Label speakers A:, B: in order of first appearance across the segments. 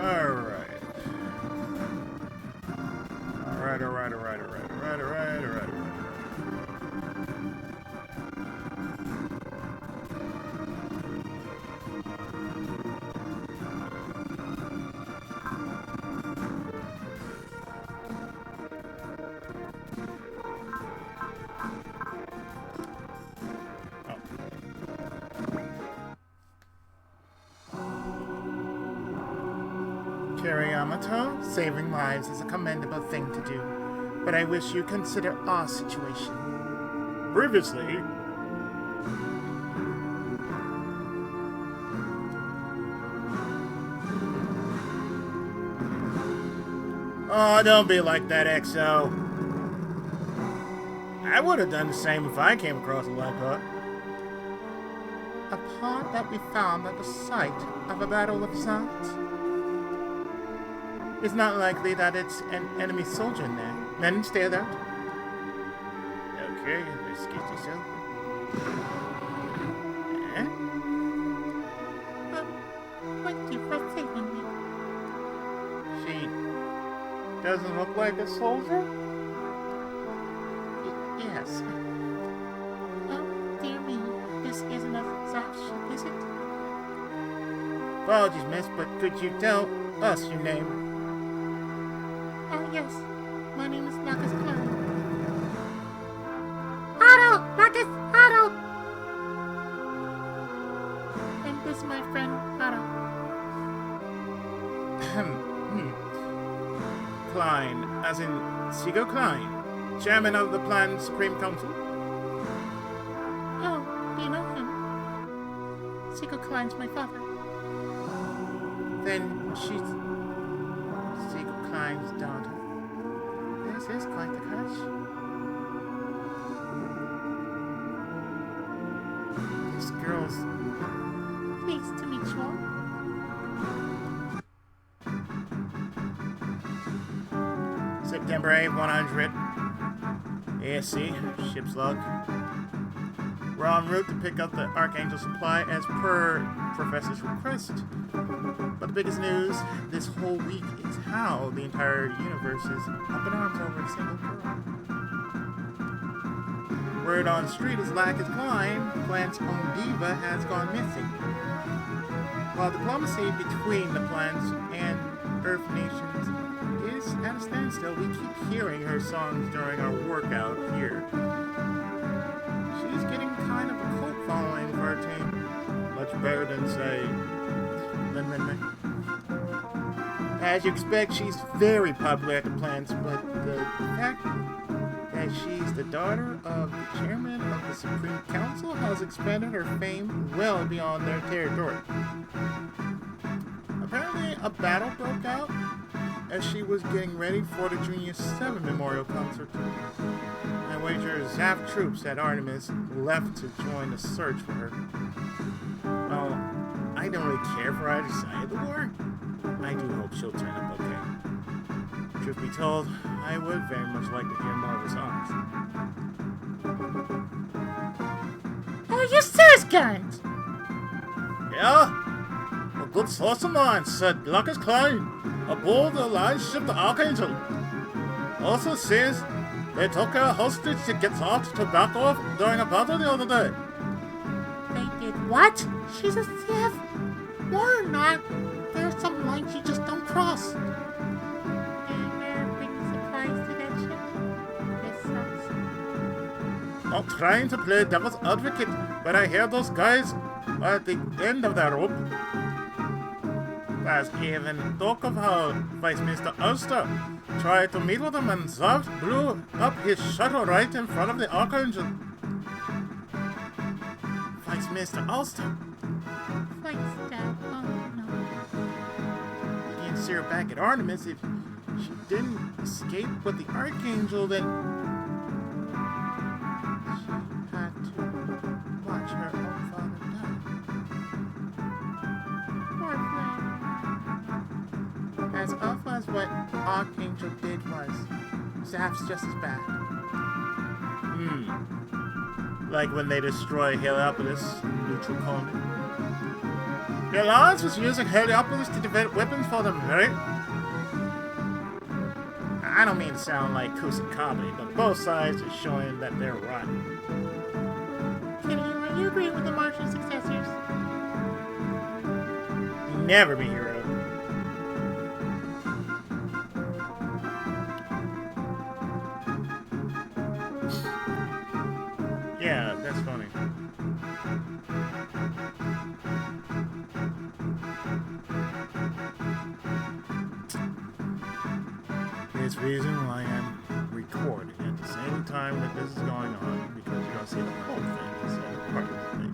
A: Alright. Alright. Yamato, saving lives is a commendable thing to do, but I wish you consider our situation. Previously... Oh, don't be like that, XO. I would have done the same if I came across a light pot. A pot that we found at the site of a battle of sorts? It's not likely that it's an enemy soldier in there. Men, stay alert. Okay, let's get yourself. Eh? Thank you for saving me. She doesn't look like a soldier? Yes. Oh, dear me. This isn't a soft ship, is it? Apologies, miss, but could you tell us your name? Oh, yes. My name is Marcus Klein. Harold! Marcus! Harold! And this is my friend, Harold. Klein, as in Sigo Klein, chairman of the Planned Supreme Council. Oh, do you know him? Sigo Klein's my father. Then she's Sigo Klein's daughter. This is quite the crush. This girl's pleased to meet you all. September 8, 100. ASC, ship's log. We're en route to pick up the Archangel supply as per Professor's request. But the biggest news this whole week is how the entire universe is up in arms over a single girl. Word on street is Lacus Klein, Plant's own diva, has gone missing. While diplomacy between the plants and Earth nations is at a standstill, we keep hearing her songs during our workout here. She's getting kind of a cult following for our team. Much better than, say, Lin. As you expect, she's very popular at the plants, but the fact that she's the daughter of the chairman of the Supreme Council has expanded her fame well beyond their territory. Apparently, a battle broke out as she was getting ready for the Junior 7 Memorial Concert. I wager Zaf troops at Artemis left to join the search for her. Well, I don't really care for either side of the war. I do hope she'll turn up okay. Truth be told, I would very much like to hear more of her songs. Oh, you serious, guys? Yeah? A good source of mine said Lacus Klein aboard the alliance ship the Archangel. Also says they took a hostage to get out to back off during a battle the other day. They did what? She's a thief. More or not, there's some lines you just don't cross. Not trying to play devil's advocate, but I hear those guys are at the end of their rope. There's even talk of how Vice Minister Ulster tried to meet with him and Zav blew up his shuttle right in front of the Archangel. Vice Minister Ulster? Oh no. You can't see her back at Artemis. If she didn't escape with the Archangel, then she had to watch her own father die. Poor Flame. As awful as what Archangel did was, Zaf's just as bad. Like when they destroy Heliopolis, neutral colony. The Alliance was using Heliopolis to develop weapons for them, right? I don't mean to sound like Kusakabe, but both sides are showing that they're rotten.
B: Are you agreeing with the Martian successors?
A: Never be hero. Yeah, that's funny. It's reason why I'm recording at the same time that this is going on, because you're gonna see the whole thing instead of part of the thing.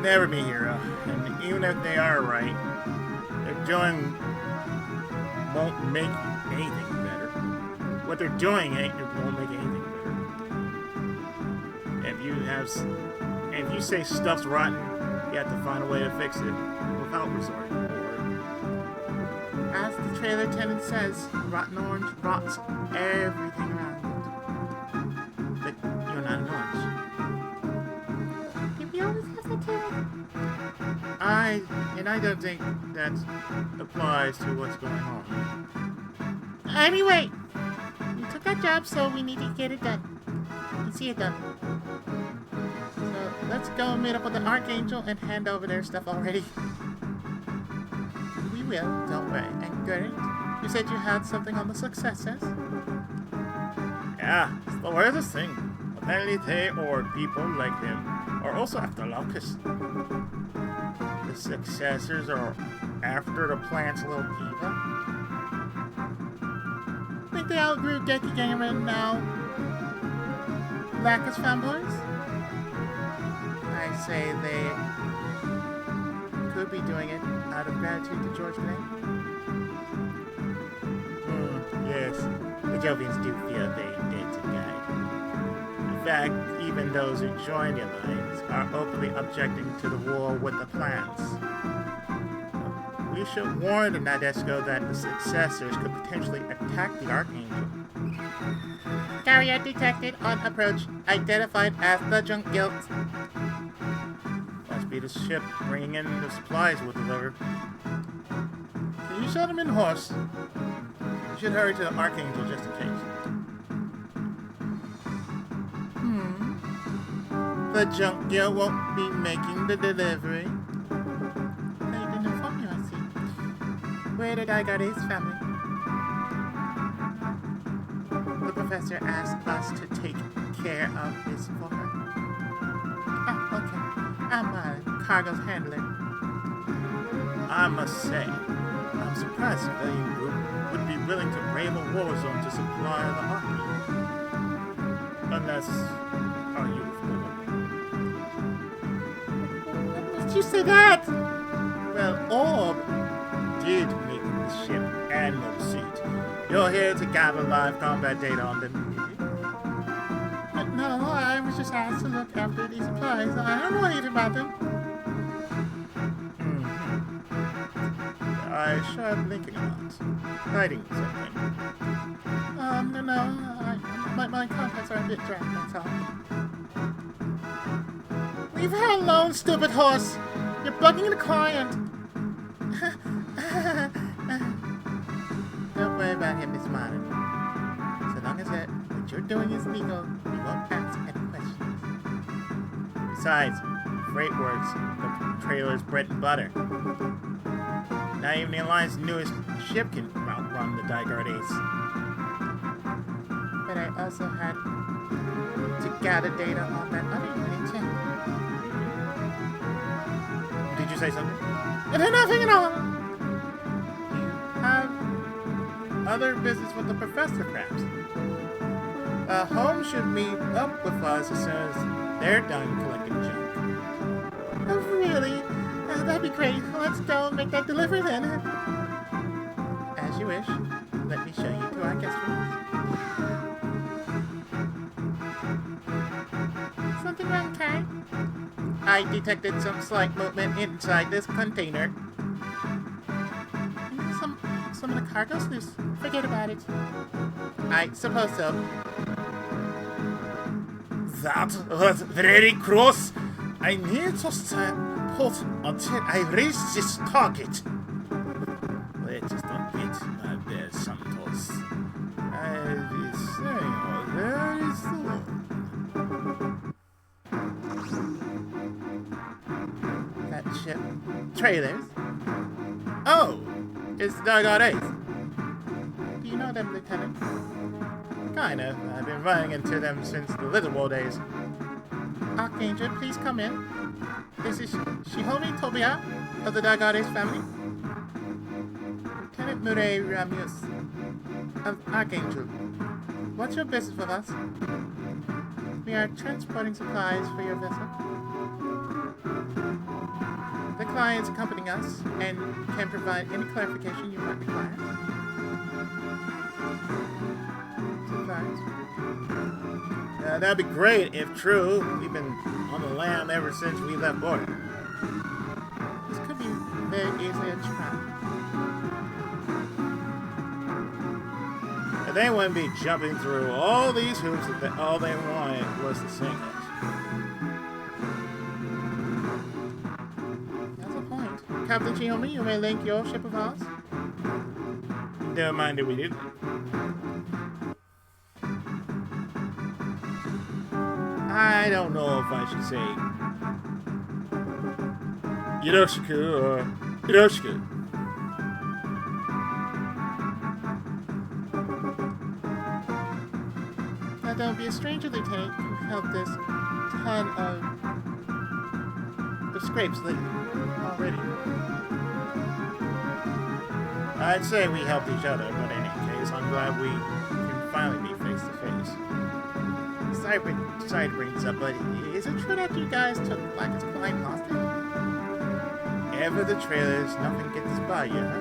A: Never be hero, and even if they are right, they're doing won't make anything better. What they're doing won't make anything better. If you say stuff's rotten, you have to find a way to fix it without resorting to war.
B: As the trailer tenant says, rotten orange rots everything around it. But you're not an orange. Did we always have that tenant?
A: I don't think that applies to what's going on.
B: Anyway, we took that job, so we need to get it done. And see it done. So let's go meet up with the Archangel and hand over their stuff already. We will, don't worry. And Gert, you said you had something on the successes?
A: Yeah, it's the weirdest thing. Apparently they or people like them are also after Locust. The successors are after the plant's little diva.
B: Think they outgrew Gekigamer and now Lacus fanboys? I say they could be doing it out of gratitude to George Glenn.
A: Yes, the Jovians do feel they did to Guy. In fact, even those who joined the Alliance are openly objecting to the war with the plants. We should warn the Nadeshiko that the successors could potentially attack the Archangel.
B: Carrier detected on approach, identified as the Junk Guild.
A: Must be the ship bringing in the supplies we'll deliver. Can you show them in horse? We should hurry to the Archangel just in case. The Junk Guild won't be making the delivery.
B: They didn't inform you, I see. Where did I got his family? The professor asked us to take care of this for her. Oh, okay. I'm cargo's handler.
A: I must say, I'm surprised the civilian group would be willing to brave a war zone to supply the Archangel. Unless, are you fool?
B: Did you say that?
A: Well, Orb did make the ship and motor suit. You're here to gather live combat data on them.
B: No, I was just asked to look after these supplies. I don't know anything about them.
A: I sure am blinking a lot. Hiding something.
B: No. My contacts are a bit dry, that's all. Leave her alone, stupid horse! You're bugging the client! Don't worry about him, Miss Martin. So long as what you're doing is legal, we won't ask any questions.
A: Besides, Freight Works, the trailer's bread and butter. Not even the Alliance's newest ship can outrun the Daiguard Ace.
B: But I also had to gather data on that other unit too.
A: Did you say something?
B: Nothing at all! You have other business with the professor, perhaps?
A: Holmes should meet up with us as soon as they're done collecting junk.
B: Oh, really? That'd be great. Let's go and make that delivery then.
A: As you wish. Let me show you to our guest rooms.
B: I detected some slight movement inside this container. Some of the cargo's loose. Forget about it. I suppose so.
A: That was very close. I need to stay put until I reach this target. Wait just a bit, my dear Santos. I'll be saying all very soon.
B: That ship. Trailers. Oh!
A: It's Doggone Ace.
B: Do you know them, Lieutenant?
A: Kind of. I've been running into them since the Little War days.
B: Archangel, please come in. This is Shihomi Tobiya of the Dagares family. Lieutenant Murray Ramus of Archangel. What's your business with us? We are transporting supplies for your vessel. The client's accompanying us and can provide any clarification you might require. Supplies.
A: That'd be great if true. We've been on the lam ever since we left border.
B: This could be very easily a trap.
A: And they wouldn't be jumping through all these hoops if all they wanted was to sink us.
B: That's a point. Captain Chiyomi, you may link your ship of ours.
A: Don't mind if we do. I don't know if I should say Yoroshiku or Yoroshiku.
B: Now don't be a stranger, Lieutenant. You helped us ton of scrapes already.
A: I'd say we helped each other, but in any case, I'm glad we can finally be face to face.
B: Sorry to bring this up, but is it true that you guys took Black's client hostage?
A: Ever the trailers, nothing gets us by you, huh?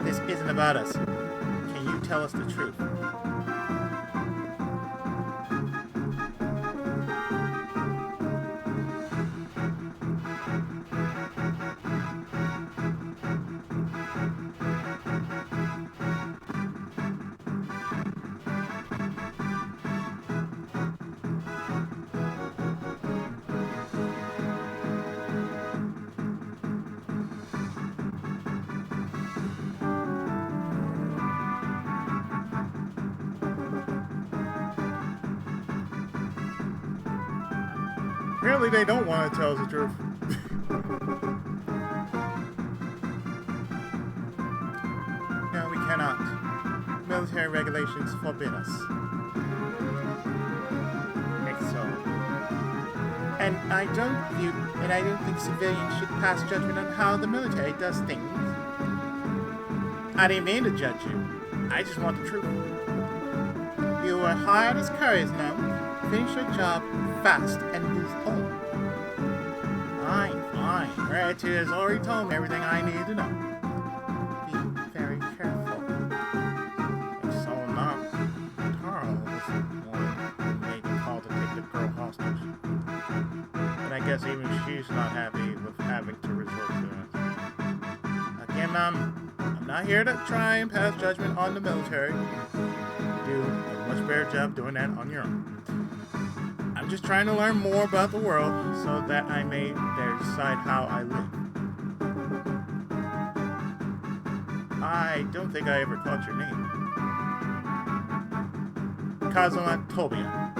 A: This isn't about us. Can you tell us the truth? Apparently they don't want to tell us the truth.
B: No, we cannot. Military regulations forbid us.
A: So,
B: And I don't think civilians should pass judgment on how the military does things.
A: I didn't mean to judge you. I just want the truth.
B: You were hired as couriers now. Finish your job fast and move on.
A: Fine. Gratitude has already told me everything I need to know.
B: Be very careful.
A: So not Carl was the one who made the call to take the girl hostage. And I guess even she's not happy with having to resort to it. Again, I'm not here to try and pass judgment on the military. You do a much better job doing that on your own. I'm just trying to learn more about the world so that I may there decide how I live. I don't think I ever caught your name. Kazuma Tobiya.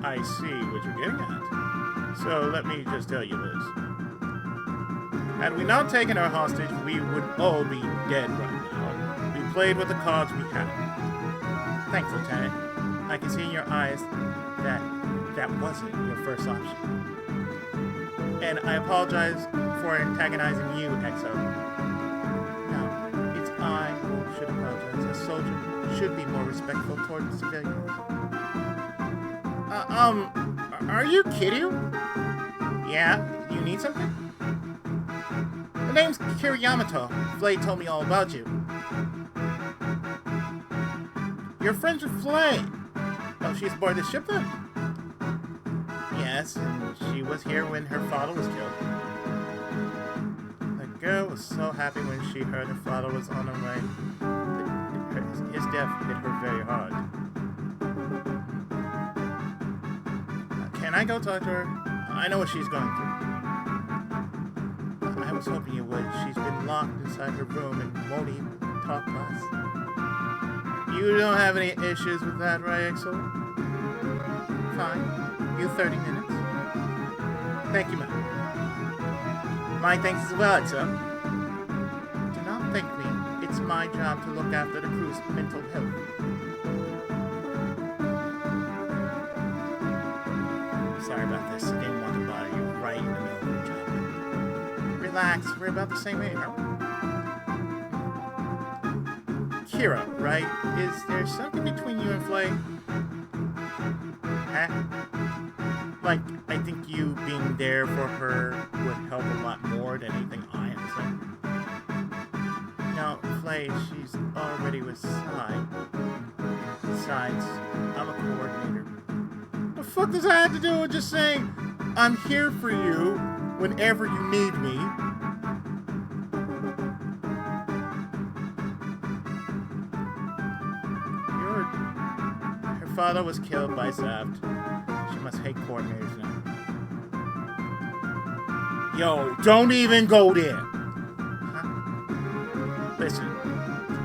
A: I see what you're getting at. So let me just tell you this. Had we not taken our hostage, we would all be dead right now. We played with the cards we had. Thanks, Lieutenant. I can see in your eyes that wasn't your first option. And I apologize for antagonizing you, XO. No, it's I who should apologize. A soldier should be more respectful toward civilians. Are you Kiryu? Yeah, you need something? The name's Kiriyamato. Flay told me all about you. You're friends with Flay. Oh, she's aboard the ship then? Yeah, Yes, and she was here when her father was killed. The girl was so happy when she heard her father was on her way. His death hit her very hard. Can I go talk to her? I know what she's going through. I was hoping you would. She's been locked inside her room and won't even talk to us. You don't have any issues with that, right, Exo? Fine. You 30 minutes. Thank you, ma'am. My thanks as well, Exo. Do not thank me. It's my job to look after the crew's mental health. Sorry about this. I didn't want to bother you right in the middle of your job. Relax. We're about the same age, aren't we? Kira, right? Is there something between you and Flay? Huh? Like, I think you being there for her would help a lot more than anything I am saying. No, Flay, she's already with Sai. Besides, I'm a coordinator. The fuck does that have to do with just saying, I'm here for you whenever you need me? Her father was killed by Zaft. She must hate coordinators now. Yo, don't even go there! Huh? Listen,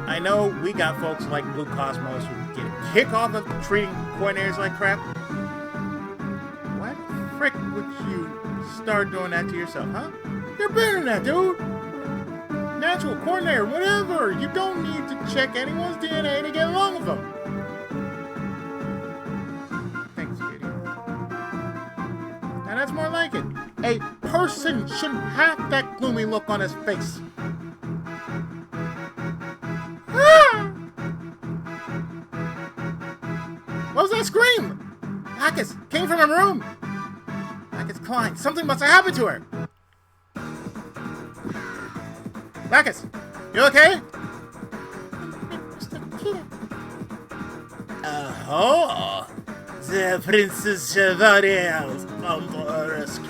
A: I know we got folks like Blue Cosmos who get a kick off of treating coordinators like crap. Why the frick would you start doing that to yourself, huh? You're better than that, dude! Natural, coordinator, whatever! You don't need to check anyone's DNA to get along with them! Thanks, Kitty. Now that's more like it. A person shouldn't have that gloomy look on his face. Ah! What was that scream? Lacus came from her room. Lacus Klein. Something must have happened to her. Lacus, you okay?
B: Mr. Kira.
A: Oh, the Princess Chevaliers come to our rescue.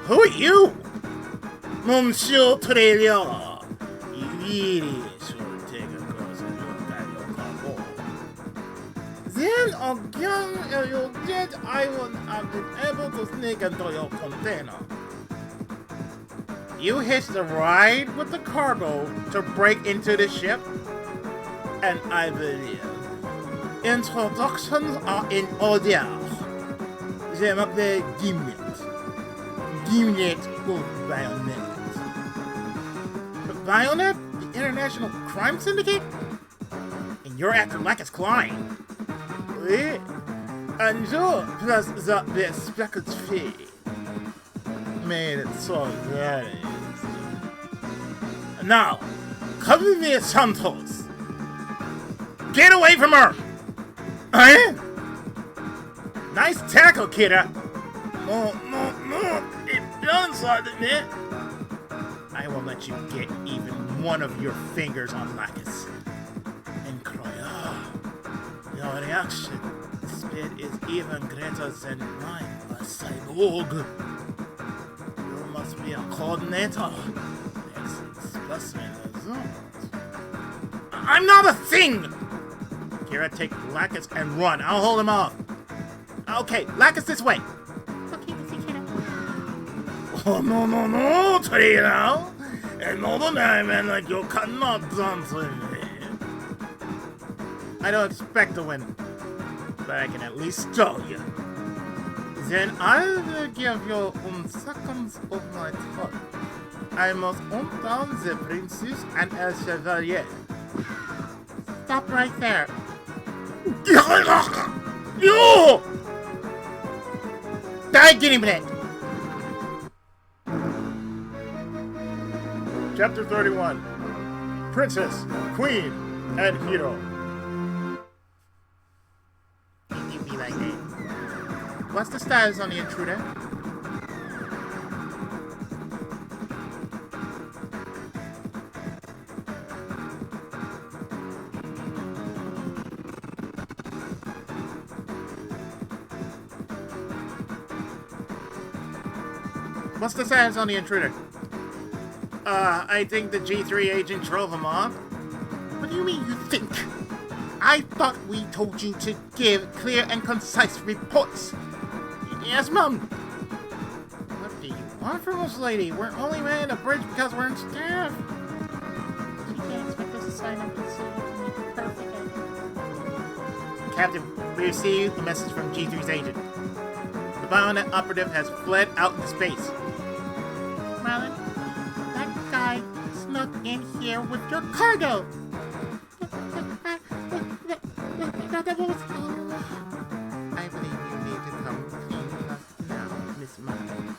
A: Who are you? Monsieur Trellier. You really should take a closer look at your cargo. Then again, if you did, I would have been able to sneak into your container. You hitched a ride with the cargo to break into the ship? And I believe introductions are in order. Je m'appelle Gimlet. Gimlet pour Bayonet. Bayonet? The International Crime Syndicate? And you're after Lacus Klein? Oui. And you plus the bespectacled fee. Made it so very easy. Now, come with me, Santos. Get away from her! Huh? Nice tackle, kidda. No. It done something, man. I won't let you get even one of your fingers on Lacus. Incroyable. Your reaction speed is even greater than mine, a cyborg. You must be a coordinator. Specimen result. I'm not a thing! Kira, take Lacus and run. I'll hold him off. Okay, Lacus this way.
B: Okay, Mr. Kira.
A: Oh, no, Trina. Another name like you cannot dance with me. I don't expect to win, but I can at least stall you. Then I will give you 1 second of my time. I must hunt down the princess and El Chevalier.
B: Stop right there.
A: You! Die, guinea pig! Chapter 31. Princess, Queen, and Hero.
B: You be like that. What's the status on the intruder?
A: What's the status on the intruder? I think the G3 agent drove him off.
B: What do you mean you think? I thought we told you to give clear and concise reports.
A: Yes, Mom. What do you want from us, lady? We're only man a bridge because we're in staff.
B: You can't expect us to sign up and see what we make it perfect.
A: Captain, we received a message from G3's agent. The Bionet operative has fled out into space.
B: Marlon, that guy snuck in here with your cargo.
A: I believe you need to come clean up now, Miss Marlon.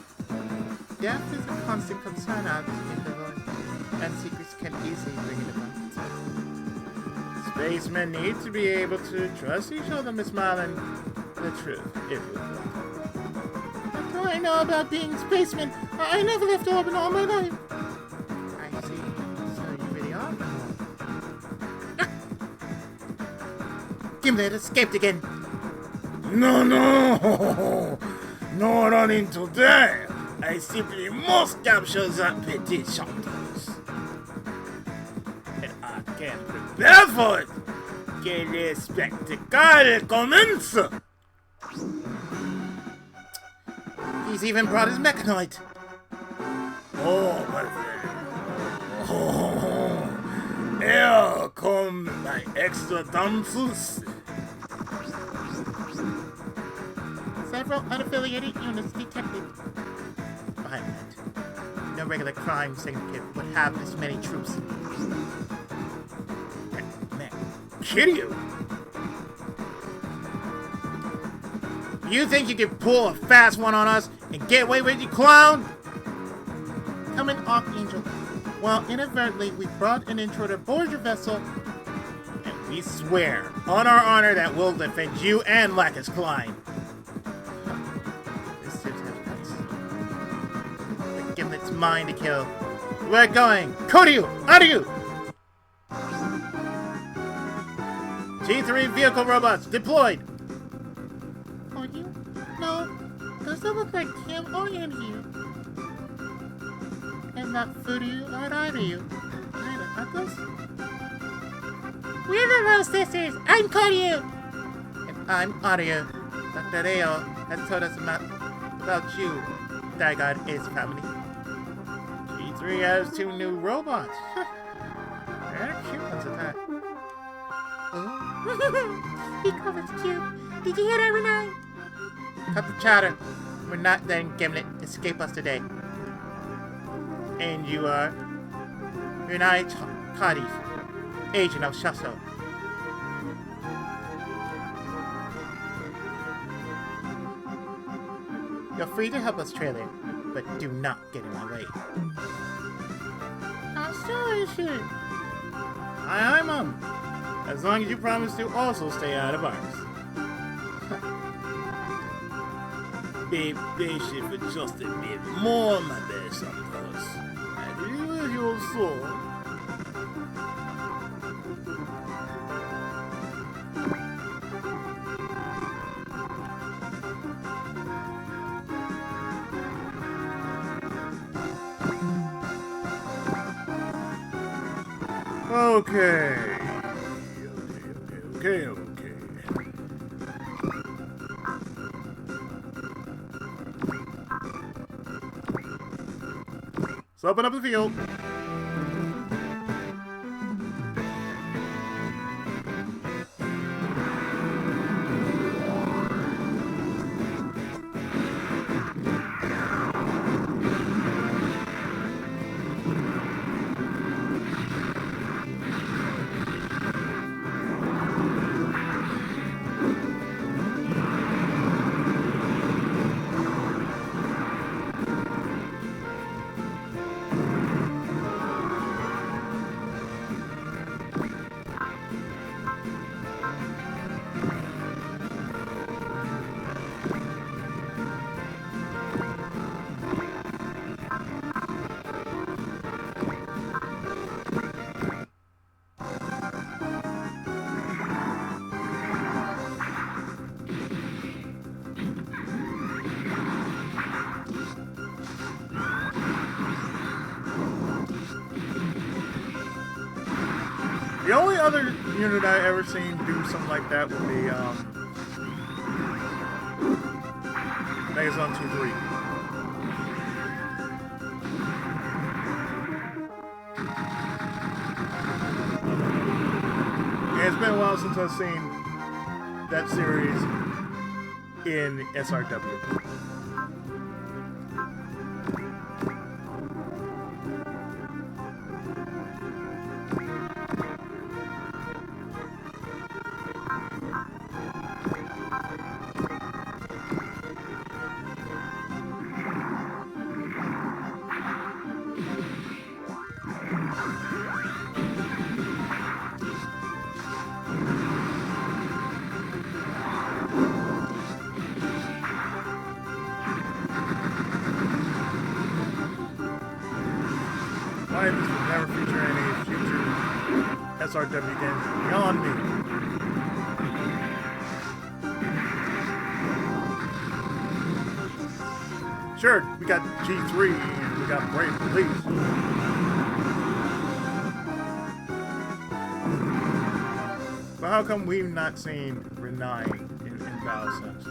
A: Death is a constant concern out in the world, and secrets can easily bring it about. Spacemen need to be able to trust each other, Miss Marlon. The truth, if you will.
B: What do I know about being spaceman? I never left orbit all my life.
A: I see. So you really are.
B: Gimlet escaped again.
A: No, no! No running today! I simply must capture that petit chanteuse. And I can't prepare for it! Que le spectacle commence!
B: He's even brought his mechanoid.
A: Oh, my friend. Oh, here come my extra dancers.
B: Several unaffiliated units detected. Behind that, no regular crime syndicate would have this many troops.
A: Man, kidding you? You think you can pull a fast one on us and get away with it, you clown?
B: Coming off, Angel. Well, inadvertently, we brought an intruder aboard your vessel.
A: And we swear on our honor that we'll defend you and Lacus Klein.
B: This suit has guts.
A: The Gimlet's mine to kill. We're going. Kunio, out of you! G3 vehicle robots deployed.
B: Are you? No, those don't look like him or Andy. And not Fudu or either you. Either, aren't those? We're the Rose Sisters! I'm Kunio!
A: And I'm Audio. Dr. Reo has told us about you, Dagon is family. G3 has 2 new robots. They're cute ones at that.
B: He calls us cute. Did you hear that, Renai?
A: Cut the chatter. We're not letting Gimlet escape us today. And you are Renai Cardiff, agent of Shasso. You're free to help us, trailer, but do not get in my way.
B: I'm sorry, sir.
A: Aye, Mom. As long as you promise to also stay out of ours. Be patient for just a bit more, my best, of course. And you with your soul. Okay. So open up the field. The only other unit I ever seen do something like that would be Megazone 2-3. Yeah, it's been a while since I've seen that series in SRW. Why this would never feature any future SRW games beyond me. Sure, we got G3 and we got Brave Police. But how come we've not seen Renai in Battle Sense?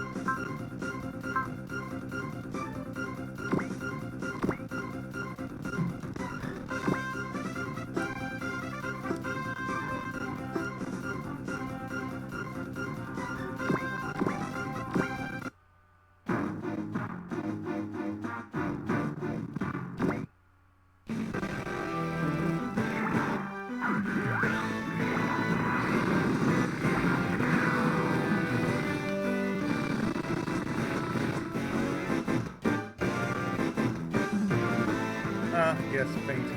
A: Yes, faint.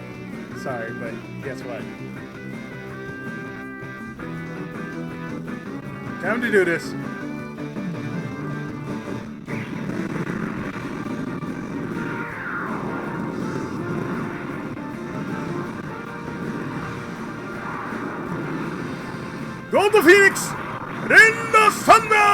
A: Sorry, but guess what? Time to do this. Go to Phoenix! In the thunder!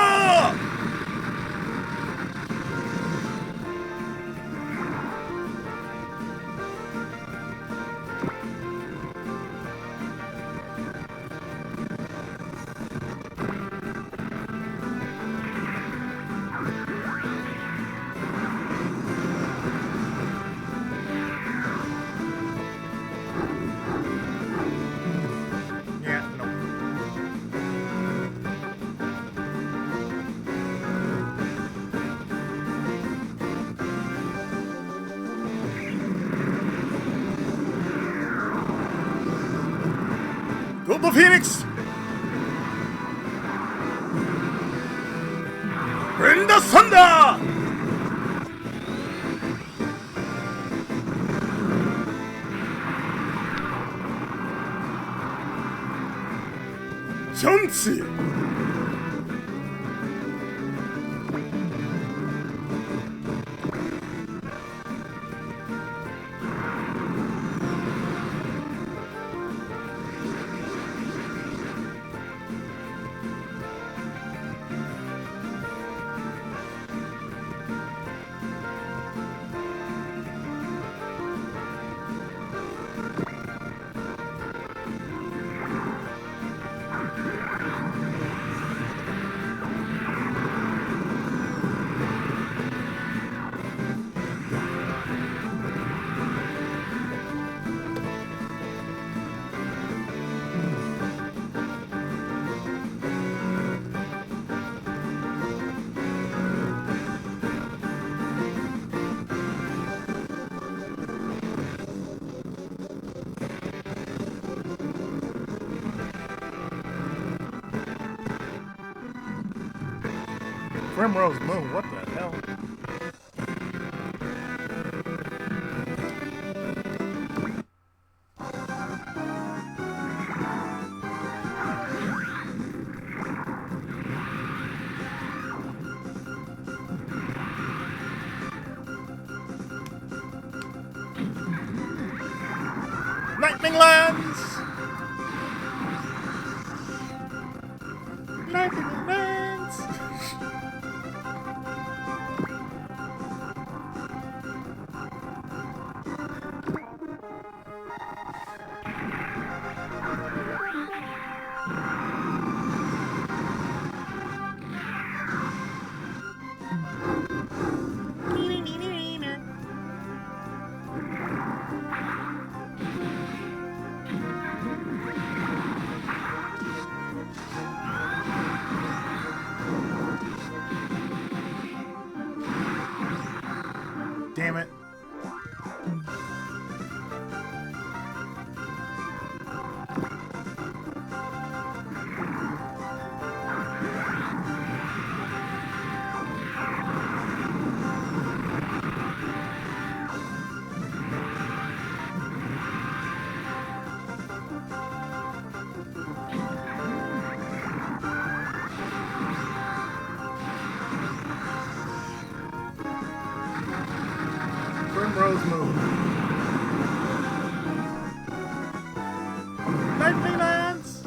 A: Go to Phoenix! In the thunder! Chauncey! Primrose Moon, what the hell? Lightning lands! Lightning lands! Let's move. Lightning Lance!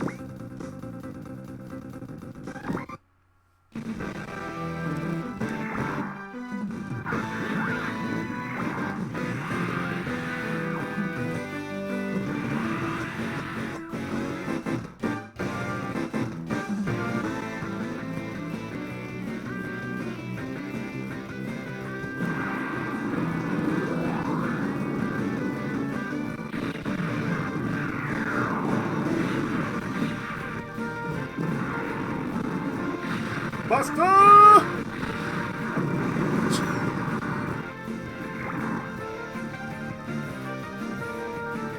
A: Buster! I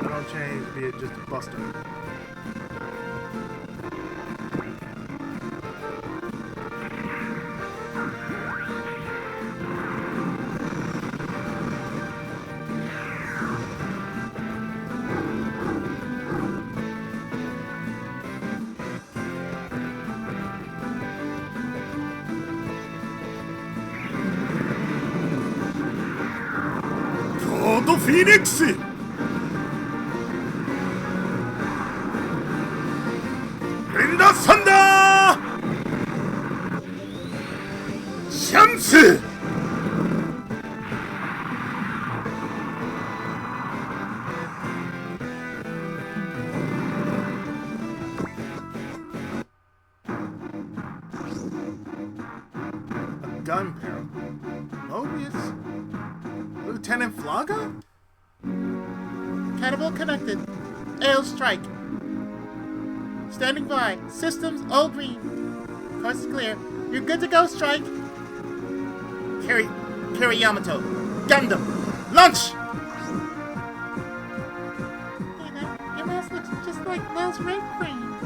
A: don't change, be it just a buster. Do Phoenix! In the thunder! Shams! A gun barrel. Mobius? Lieutenant Flaga?
B: Catapult connected. AO strike. Standing by. Systems all green. Course is clear. You're good to go, strike.
A: Carry Yamato. Gundam. Launch!
B: Your mask looks just like Lil's red cream.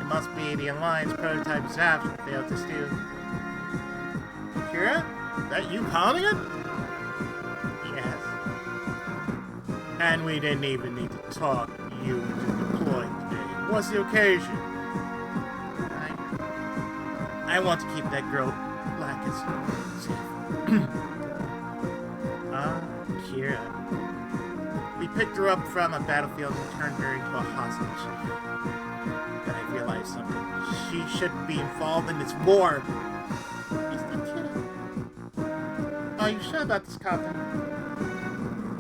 B: It must be the Alliance prototype Zap failed to steal.
A: Kira? That you pounding it?
B: Yes.
A: And we didn't even need to talk. You were just deployed today. What's the occasion? I want to keep that girl black as safe.
B: Kira.
A: We picked her up from a battlefield and turned her into a hostage. Then I realized something. She shouldn't be involved in this war.
B: Is that Kira? Are you sure about this, Captain?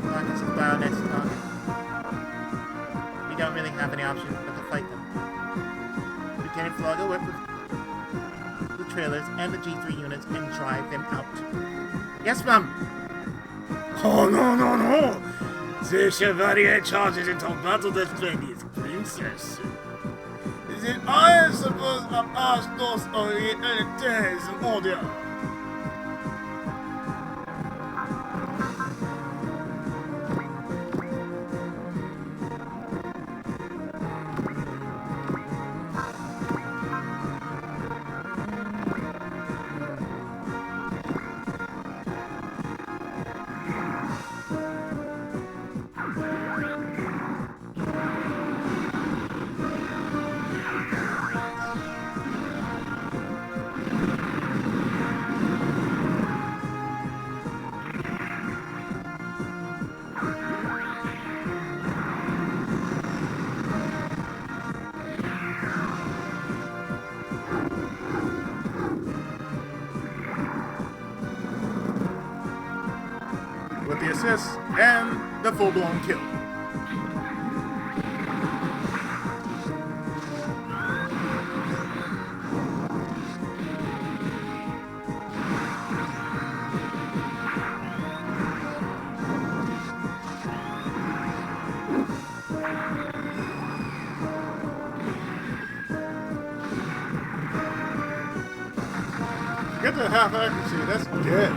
B: Marcus is Baronet's target. We don't really have any option but to fight them. Lieutenant Flaga worked with the trailers and the G3 units and drive them out. Yes, ma'am.
A: Oh, no. The Chevalier charges into battle defend his princess. The I suppose of us those orientals in order. With the assist and the full-blown kill. Get to half accuracy, that's good.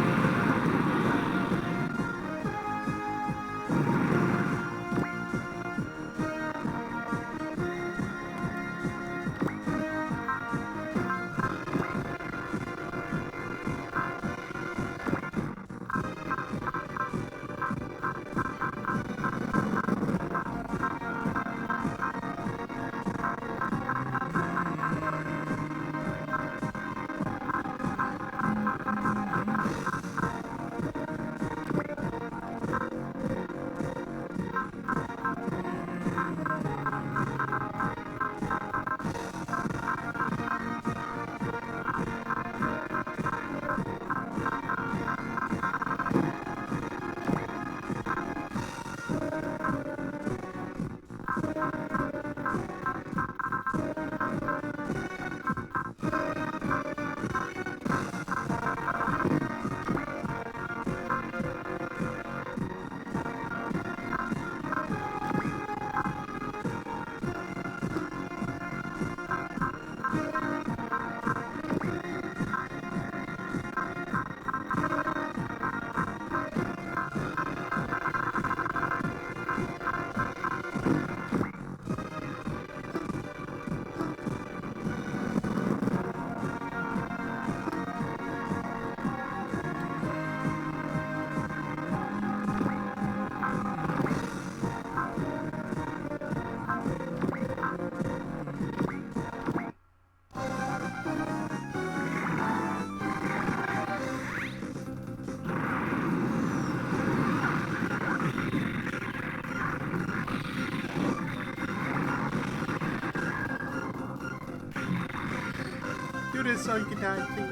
B: this so you can die, please?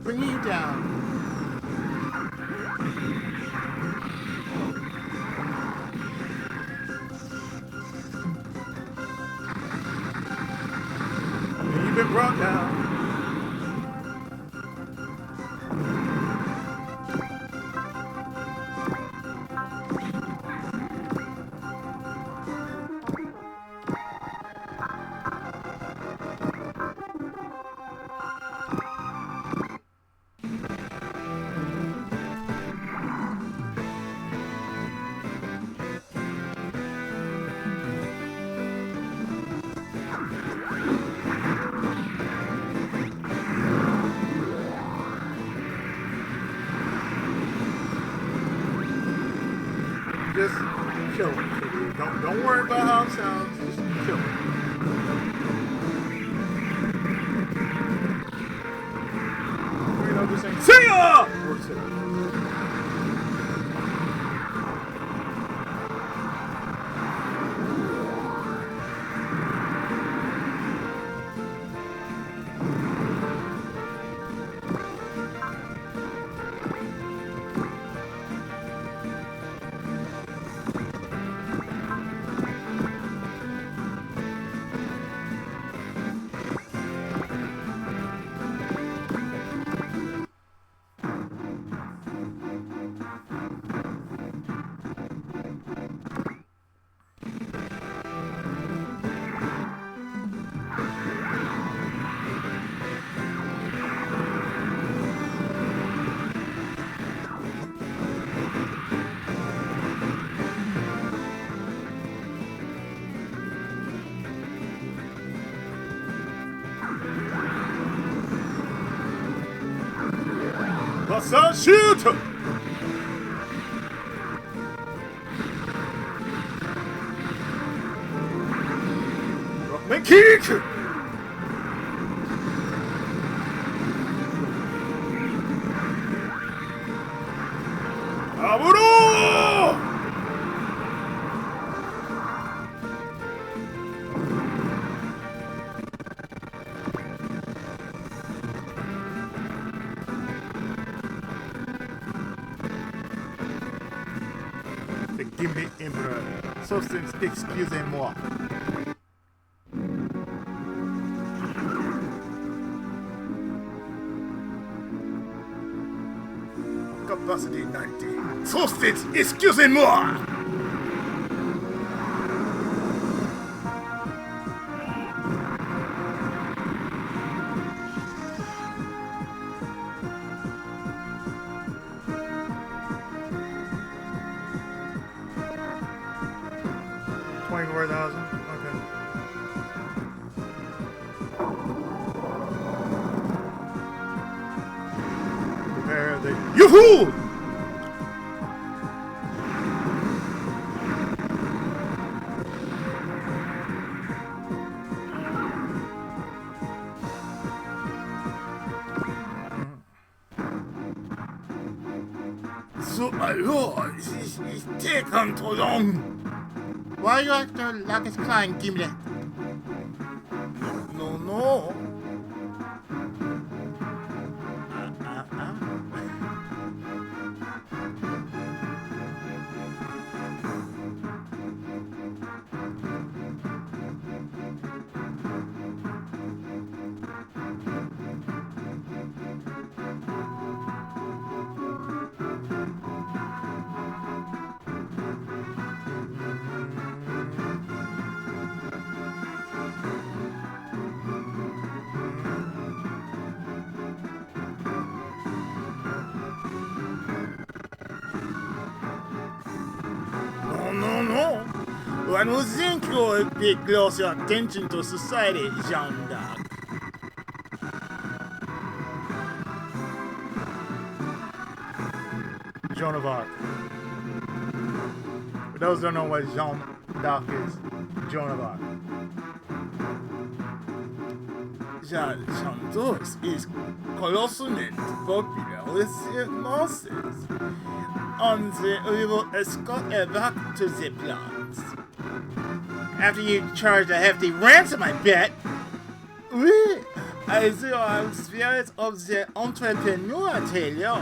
B: Bringing you down. You've been brought down. Just kill him. Don't worry about how it sounds. Just kill him. You know, just saying, see ya! Or sit. Massa shoot! Rockman kick! Aburo! Give me Emperor. Substance, excusez-moi. Capacity 90. Substance, excusez-moi. $24,000. Okay. Prepare the. You fool! So, alors, it's taken too long. Why you after Lucas Klein, Gimlet? No.
A: One would think you would pay closer attention to society, Jean d'Arc. Joan of Arc. For those who don't know what Jean d'Arc is, Joan of Arc. Jean d'Arc is colossally popular with the masses. And we will escort her back to the plants. After you charge a hefty ransom, I bet. Oui, as you are spirit of the entrepreneur, I tell you.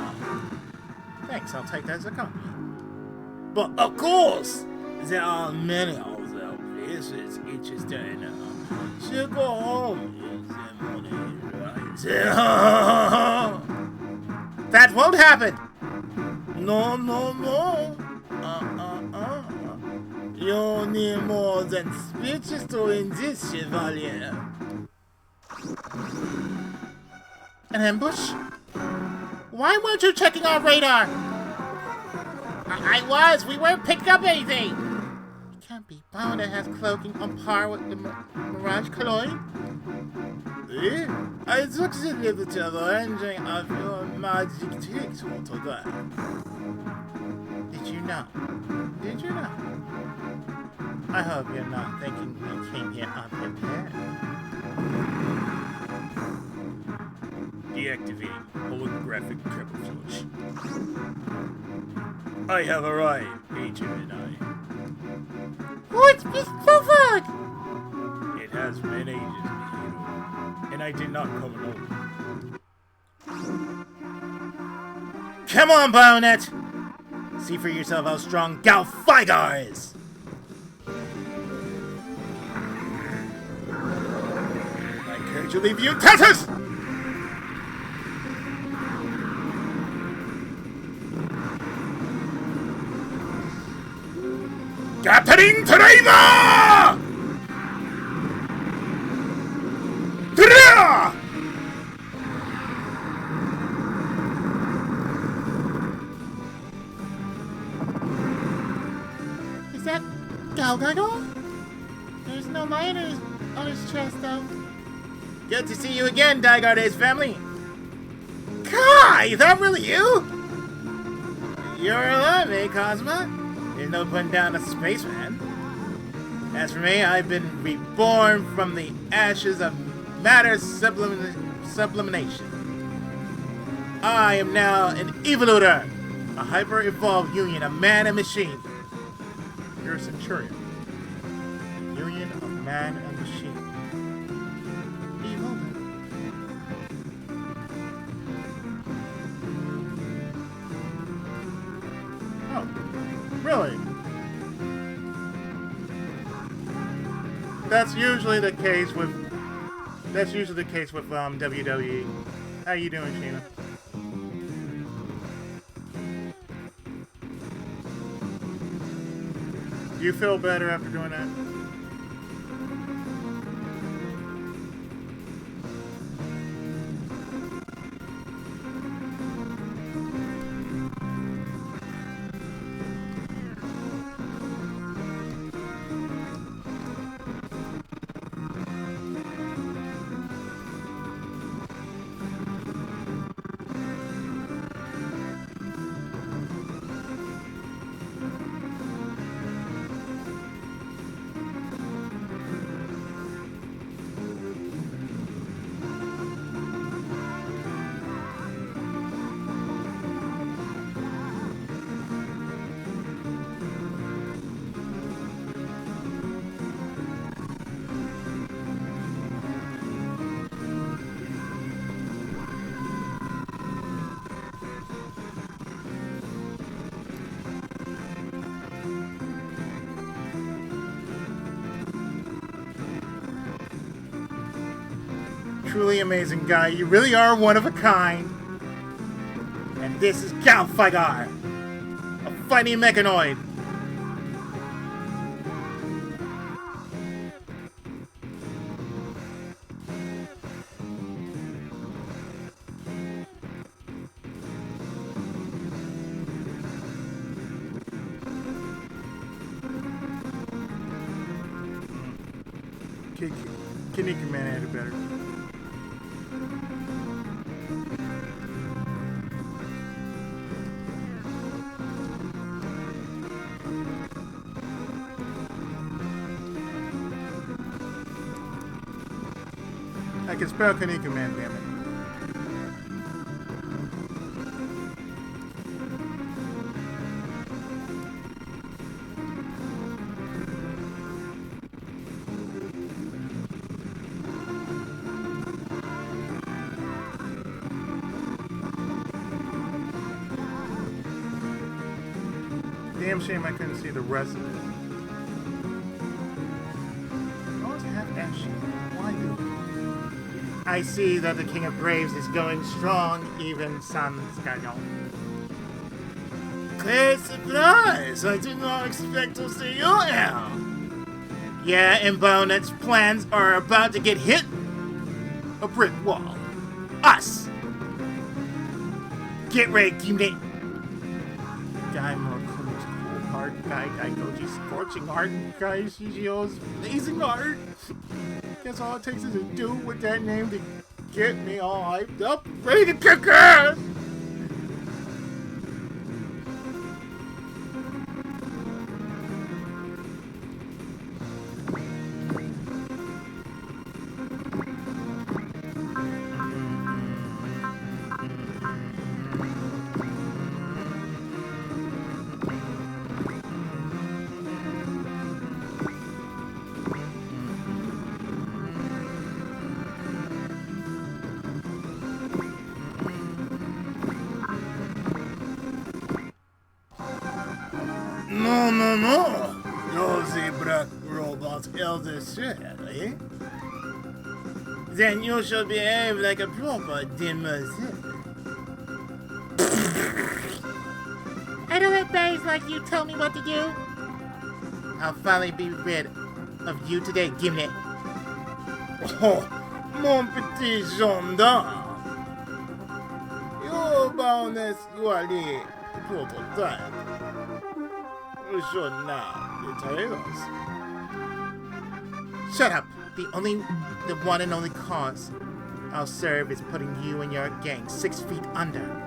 A: Thanks, I'll take that as a compliment. But of course, there are many other places interested in. She'll go home with the money right there.
B: That won't happen!
A: No. You need more than speeches to win this, Chevalier.
B: An ambush? Why weren't you checking our radar? I was. We weren't picking up anything. It can't be. Paladin has cloaking on par with the Mirage Colloid.
A: Eh? I took the liberty of arranging a few magic tricks for today.
B: Did you know? I hope you're not thinking we came here unprepared.
A: Deactivating holographic camouflage. I have arrived, Agent and I.
B: What's this forward?
A: It has been ages, Hero, and I did not come alone.
B: Come on, Bayonet! See for yourself how strong Galfigar is!
A: I encourage you to leave you tatters! Captain Driver!
B: Is that Galgador? There's no miners on his chest, though. Good to see you again, Daigarde's family. Kai, is that really you? You're alive, eh, Cosma? There's no putting down a spaceman. As for me, I've been reborn from the ashes of matter sublimation. I am now an evoluter, a hyper-evolved union of man and machine.
A: You're a Centurion.
B: Union of man and machine. Evolver.
A: Oh, really? That's usually the case with WWE. How you doing, Sheena? Do you feel better after doing that? Truly amazing guy. You really are one of a kind. And this is Galfigar, a fighting mechanoid.
B: Kunio-kun had it better. I can spell Kunio-kun, damn it. Damn shame I couldn't see the rest of it. I always have that shit. Why do? I see that the King of Graves is going strong, even sans Skygon.
A: Great surprise! I did not expect to see you here!
B: Yeah, and Bonet's plans are about to get hit. A brick wall. Us! Get ready, Kunio. Guy Moku's cool heart, Guy Goji's scorching heart, Guy Shijio's blazing heart. Guess all it takes is a dude with that name to get me all hyped up, ready to kick ass!
A: No. You're the black robot's elder son, eh? Then you should behave like a proper demoiselle.
B: I don't let babes like you tell me what to do. I'll finally be rid of you today, Gimlet.
A: Oh, mon petit gendarme. Your boundness, you are the prototype. We should now betray us.
B: Shut up. The one and only cause I'll serve is putting you and your gang 6 feet under.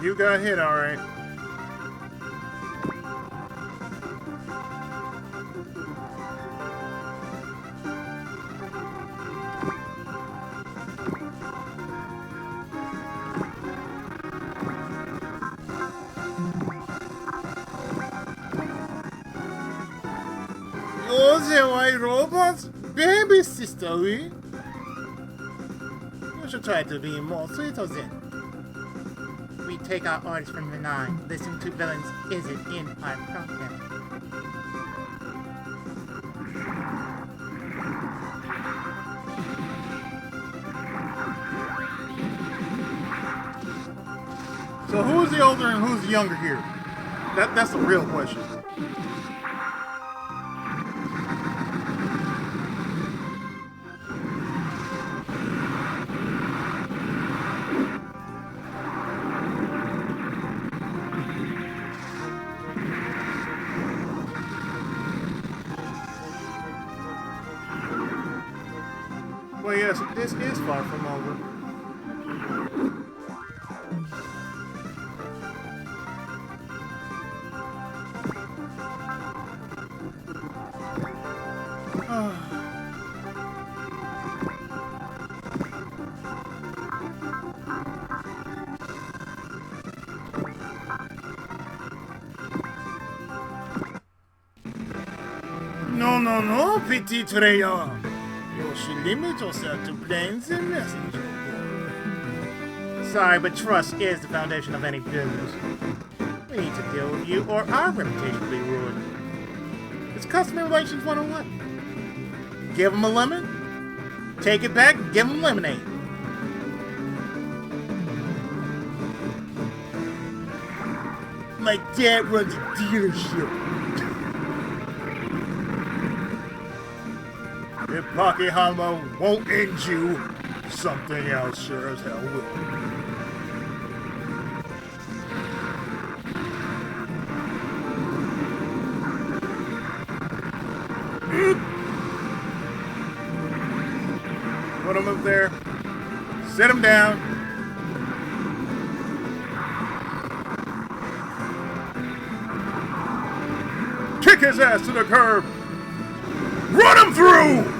A: You got hit, alright. You're the white robots? Baby sister, we? You should try to be more sweeter then.
B: We take our orders from the 9. Listening to villains isn't in our program.
A: So who's the older and who's the younger here? That's the real question. Well, yes, this is far from over. No, petit Treya. You should limit yourself to playing the messenger.
B: Sorry, but trust is the foundation of any business. We need to deal with you or our reputation will be ruined. It's customer relations 101.
A: Give him a lemon, take it back, and give him lemonade. My dad runs a dealership. If Pakihama won't end you, something else sure as hell will. Put him up there. Sit him down. Kick his ass to the curb. Run him through!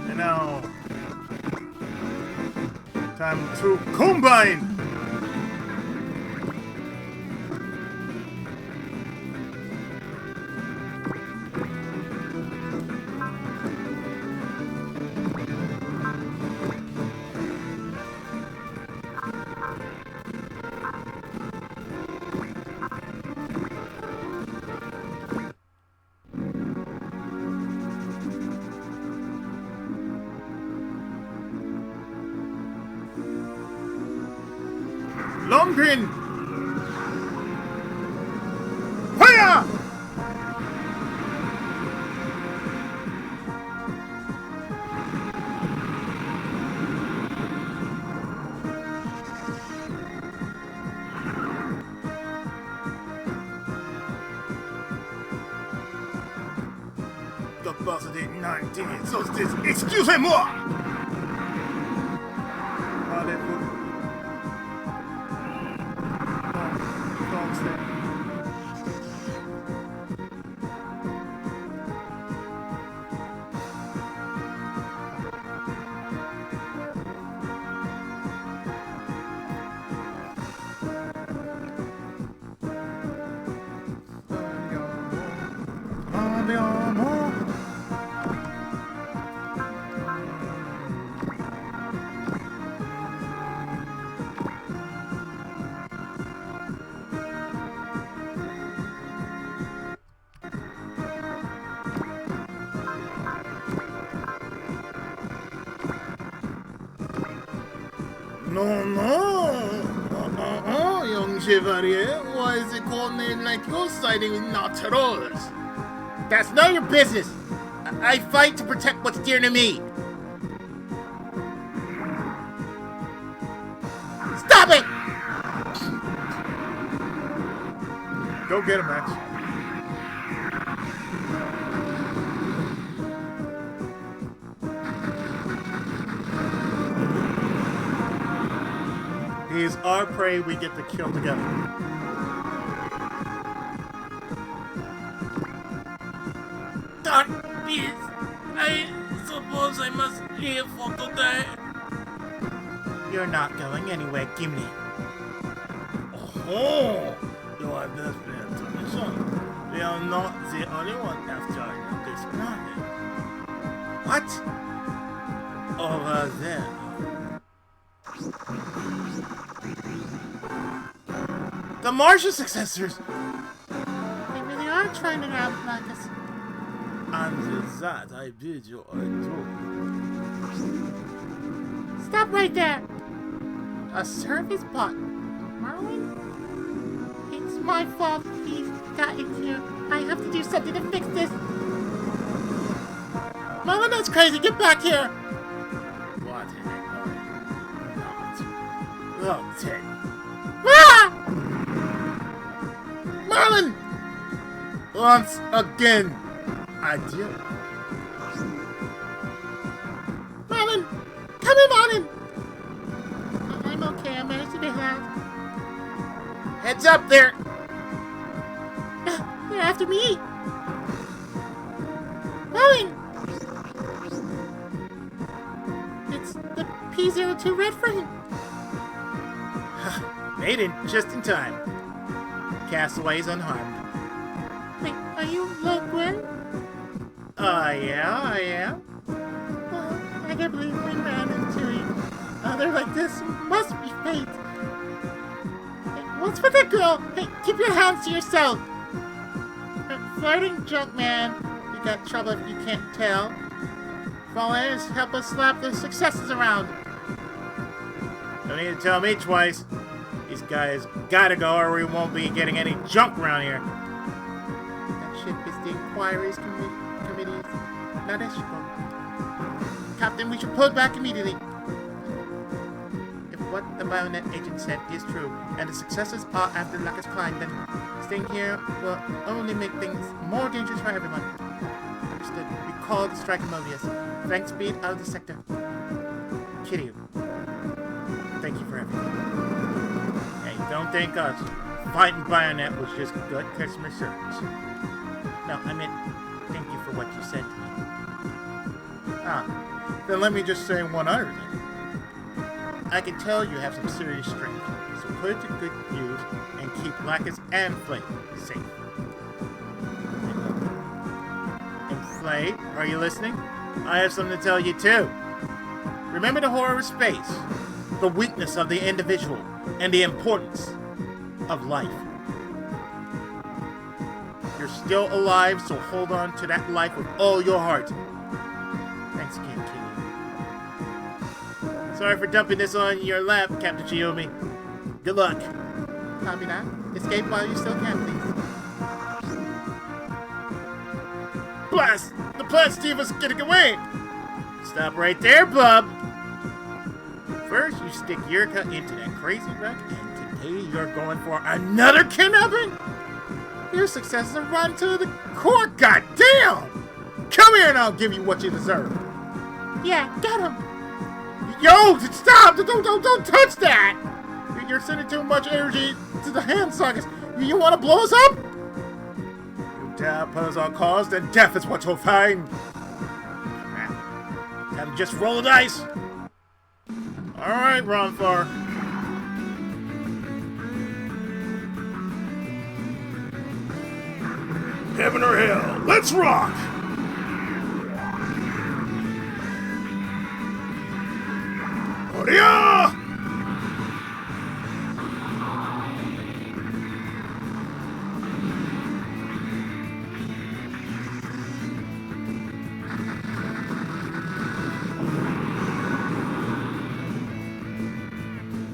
A: And now, time to combine! Long pin! Fire! The boss of the 19th solstice, excusez-moi! No, young Chevalier. Why is it called name like you're siding with Nautilus? That's none of your business. I fight to protect what's dear to me. Stop it! Go get him, Max. He's our prey we get to kill together.
C: That is, I suppose I must leave for today.
B: You're not going anywhere, Gimli.
A: Oh, you are this intuition. We are not the only one after this planet.
B: What?
A: Over there.
B: The Martian successors!
C: They really are trying to outflank us.
A: And with that, I bid you adieu.
C: Stop right there! A service bot. Merlin? It's my fault he's got in here. I have to do something to fix this. Merlin, that's crazy! Get back here!
A: What is it? Not. Well, Ted.
C: Ah!
B: Merlin!
A: Once again, adieu.
C: Merlin! Come in, Merlin! I'm okay, I managed to get out.
B: Heads up there!
C: They're after me! Merlin! It's the P-02 Red Frame.
B: Made it just in time. castaways unharmed.
C: Wait, are you Logan?
B: Yeah, I am.
C: Well, I can't believe we ran into each other like this. Must be fate. Hey, what's with that girl? Hey, keep your hands to yourself. Flirting junk man. You got trouble if you can't tell. Volunteers help us slap the successes around.
B: Don't need to tell me twice. These guys gotta go or we won't be getting any junk around here.
C: That ship is the inquiries committee's. Not as you go. Captain, we should pull back immediately. If what the Bayonet agent said is true, and the successes are after Lacus Klein, then staying here will only make things more dangerous for everyone. Understood. We call the strike Mobius. Flank speed out of the sector. Kiryu. Thank you for everything.
B: Hey, don't thank us. Fighting Bayonet was just good customer service.
C: No, I meant thank you for what you said to me.
A: Then let me just say one other thing.
B: I can tell you have some serious strength, so put it to good use and keep Lacus and Flay safe. And Flay, are you listening? I have something to tell you too. Remember the horror of space, the weakness of the individual, and the importance of life. You're still alive, so hold on to that life with all your heart. Thanks again, Kitty. Sorry for dumping this on your lap, Captain Chiyomi. Good luck.
C: Copy that. Escape while you still can, please.
B: Blast! The Plastiva's getting away! Stop right there, bub! First, you stick Yurika into that crazy wreck, and today you're going for another kidnapping? Your successes are run to the court, goddamn! Come here and I'll give you what you deserve.
C: Yeah, get him!
B: Yo, stop! Don't touch that! You're sending too much energy to the hand sockets. You want to blow us up? You dare pose our cause, then death is what you'll find. Time to just roll the dice. Alright, Ronfar.
A: Heaven or hell, let's rock! Oria!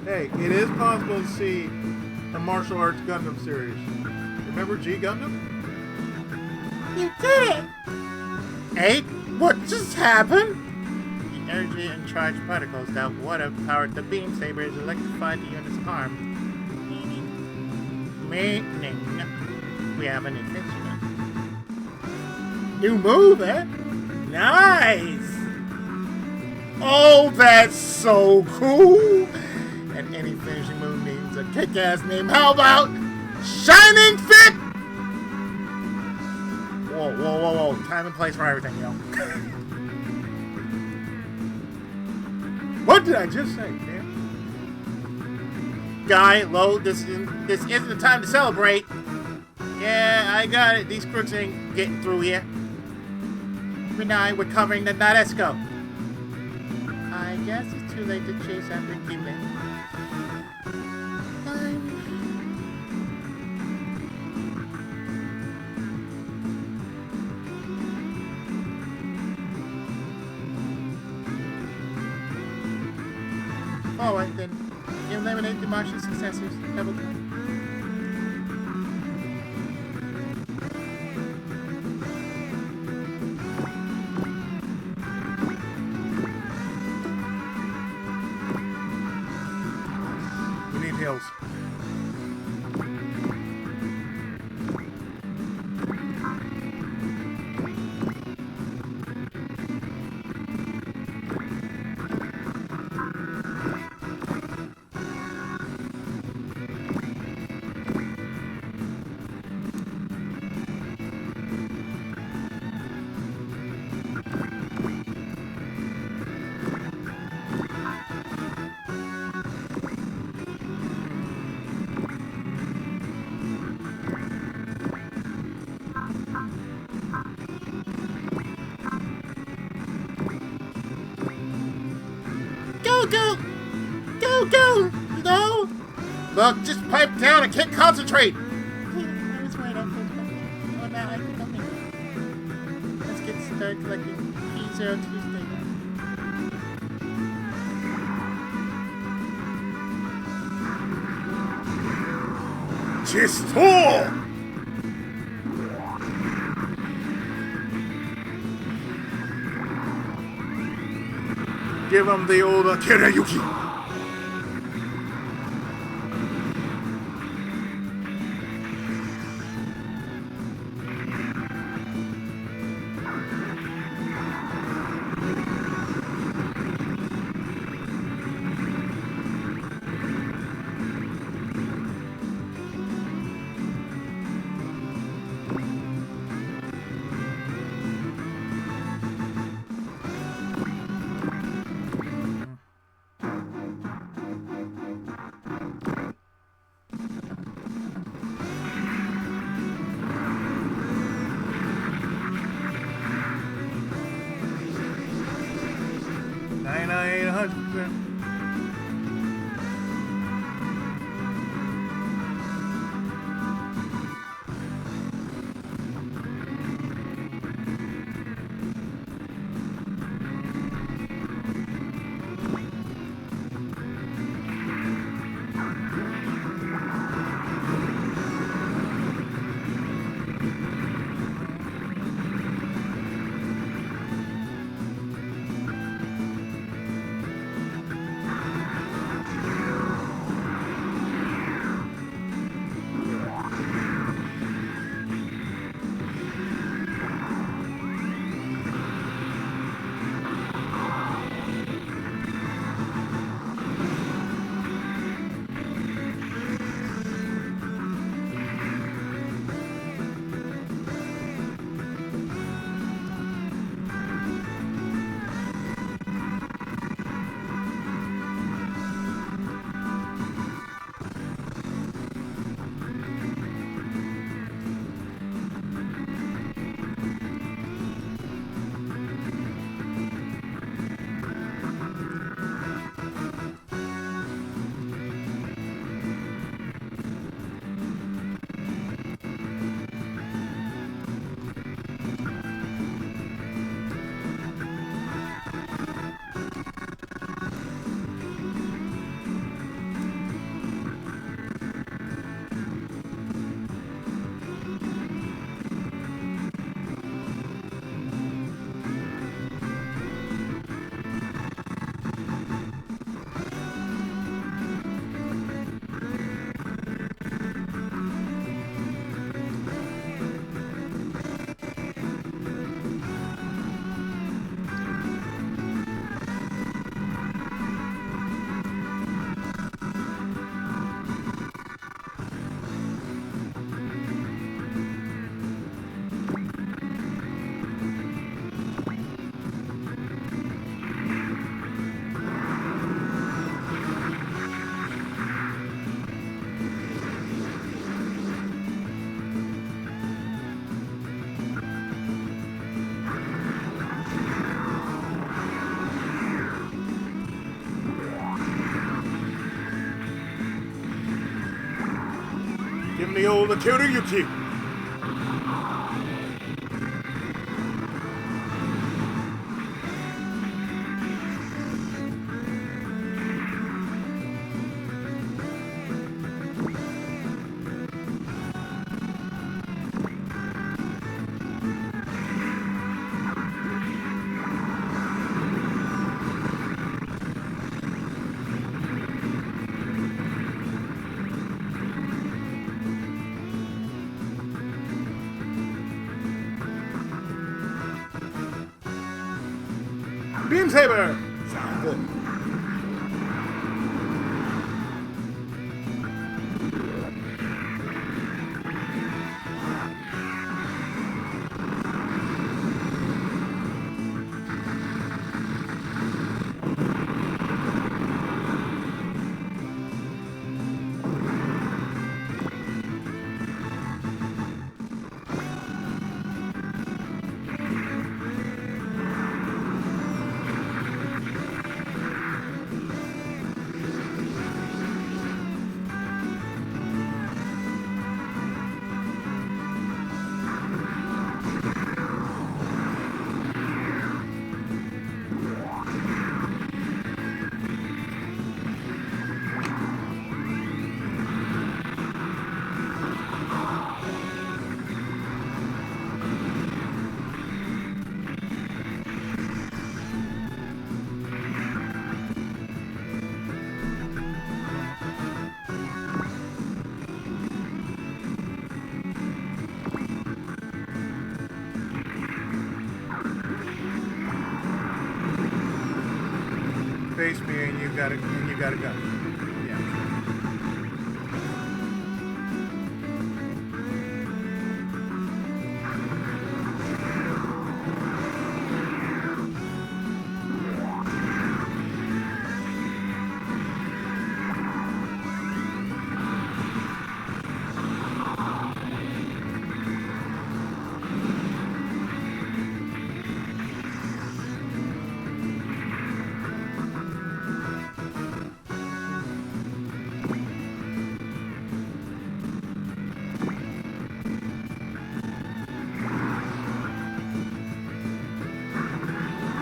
A: Hey, it is possible to see a martial arts Gundam series. Remember G Gundam?
C: You did it!
B: Hey, what just happened? The energy and charge particles that would have powered the beam sabers electrified the unit's arm. Meaning we have an instrument. New move, eh? Nice! Oh, that's so cool! And any finishing move needs a kick-ass name. How about Shining Fit? Whoa. Time and place for everything, yo. What did I just say, man? Guy, Lo, this isn't the time to celebrate. Yeah, I got it. These crooks ain't getting through here. We're covering the Nadesco. I guess it's too late to chase after Kime. Alright then, eliminate the Martian successors. Double time.
A: We need hills. go, you know?
B: Look, just pipe down. I can't concentrate.
C: I was right off those buttons. Oh, now I think I'll make it. Let's get started collecting P0 Tuesday.
A: Chisto! Give him the old Kirayuki. Give me all the Kirayuki. Beam Saber! Sound good. gotta go. Yeah.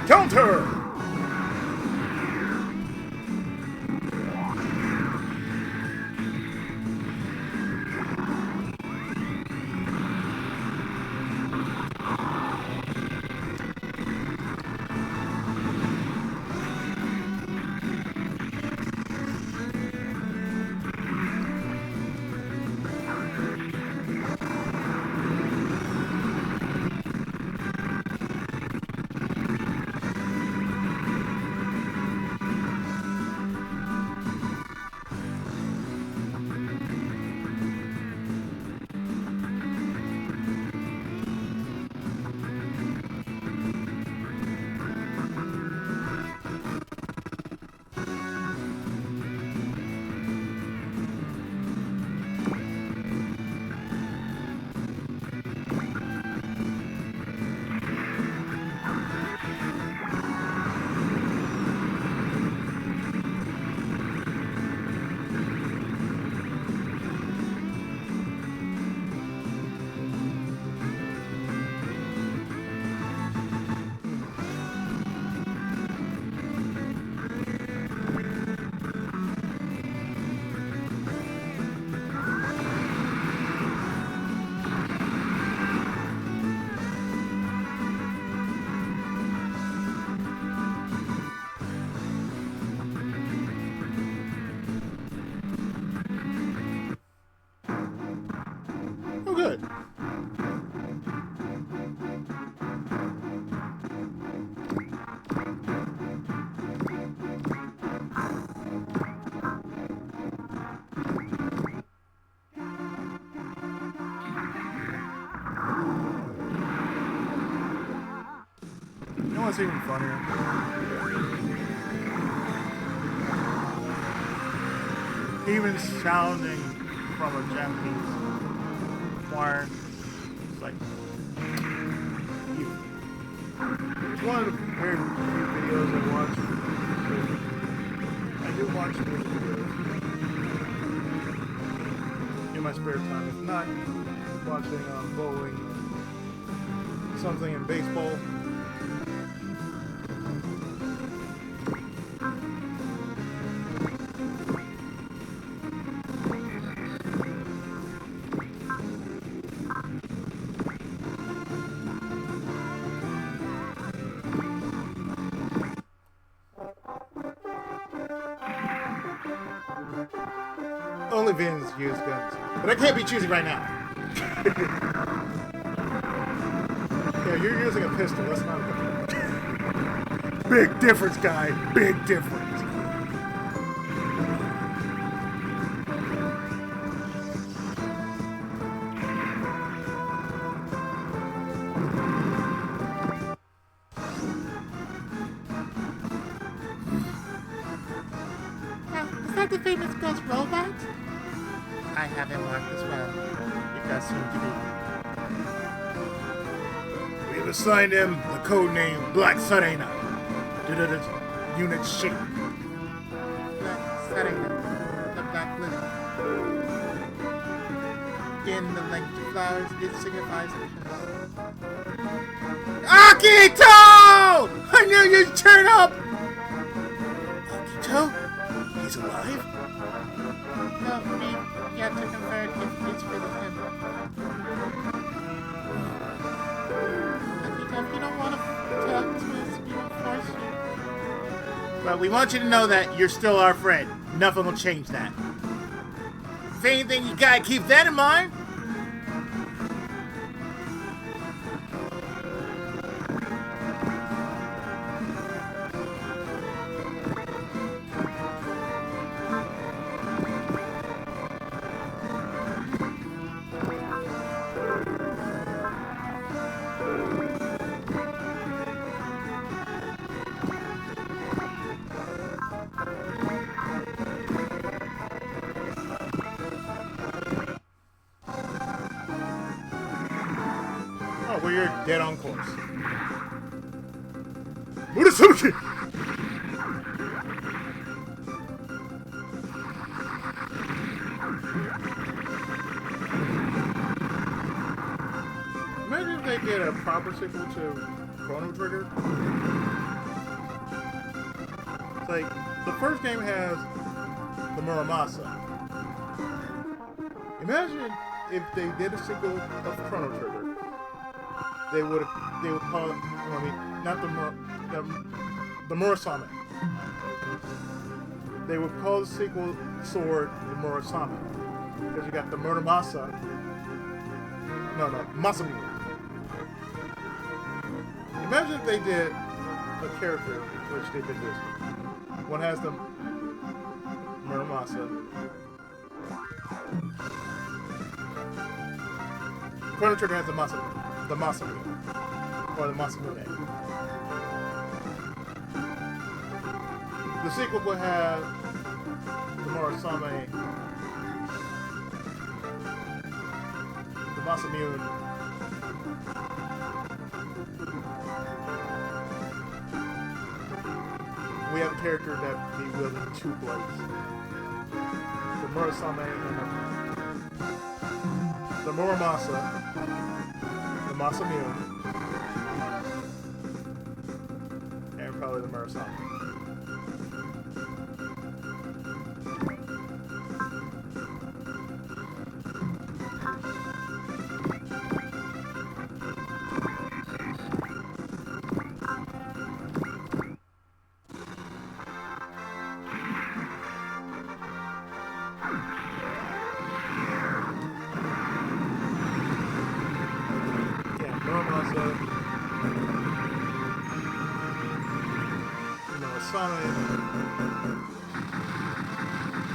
A: Counter! Oh, good. You know what's even funnier? Even sounding from a Japanese choir, it's like, it's one of the very few videos I watch. I do watch music videos in my spare time. If not, watching bowling, something in baseball. Only Vins use guns, but I can't be choosy right now. Yeah, you're using a pistol. That's not a gun. Big difference, guy. Big difference.
C: Is that the famous ghost robot? I have him marked as well. It does seem to be.
A: We've assigned him the code name Black Serena. Unit shape.
C: Black Serena, the black lily. In the length of flowers, it signifies
A: Akito! I knew you'd turn up! Akito? He's alive?
C: no, we yet to convert if it's really him. Akito, if you don't want to talk to us, we won't force you.
A: But we want you to know that you're still our friend. Nothing will change that. If anything, you gotta keep that in mind. Dead on course. Murasuki! Imagine if they did a proper sequel to Chrono Trigger. It's like, the first game has the Muramasa. Imagine if they did a sequel of Chrono Trigger. They would call it, I mean, not the Murasame. They would call the sequel sword the Murasame. Because you got the Muramasa. No, Masamune. Imagine if they did a character, which they did this. One has the Muramasa. Chrono Trigger has the Masamune. Or the Masamune. The sequel would have the Murasame, the Masamune, we have a character that be wielding two blades. The Murasame and the Muramasa, the Masamune, and probably the Murasame.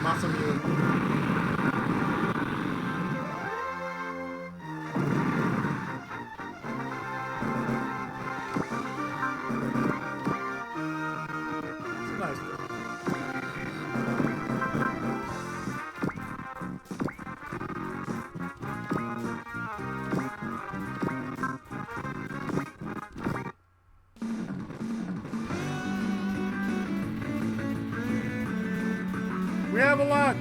A: Masamune. It's a nice girl. We have a lot.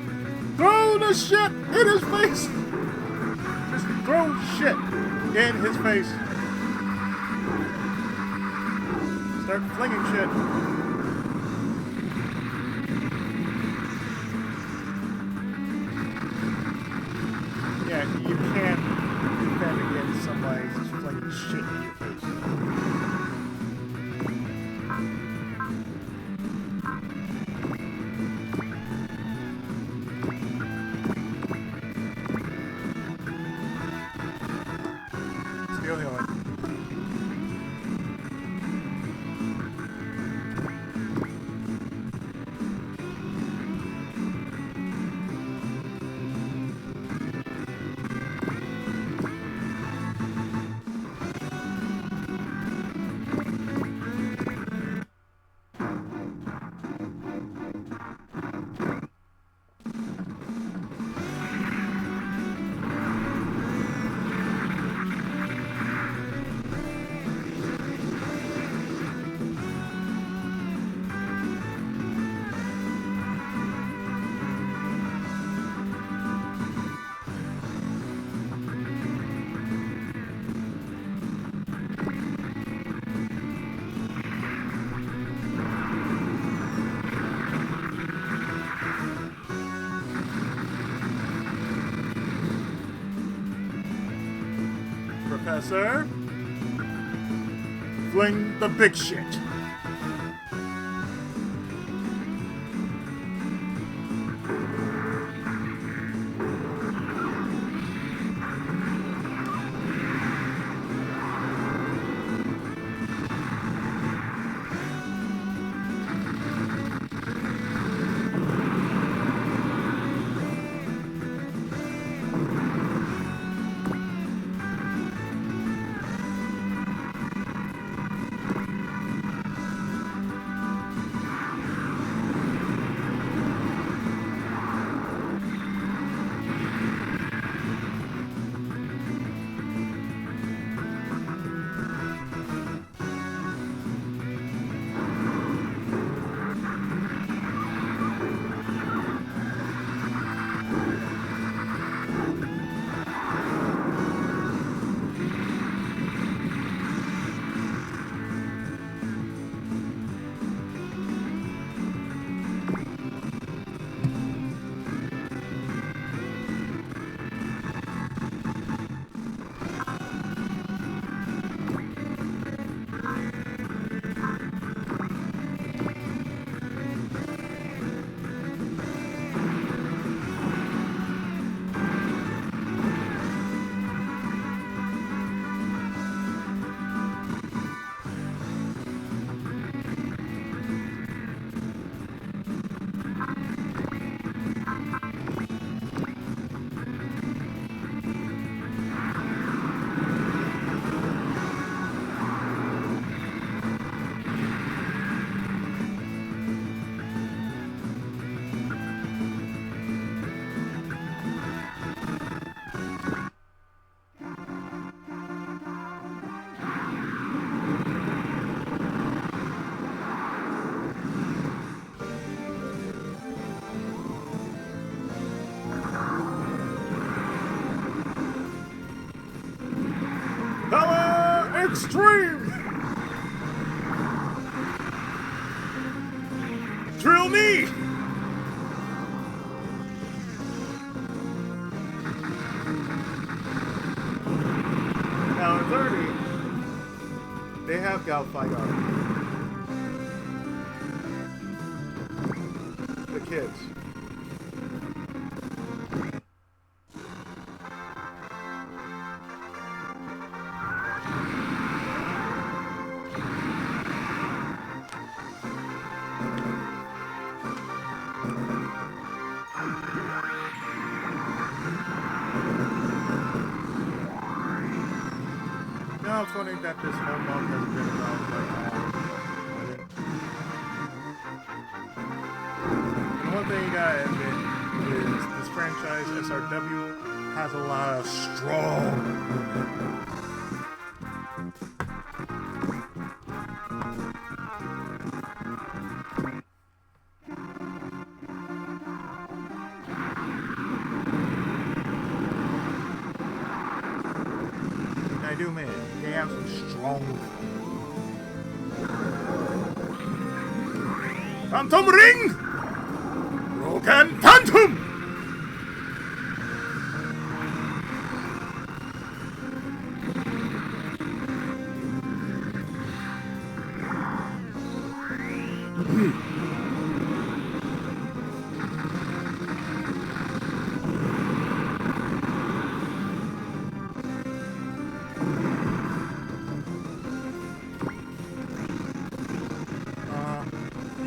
A: Throw the shit in his face. Just throw shit in his face. Start flinging shit. Yeah, you can't defend against somebody just flinging shit in your face. Professor, fling the big shit. extreme! Drill me! Now in 30, they have Galfight already. The kids. Now it's funny that this whole month has been about and one thing you gotta admit is this franchise, SRW, has a lot of strong women. I do, man. They have some strong. Phantom Ring! Broken Phantom!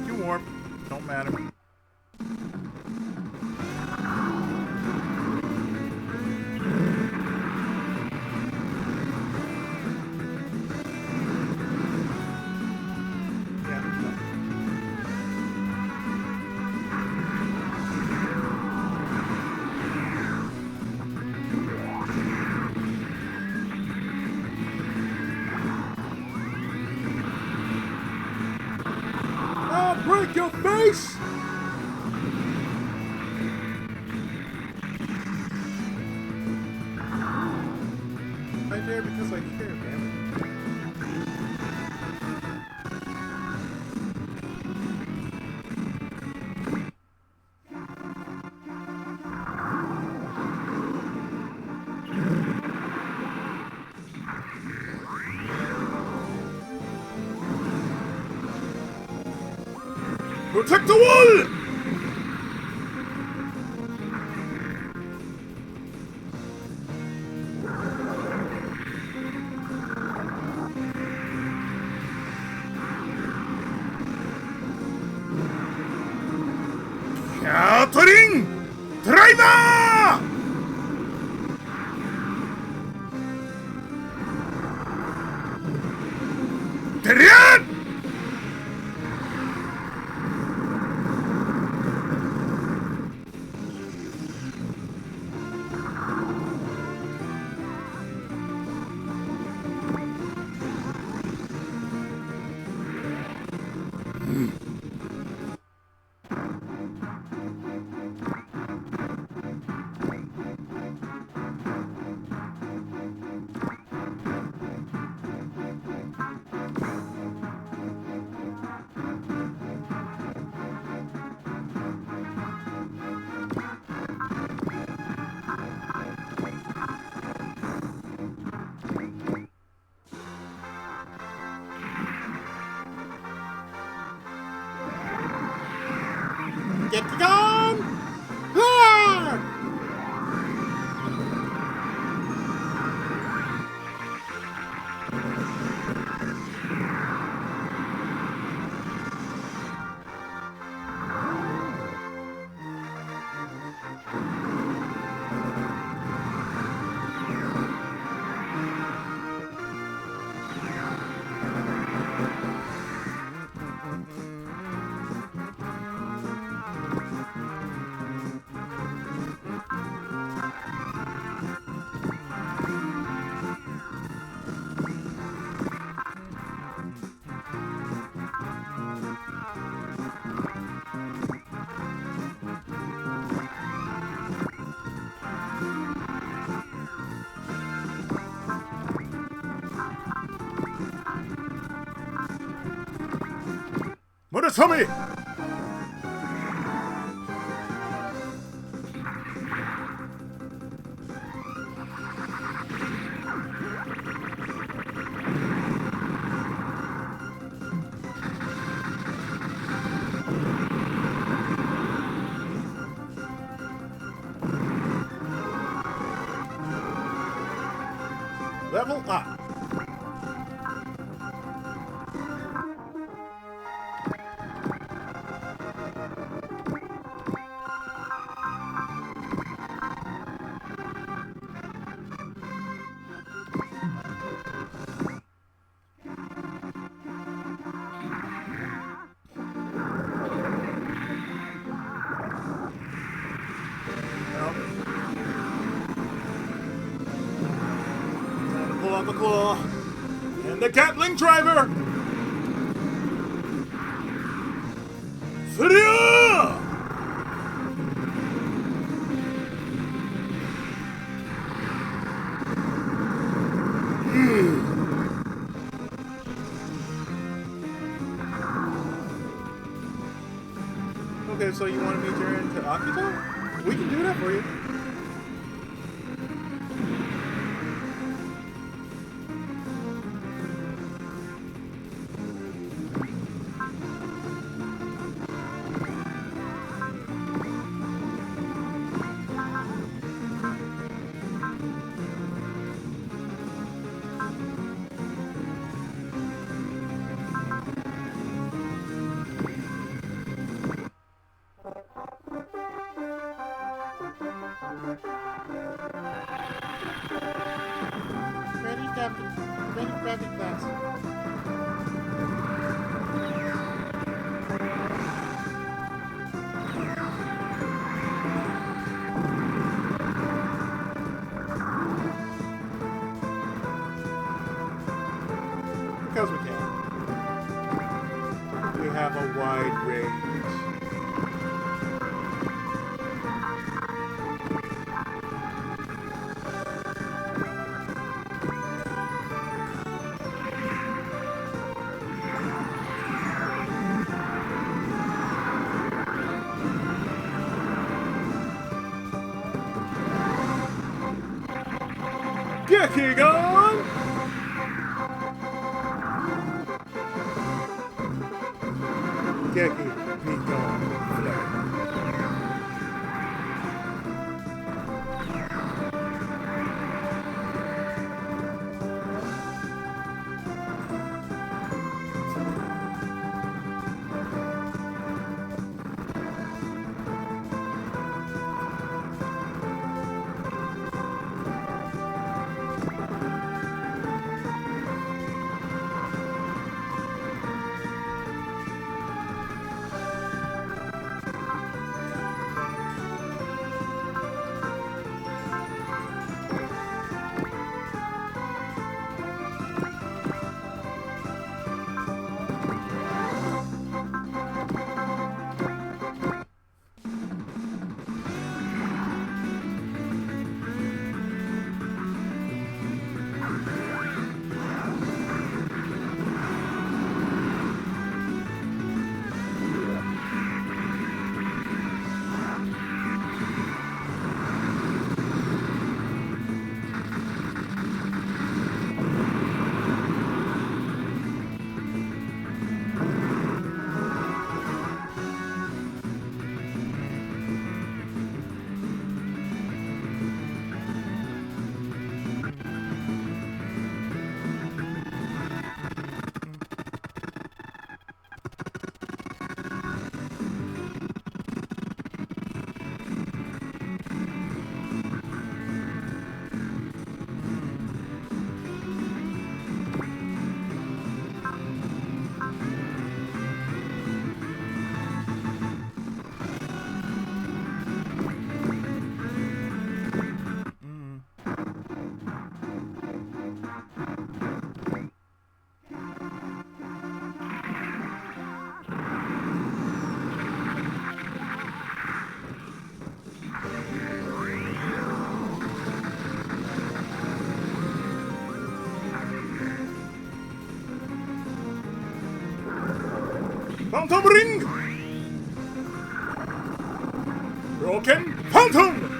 A: You warp. Don't matter. I'll break your face! I dare because I care, man. Protect the wall! Catering driver! Triad! it to me! Level up. Pull out the claw. And the Gatling driver! Surya! Okay, so you want me to turn into Akito? We can do that for you.
C: Ready, Captain. Ready, gravity class.
A: Because we can. We have a wide range. Gekigon! Geki, be gone. Phantom Ring! Broken Phantom!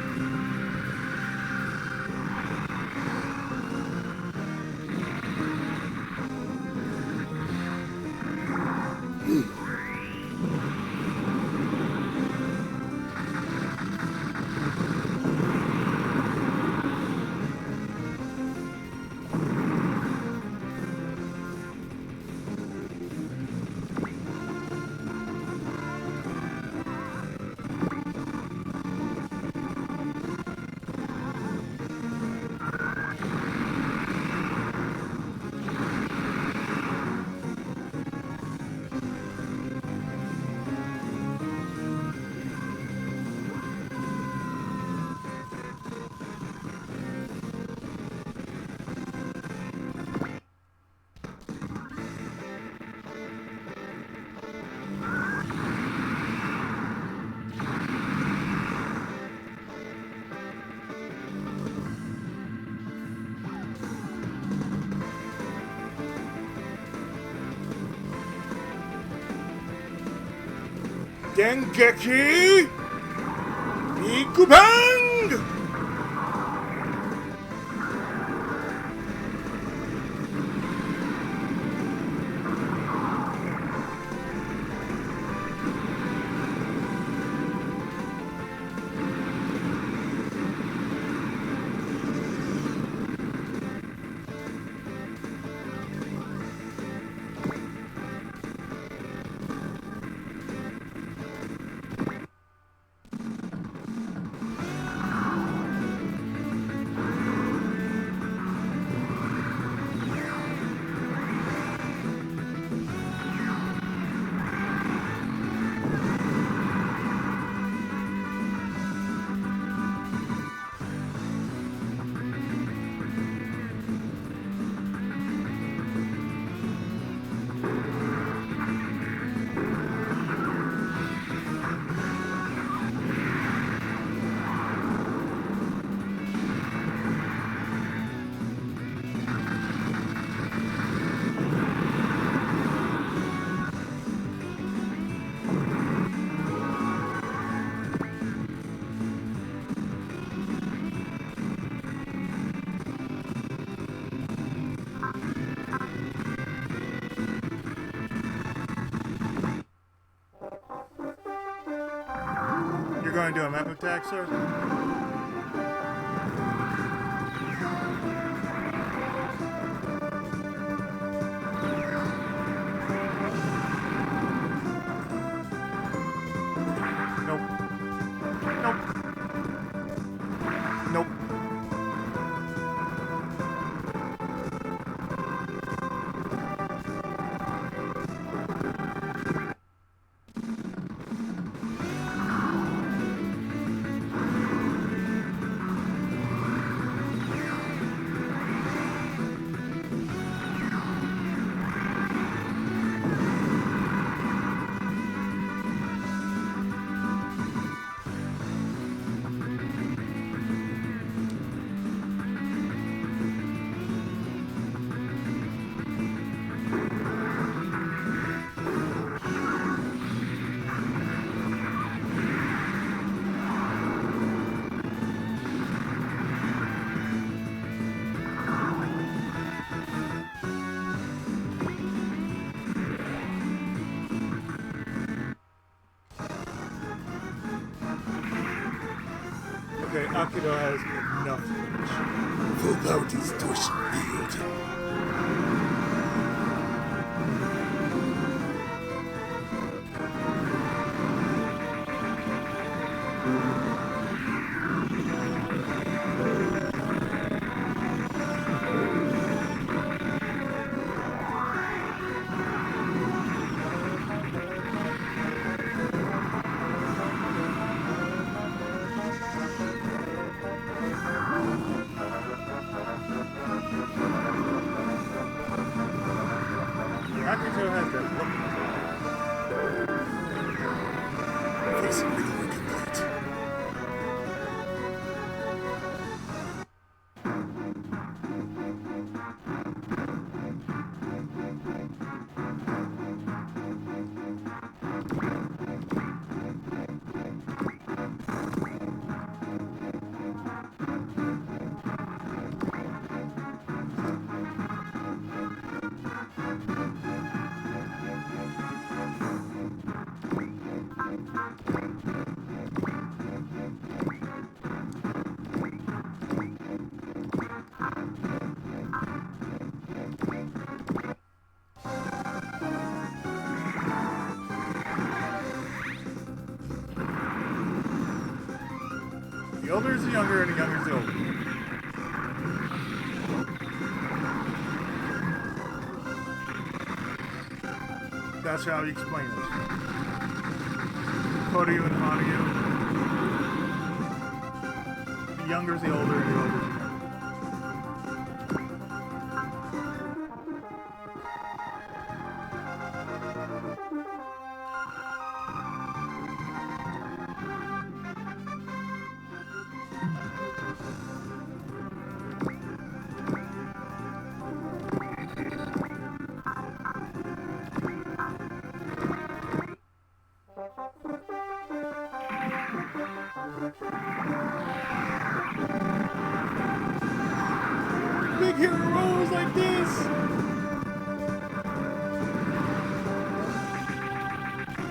A: Dengeki Big Bang! You're going to do a map attack, sir? Nope. Nope. Nope. Okay, Akido has enough damage.
D: Full power distortion field.
A: older is the younger, and the younger is the older. That's how you explain it. Kodyu and Hanyu. The younger is the older, and the older is the younger. Big hero rolls like this!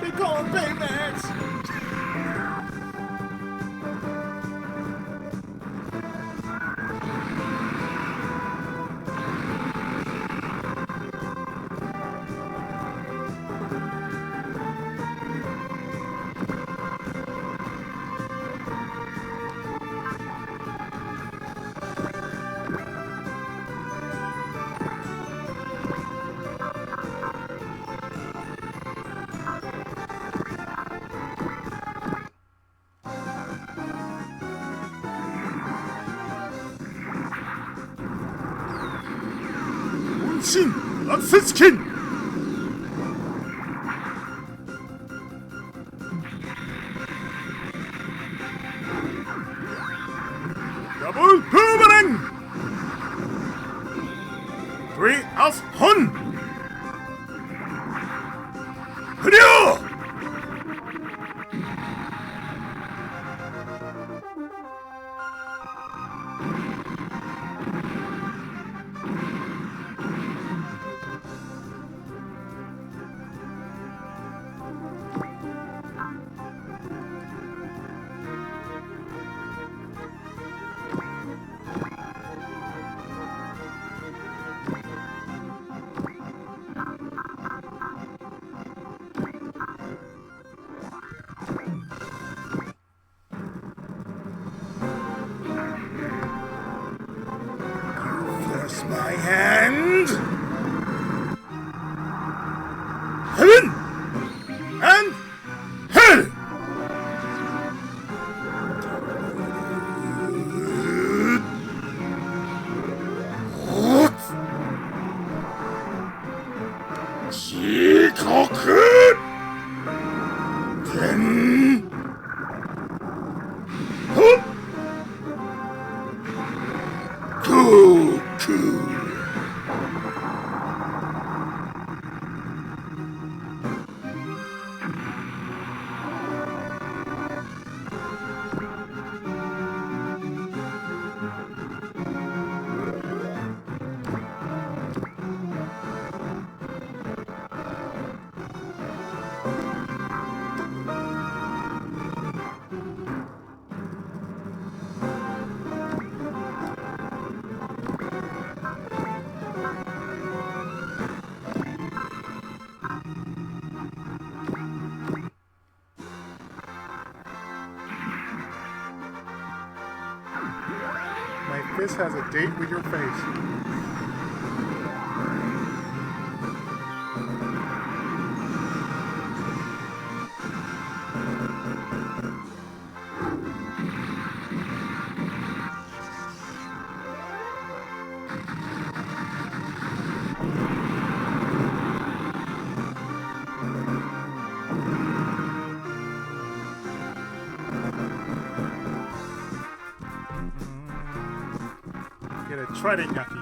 A: They call him Baymax! Shin! Atsetskin! Double boomerang! 3 of Hun! Kunio! Force my hand! Heaven! And hell! Jikoku! Then... Hup! Goku! My fist has a date with your face. Get a trident yaki.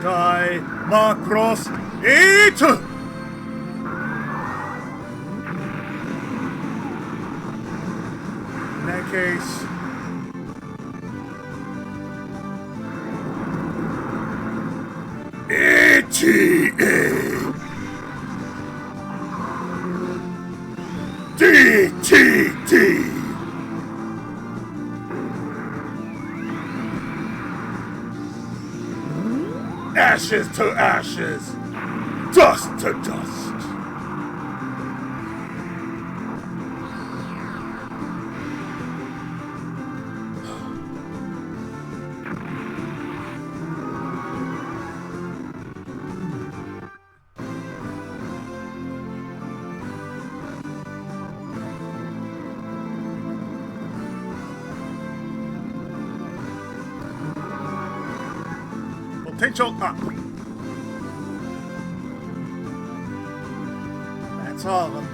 A: Die Macross Eat! In that case, ETA!
D: DTD! Ashes to ashes, dust to dust.
A: Potential up. That's all of them.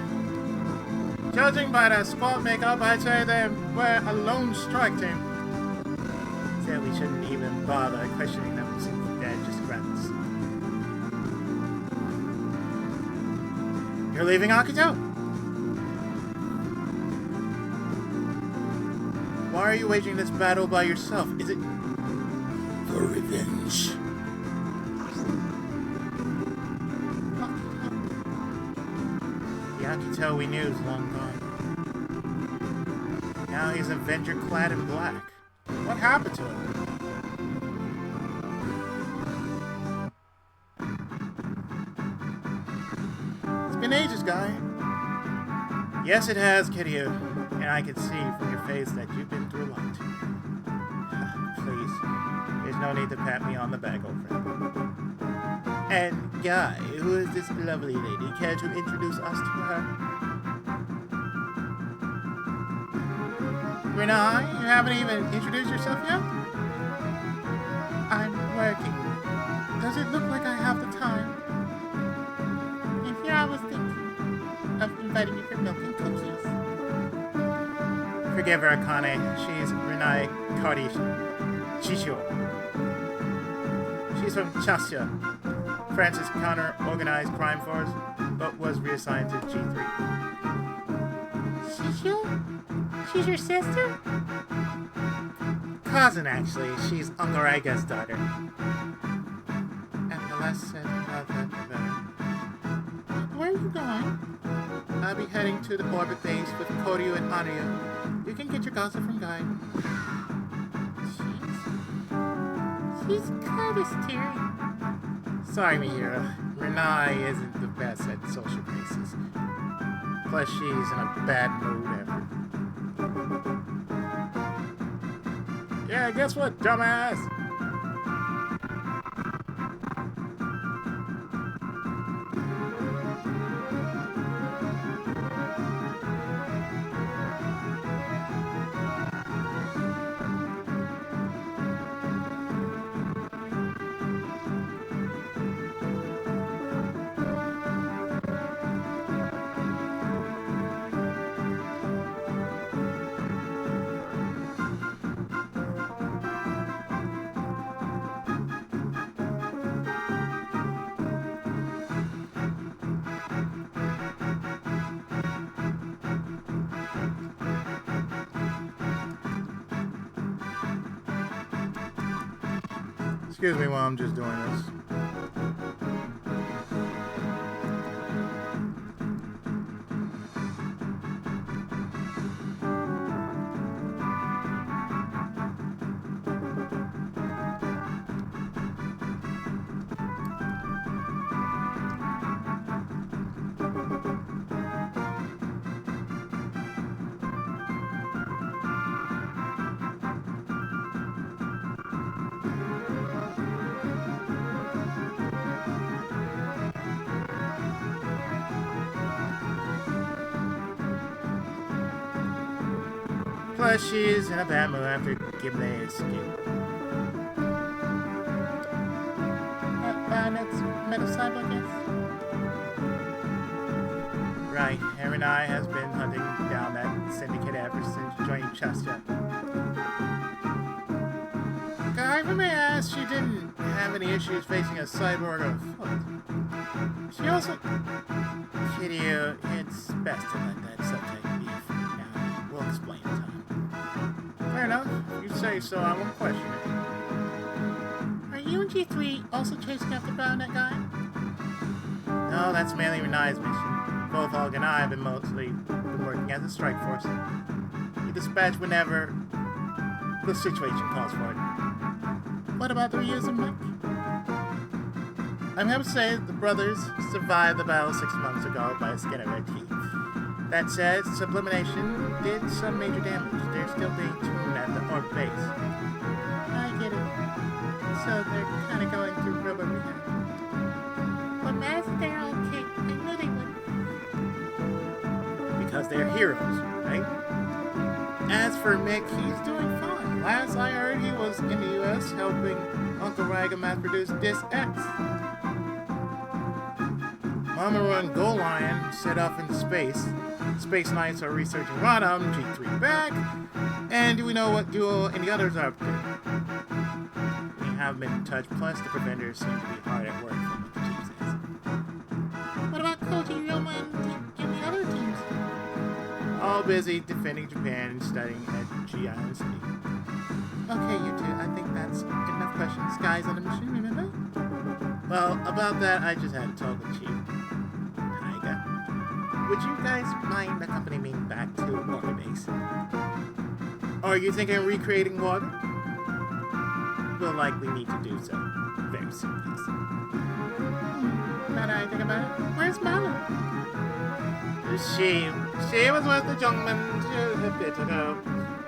A: Judging by their squad makeup, I'd say they were a lone strike team.
B: So we shouldn't even bother questioning them since they're just grunts.
A: You're leaving Akito? Why are you waging this battle by yourself? Is it
D: For revenge.
B: The Akito we knew is long gone. Now he's an Avenger clad in black.
A: What happened to him? It's been ages, guy.
B: Yes, it has, Kiryu. And I can see from your face that you've been through a lot. Please, there's no need to pat me on the back over it. And, Guy, who is this lovely lady? Care to introduce us to her?
A: Renai, you haven't even introduced yourself yet?
C: I'm working. Does it look like I have the time? And here I was thinking of inviting you for milk and cookies.
B: Forgive her, Akane. She's Renai Kari Chisho. She's from Chasya. France's counter-organized crime force, but was reassigned to G3.
C: Shishu? She's your sister?
B: Cousin, actually. She's Ungarega's daughter.
C: And the less said about that, the better. Where are you going?
B: I'll be heading to the orbit base with Koryu and Aryu.
C: You can get your gossip from Guy. She's kind of scary.
B: Sorry, Mihira. Renai isn't the best at social graces. Plus, she's in a bad mood ever.
A: Yeah, guess what, dumbass? Excuse me while I'm just doing this.
B: Plus, she's in a bad mood after Ghibli escaped.
C: That's metal cyborg, yes?
B: Right, Aaron and I has been hunting down that syndicate ever since joining Chasya.
A: Guy, if I may ask, she didn't have any issues facing a cyborg on foot. She also...
B: Kiryu, it's best to let that subject be for now. We'll explain in time.
A: Fair enough. You say so, I won't question it.
C: Are you and G3 also chasing after Brownet Guy?
B: No, that's mainly Renai's mission. Both Olga and I have been mostly been working as a strike force. We dispatch whenever the situation calls for it.
C: What about the Ryu's and Mick?
B: I'm happy to say the brothers survived the battle 6 months ago by the skin of their teeth. That said, sublimation did some major damage. They're still being tuned at the orb base.
C: I get it. So they're kind of going through rubber rehab. But as they're okay, I knew they would.
B: Because they're heroes, right? As for Mick, he's doing fine. Last I heard, he was in the US helping Uncle Raga mass produce Disc X. Mamoru and Gold Lion set off into space. Space Knights are researching Rodham, G3 back, and do we know what Duo and the others are up to? We haven't been in touch, plus the Preventers seem to be hard at work from what the chief says.
C: What about Koji, Ryoma, and the other teams?
B: All busy defending Japan and studying at G Island City.
C: Okay, you two, I think that's enough questions. Guys on the machine, remember?
B: Well, about that, I just had to talk with Chief. Taiga. Would you guys mind accompanying me back to Water Base? Are you thinking of recreating water? We'll likely need to do so very soon, yes.
C: Now that I think about it, where's Mama?
B: She was with the gentleman a bit ago.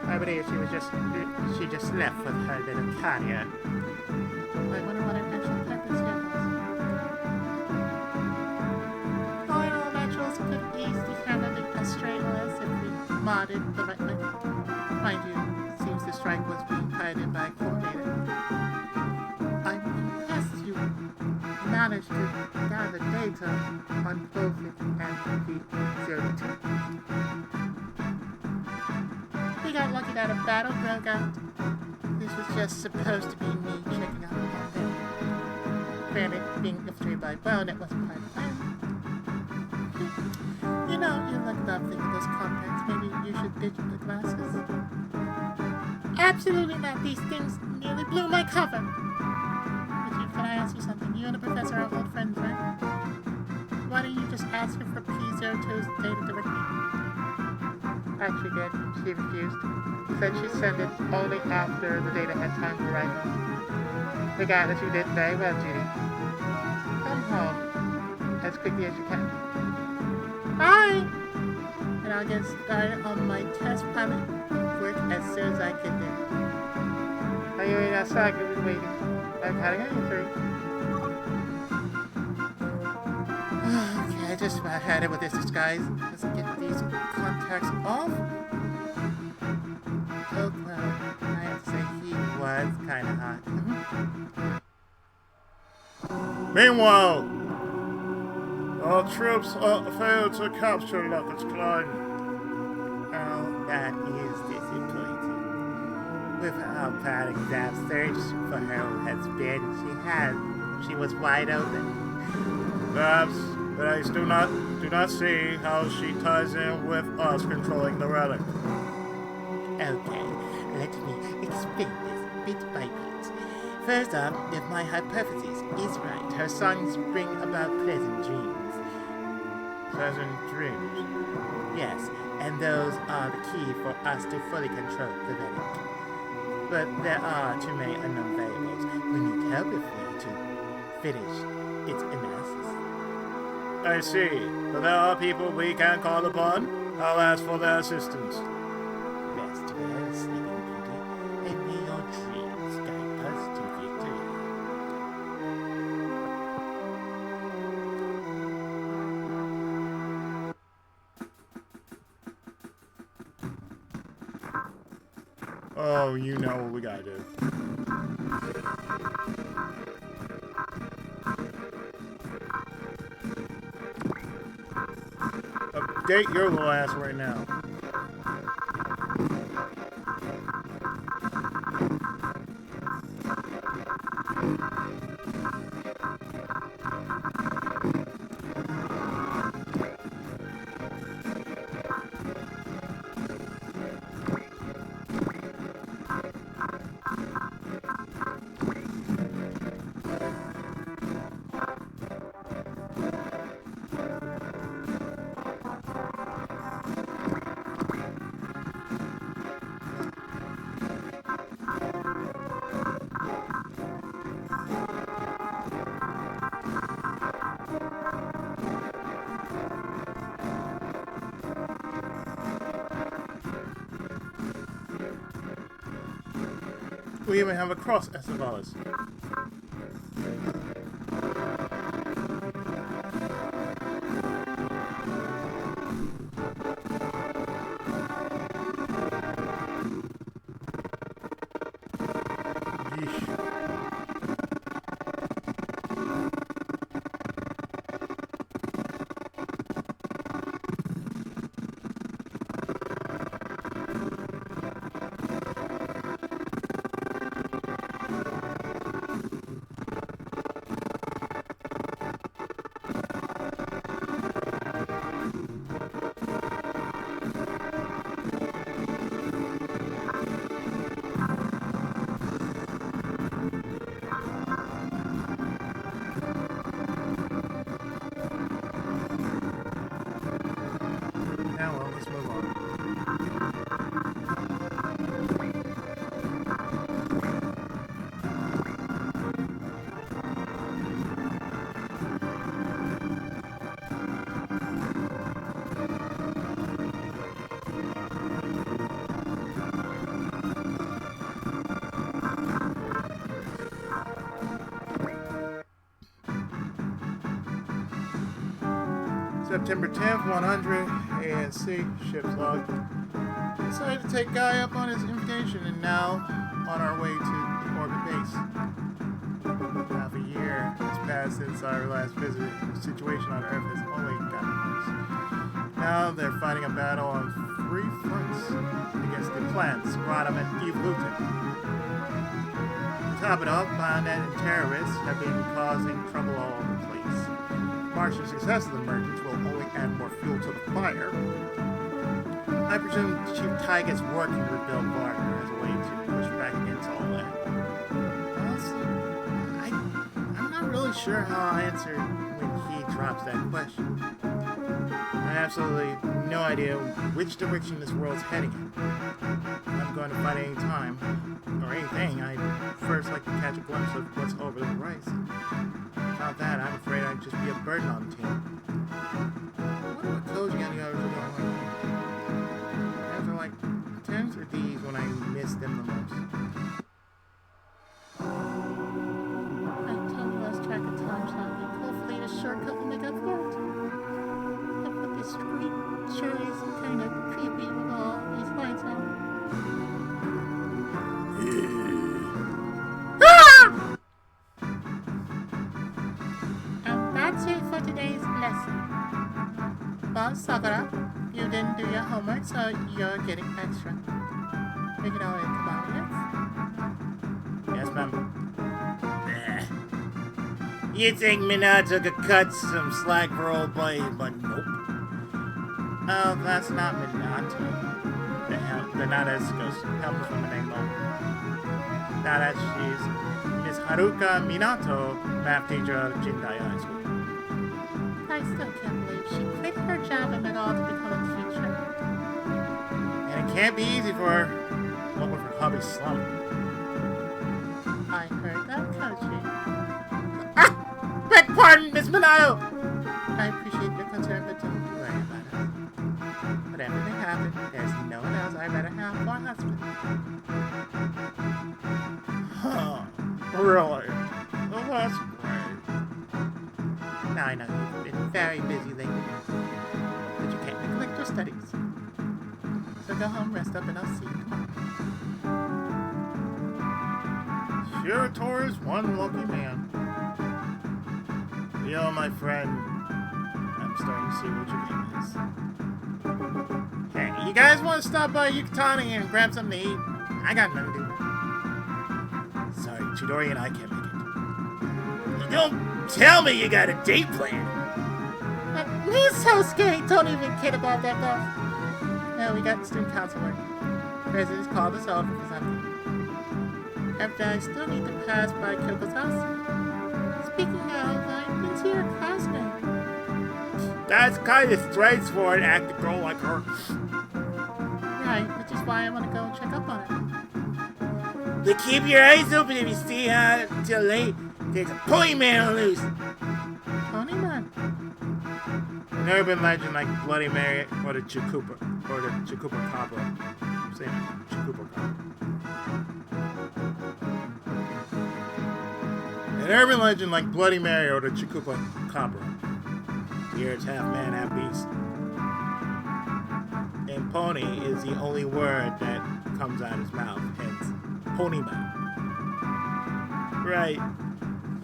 B: I believe she just left with her little carrier.
C: I wonder what her actual purpose here was. All naturals could easily handle it as straight as if we modded the right way. Mind you, seems the strike was being piloted by a coordinator. I'm impressed you managed to gather data on both it and P02. We got lucky that a battle broke out. This was just supposed to be me checking out on them. Granted, being infiltrated by Bionet wasn't part of the plan. You know, you look about thinking those contacts. Maybe you should ditch the glasses. Absolutely not. These things nearly blew my cover. But can I ask you something? You and the professor are old friends, right? Why don't you just ask her for P02's data directly? Actually did. She refused. Said she'd send it only after the data had time to write. Regardless, you did very well, Judy. Come home as quickly as you can. Bye! And I'll get started on my test pilot work as soon as I get there. Are you in outside? You'll be waiting. I'm having an answer. Okay, I just about had it with this disguise. Let's get these contacts off. Oh, well, I have to say he was kind of hot.
A: Meanwhile, our troops failed to capture Lucas Klein.
B: Oh, that is disappointing. With how bad exact search for her has been, she was wide open.
A: Perhaps, but I do not see how she ties in with us controlling the relic.
B: Okay, let me explain this bit by bit. First off, if my hypothesis is right, her songs bring about pleasant dreams.
A: Pleasant dreams.
B: Yes, and those are the key for us to fully control the relic. But there are too many unknown variables. We need help if we to finish its analysis.
A: I see. So there are people we can call upon. I'll ask for their assistance.
B: Rest well, Sleeping Beauty, and may your dreams guide us to victory.
A: Oh, you know what we gotta do. Update your little ass right now. We even have a cross Estavalas. September 10th, 100, ANC, ship's log. Decided to take Guy up on his invitation and now on our way to the orbit base. Half a year has passed since our last visit. The situation on Earth has only gotten worse. Now they're fighting a battle on 3 fronts against the plants, Rodham and Evolution. To top it off, Bionet and terrorists have been causing trouble all over the place. Martian success of the merchants will only add more fuel to the fire. I presume Chief Tyga's working to rebuild Wagner as a way to push back against all that. Honestly, I'm not really sure how I'll answer when he drops that question. I have absolutely no idea which direction this world's heading in. I'm going to fight any time, or anything. I'd first like to catch a glimpse of what's over the horizon. Without that, I'm afraid I'd just be a burden on the team. I wonder what Koji and the others are going on. Times are like times are these when I miss them the most.
C: I totally lost track of time, Charlie. Hopefully the shortcut will make up for it. But this street sure is kind of creepy with all these lights on. That's it for today's lesson. Well, Sakura, you didn't do your homework, so you're getting extra. We can all eat the
A: Yes, ma'am. You think Minato could cut some slack for old boy, but nope.
C: Oh, that's not Minato.
A: The Nadesco's comes from the name of she's Miss Haruka Minato, math teacher at Jindai High School.
C: I still can't believe she quit her job in it all to become a teacher.
A: And it can't be easy for her. What with her hubby slump.
C: I heard that, Koji.
A: Beg pardon, Miss Minato!
C: I appreciate your concern, but don't worry about it. But everything happened. There's no one else I'd rather have for a husband.
A: Huh. Really? Well, that's great.
C: Now I know you've been very busy lately, but you can't neglect your studies. So go home, rest up, and I'll see you tomorrow.
A: Shiratori's one lucky man. Yo, my friend, I'm starting to see what your game is. Hey, you guys want to stop by Yukatani and grab something to eat? I got nothing to do. Sorry, Chidori and I can't make it. You don't tell me you got a date plan.
C: He's so scared. Don't even kid about that, though. No, we got student council work. President's called us over for something. After I still need to pass by Kyoko's house. Speaking of, I've been to your classmate.
A: That's kind of strange for an active girl like her.
C: Right, which is why I want to go and check up on her.
A: But keep your eyes open if you stay out till late. There's a pony man on loose.
C: Pony man?
A: An urban legend like Bloody Mary or the Chupacabra. I'm saying Chupacabra. In urban legend like Bloody Mary or the Chupa Cabra, here it's half man, half beast. And pony is the only word that comes out of his mouth, hence pony mouth. Right.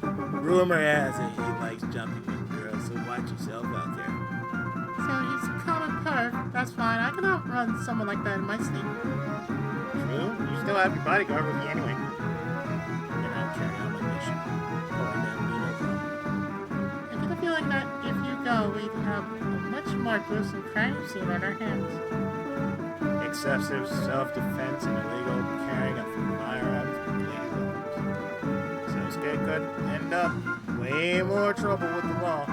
A: Rumor has it he likes jumping with girls, so watch yourself out there.
C: So he's a common perv. That's fine. I can outrun someone like that in my sleep.
A: True, you still have your bodyguard with you anyway. And I'll carry out my mission. Oh, and that'll be no problem.
C: I get a feeling that if you go, we'd have a much more gruesome crime scene on our hands.
A: Excessive self-defense and illegal carrying of firearms and bladed weapons. Sosuke could end up way more trouble with the law.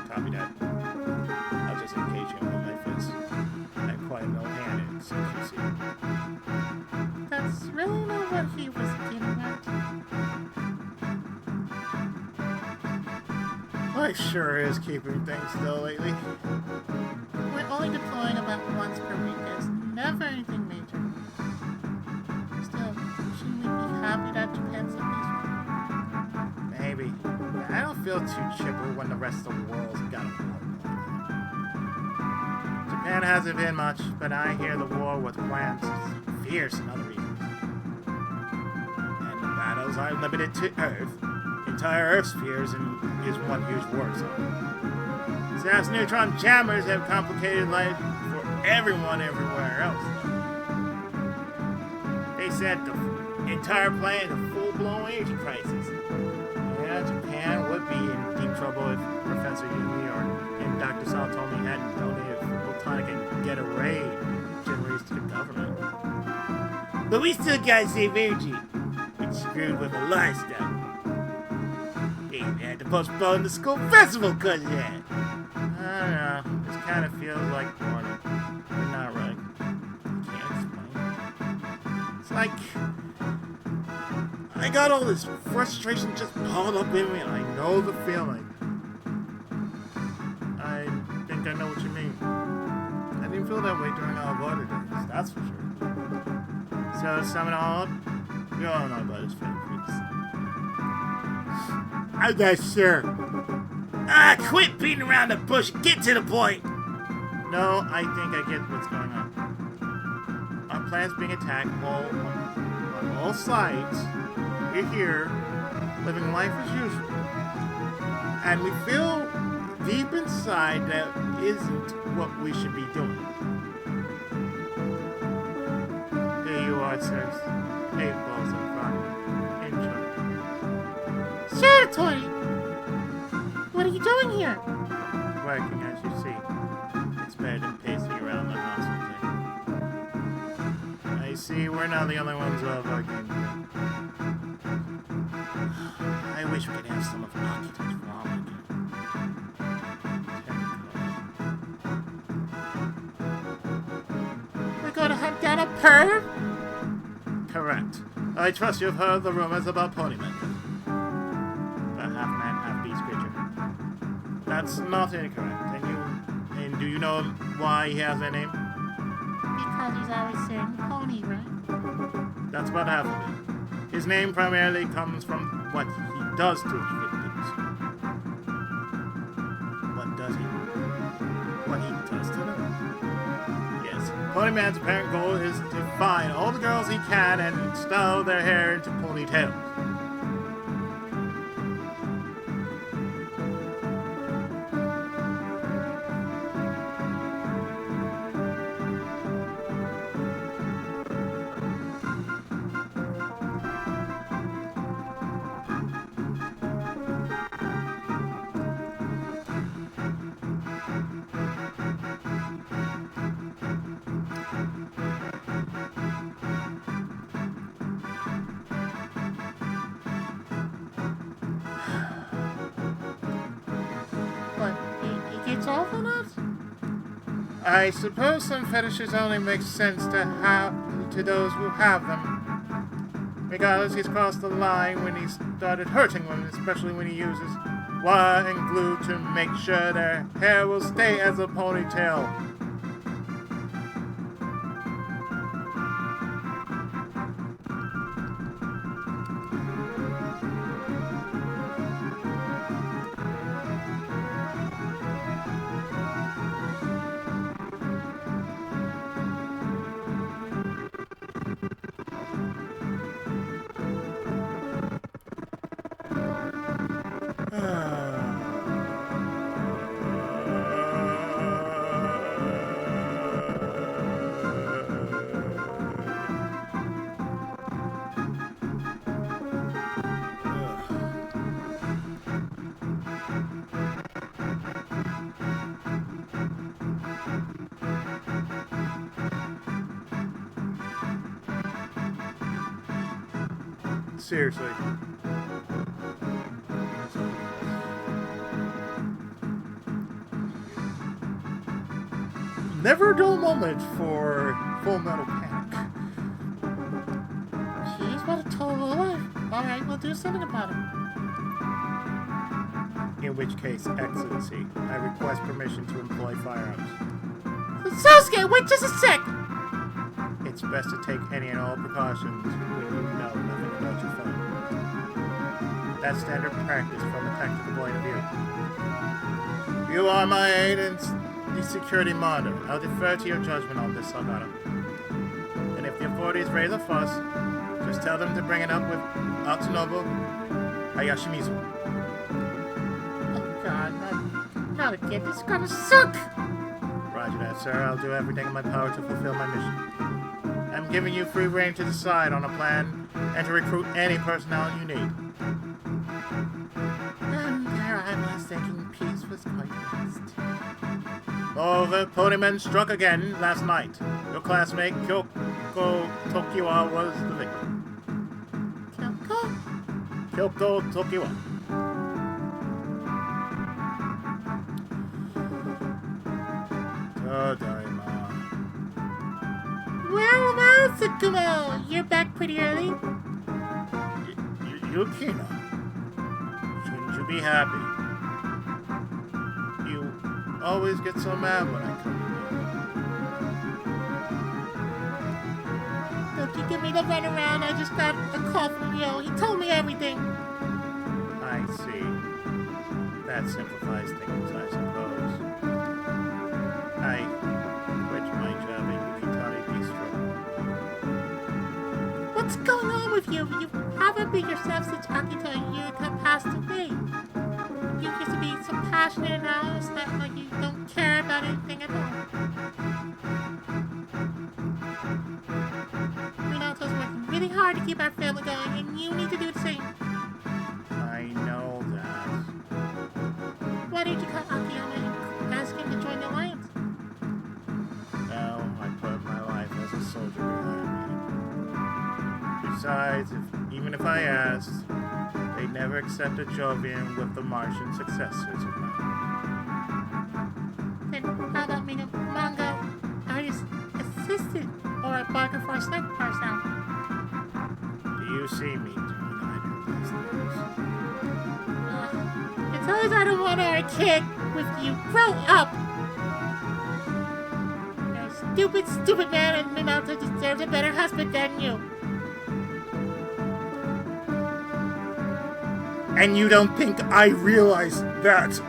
A: Copy that. I'll just engage him on my fist. I'm quite no-handed, since you see.
C: That's really not what he was getting at.
A: I sure is keeping things still lately.
C: We're only deploying about once per week. There's never anything major. Still, shouldn't we be happy that Japan's so peaceful?
A: Maybe. But I don't feel too chipper when the rest of the world's got a war. Japan hasn't been much, but I hear the war with plans is fierce in other regions. And the battles are limited to Earth. Entire Earth spheres is one huge war zone. SAS neutron jammers have complicated life for everyone everywhere else. They said the entire planet is a full-blown energy crisis. Yeah, Japan would be in deep trouble if Professor Yumi and Dr. Satomi hadn't donated photonic and get array generators to the government. But we still gotta save energy. It's screwed with a lot of stuff. They even had to postpone the school festival because of that. I don't know. This kind of feels like boredom. But not right. I can't explain. It's like I got all this frustration just piled up in me, and I know the feeling. I think I know what you mean. I didn't feel that way during our water days, that's for sure. So, to sum it all up, we all know about his fan freaks. I'm not sure. Quit beating around the bush and get to the point! No, I think I get what's going on. Our planet's being attacked on all sides. We're here, living life as usual. And we feel deep inside that isn't what we should be doing. Here you are, sirs. 8 balls in front. Enjoy.
C: Sure, Tony! What are you doing here?
A: Working, as you see. It's better than pacing around the house all day. I see we're not the only ones who are working. I wish we could have some of the architects for all again.
C: We're going to hunt down a perv?
A: Correct. I trust you've heard the rumors about Ponyman. The half-man, half-beast creature. That's not incorrect. And do you know why he has that name?
C: Because he's always saying pony, right?
A: That's about half of it. His name primarily comes from what he does to his victims. What does he? What he does to them? Yes. Ponyman's apparent goal is to find all the girls he can and style their hair into ponytails.
C: Off on us?
A: I suppose some fetishes only make sense to those who have them. Regardless, he's crossed the line when he started hurting women, especially when he uses wire and glue to make sure their hair will stay as a ponytail. seriously. Never a dull moment for Full Metal Panic.
C: Jeez, what a total life. Alright, we'll do something about it.
A: In which case, Excellency, I request permission to employ firearms.
C: Sasuke, wait just a sec!
A: It's best to take any and all precautions when you know nothing about your phone. That's standard practice from a tactical point of view. You are my aide and the security monitor. I'll defer to your judgment on this, Salgado. And if the authorities raise a fuss, just tell them to bring it up with Atsunobu Hayashimizu.
C: Oh god, not again, this is gonna suck!
A: Roger that, sir. I'll do everything in my power to fulfill my mission. I'm giving you free rein to decide on a plan and to recruit any personnel you need.
C: And there I was thinking peace was quite best.
A: Oh, the ponymen struck again last night. Your classmate Kyoko Tokiwa was the victim. Kyoko Tokiwa. Tadaima.
C: Well, Tsukumo, you're back pretty early.
A: Yukina, shouldn't you be happy? You always get so mad when I come to
C: Don't you give me the runaround, I just got a call from Yo. He told me everything.
A: I see. That simplifies things, I suppose. I quit my job at Yukitani Bistro.
C: What's going on with you? You haven't been yourself since Akito and Yuka passed away. You used to be so passionate and now it's like you don't care about anything at all. Minato's working really hard to keep our family going and you need to do the same.
A: I know that.
C: Why didn't you call Akiyama and ask him to join the alliance?
A: Well, I put my life as a soldier behind me. Besides, even if I asked, they'd never accept a Jovian with the Martian successors of mine.
C: Then how about being a manga artist assistant or a barker for a snack bar sound?
A: Do you see me doing either of those things?
C: It's always I don't want our kid with you. Grow up! You're a stupid man and Minato deserves a better husband than you.
A: And you don't think I realize that?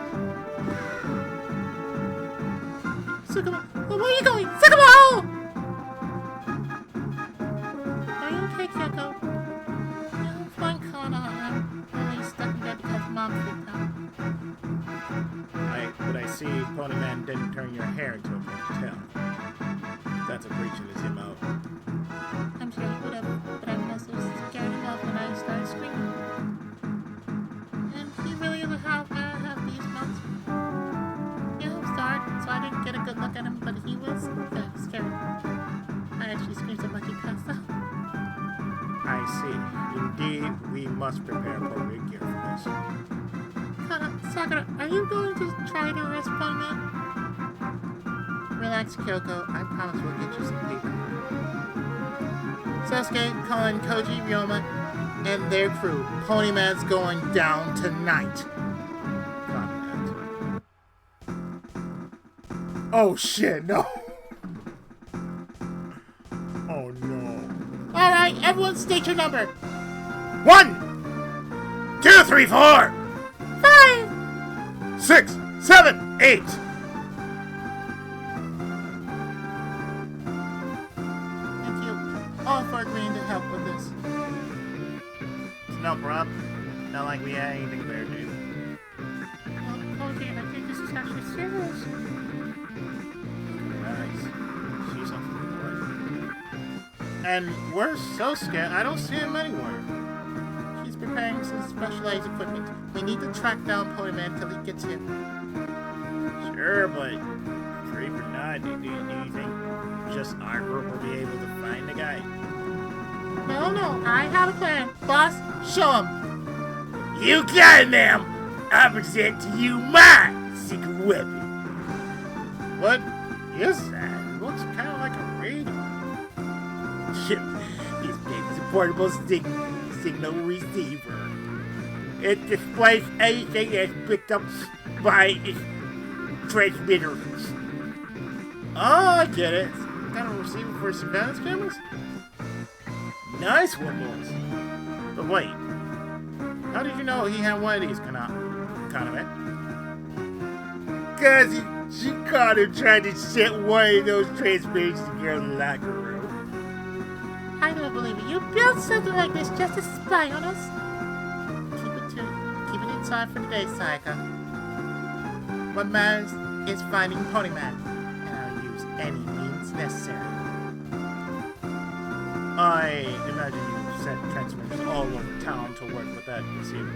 C: Tsukumo, where are you going? Tsukumo! Are you okay, Kyoko? No, I'm fine, Kana. I'm only stuck in bed because Mom freaked out.
A: But I see Ponyman didn't turn your hair into a ponytail. That's a breach in his MO.
C: I'm sure he would have, but I must have scared him off when I started screaming. And he really doesn't have these months. Yeah, I'm sorry, so I didn't get a good look at him, but he was very scary. I actually screamed so much he passed out.
A: I see. Indeed, we must prepare appropriate gear for this.
C: Kana, Sakura, are you going to try to arrest Ponyman? Relax, Kyoko. I promise we'll get you some paper. Sasuke, Colin, Koji, Ryoma, and their crew. Ponyman's going down tonight.
A: Oh shit, no! Oh no.
C: Alright, everyone state your number.
A: 1, 2, 3, 4,
C: 5!
A: 6, 7, 8.
C: Thank you all for agreeing to help with this.
A: It's no problem. Not like we had anything better to do.
C: Oh dear, I think this is actually serious.
A: Nice. She's off to the boy. And where's Sosuke? I don't see him anywhere.
C: He's preparing some specialized equipment. We need to track down Ponyman until he gets here.
A: Sure, but 3 for 9. Do you think just our group will be able to find the guy?
C: No, I have a plan. Boss, show him.
D: You got it, ma'am. I present to you my secret weapon.
A: What is that? It looks kind of like a radar.
D: This thing is a portable signal receiver. It displays anything that's picked up by its transmitter.
A: Oh, I get it. Kind of a receiver for surveillance cameras? Nice one, boys. But wait, how did you know he had one of these, Kunio-kun?
D: Cause she caught him trying to set one of those transmitters to get in the locker room.
C: I don't believe it. You built something like this just to spy on us? Keep it inside for the day, Sayaka. What matters is finding Ponyman, and I'll use any means necessary.
A: I imagine you sent transmitters all over town to work with that receiver.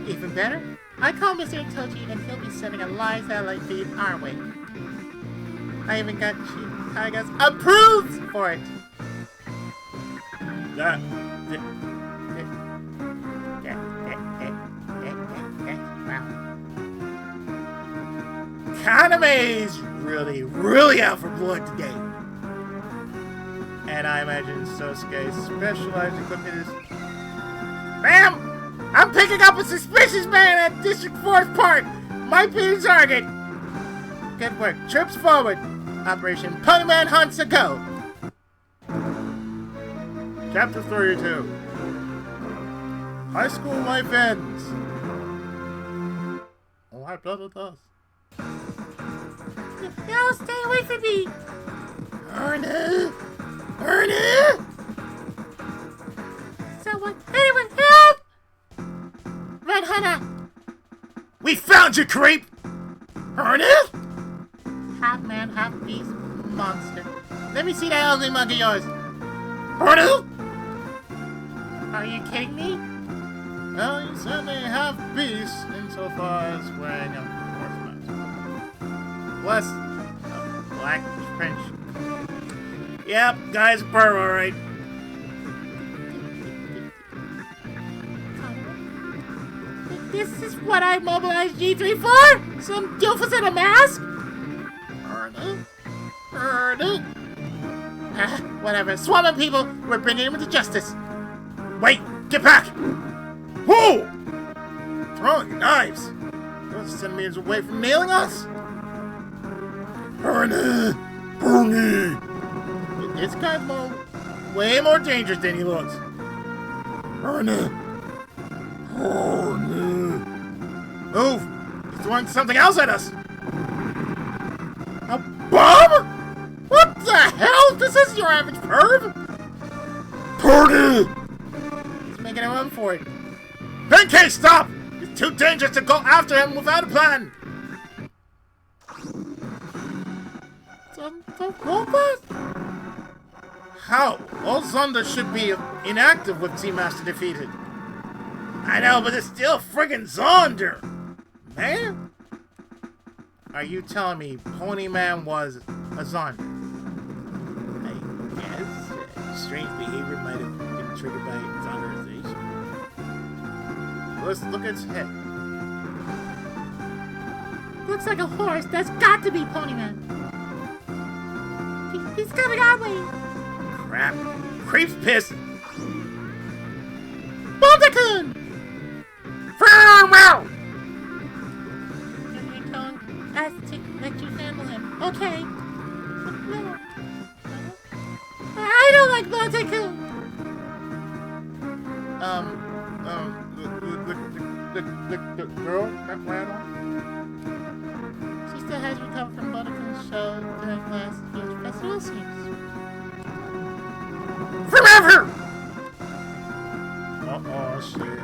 C: Even better, I call Mr. Itoji and he'll be sending a live satellite feed our way. I even got Chief Taiga's approved for it.
D: Kaname's really out for blood today.
A: And I imagine Sosuke's specialized equipment is...
D: Ma'am, I'm picking up a suspicious man at District 4th Park. Might be the target.
C: Good work. Troops forward. Operation Ponyman Hunts a go.
A: Chapter 32. High school life ends. Oh, I bet it does.
C: No, stay away from me.
D: Ernie!
C: Anyone help! Red Hunter!
D: We found you, creep! Ernie?
C: Half man, half beast monster. Let me see that ugly mug of yours.
D: Ernie?
C: Are you kidding me?
A: Well, you certainly have beast insofar as wearing a horse mask. Plus, a black trench.
D: Yep, guy's burr, alright.
C: This is what I mobilized G3 for? Some doofus in a mask? Ernie? Whatever. Swarming people, we're bringing him to justice.
D: Wait, get back! Whoa! Throwing knives!
A: Those centimeters away from nailing us!
D: Ernie!
A: This guy's way more dangerous than he looks.
D: Ernie!
A: Move! He's throwing something else at us!
D: A bomb?
A: What the hell? This isn't your average perv!
D: Ernie!
A: He's making a run for it. Benkei, stop! It's too dangerous to go after him without a plan!
C: The robot?
A: How? All Zonda should be inactive with Z-Master defeated.
D: I know, but it's still friggin' Zonder!
A: Man? Are you telling me Ponyman was a Zonda?
D: I guess strange behavior might have been triggered by Zonderization.
A: Let's look at its head.
C: Looks like a horse. That's got to be Ponyman. He's coming our way.
D: Crap. Creep's pissed.
C: Bonta-kun!
D: Farewell!
C: You're telling us to let you handle him. Okay. No. I don't like Bonta-kun.
A: The girl that ran off?
C: She still has recovered from Bonta-kun's show during last year's festival series.
D: Forever!
A: Oh shit.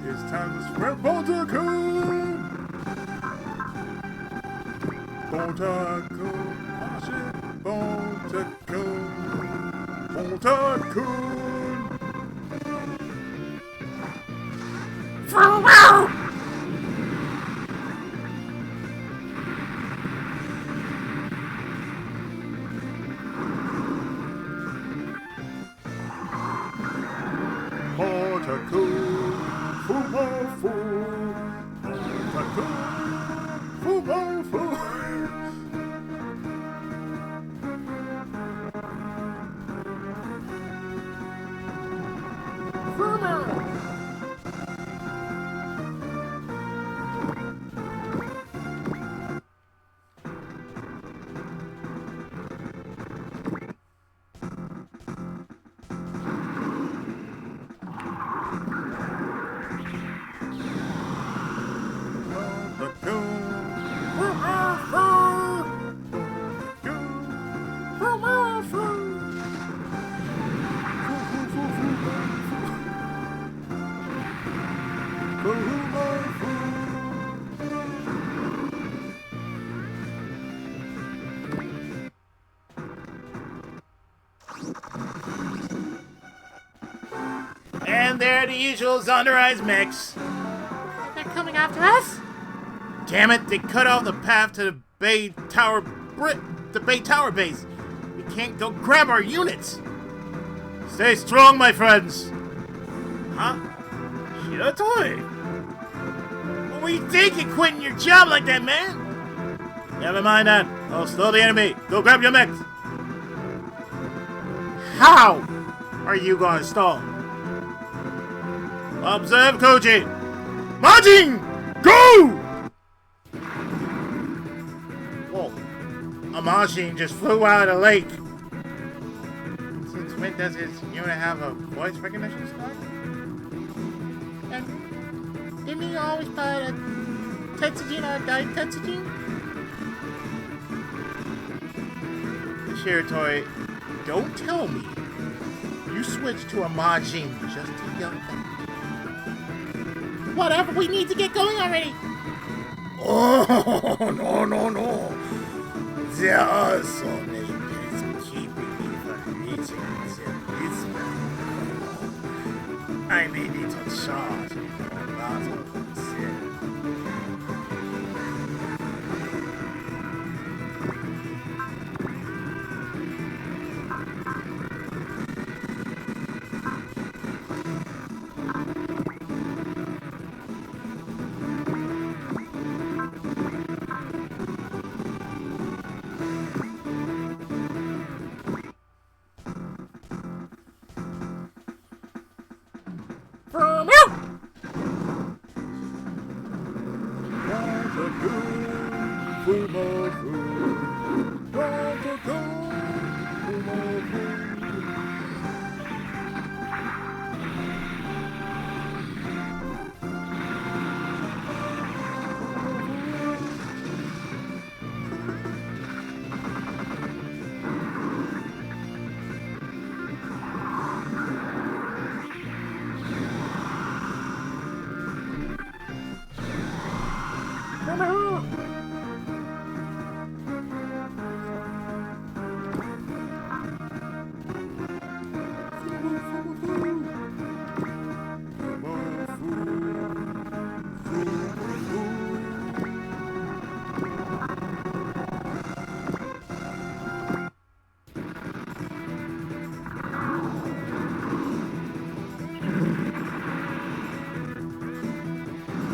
A: It's time to spread Bonta-kun! Bonta-kun! Oh shit! Bonta-kun! Bonta-kun!
D: Farewell!
A: And they're the usual Zonderized mix.
C: They're coming after us?
A: Damn it, they cut off the path to the Bay Tower base. We can't go grab our units. Stay strong, my friends. Huh? Shiratoy? What were you thinking, quitting your job like that, man? Never mind that. I'll slow the enemy. Go grab your mechs. How are you gonna stall? Observe, Koji. Marching! Go! Whoa. A machine just flew out of the lake. Since when does his unit have a voice recognition slide?
C: And didn't he always put a Tetsujin or a Dai Tetsujin?
A: Shiratoy, don't tell me you switched to a Majin just to yell that.
C: Whatever, we need to get going already.
D: Oh, no. There are so many things keeping me from reaching this level. I may need to charge for a lot of sin.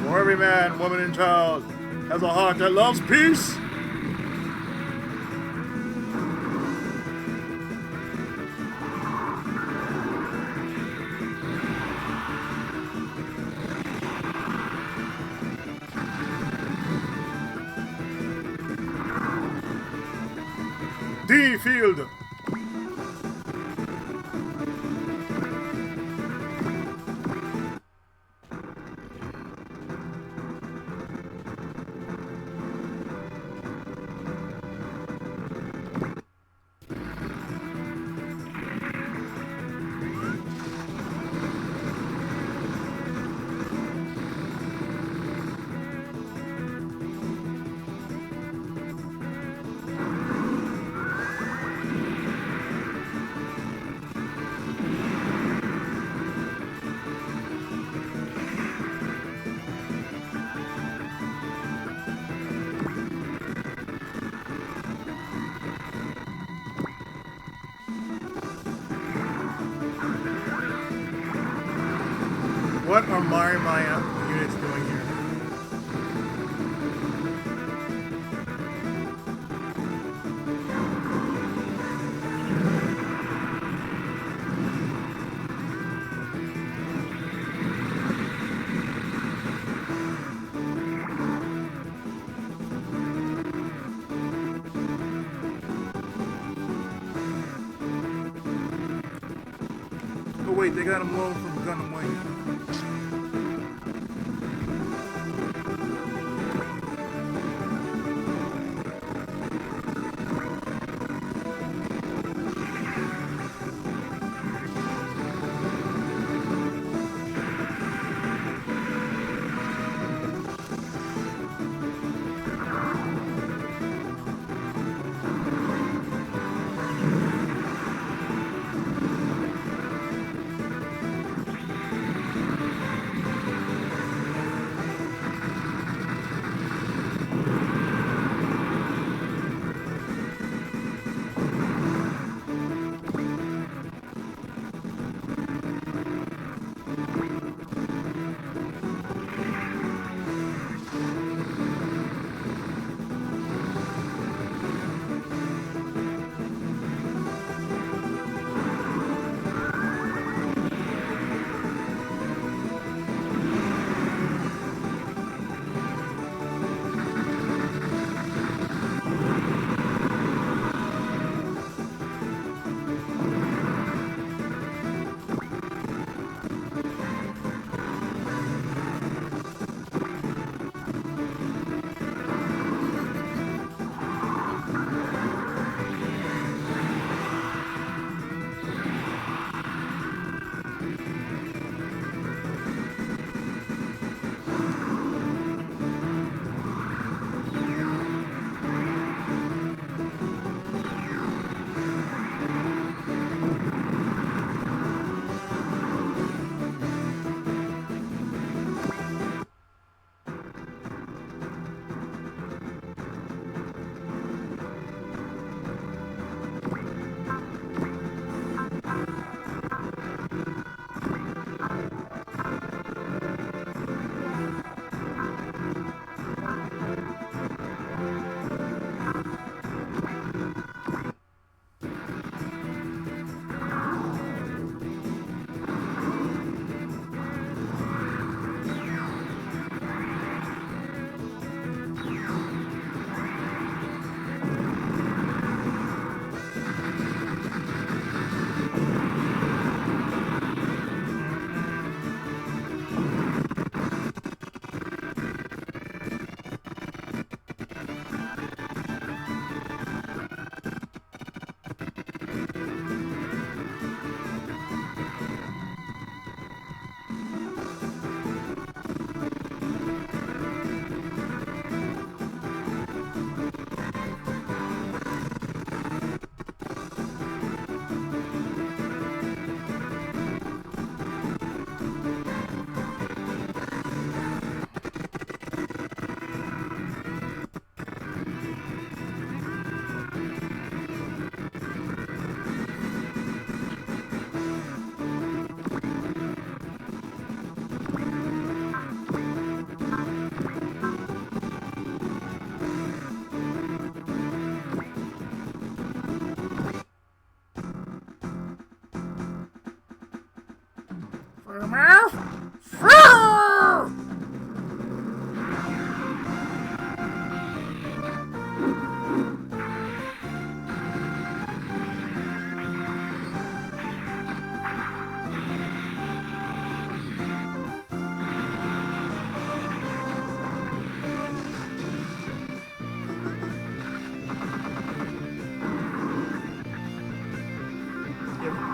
A: For every man, woman, and child has a heart that loves peace. D field. What are Maya units doing here?
E: wait, they got him low from Gunham Lane.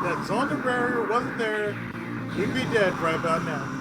A: That zoning barrier wasn't there, he'd be dead right about now.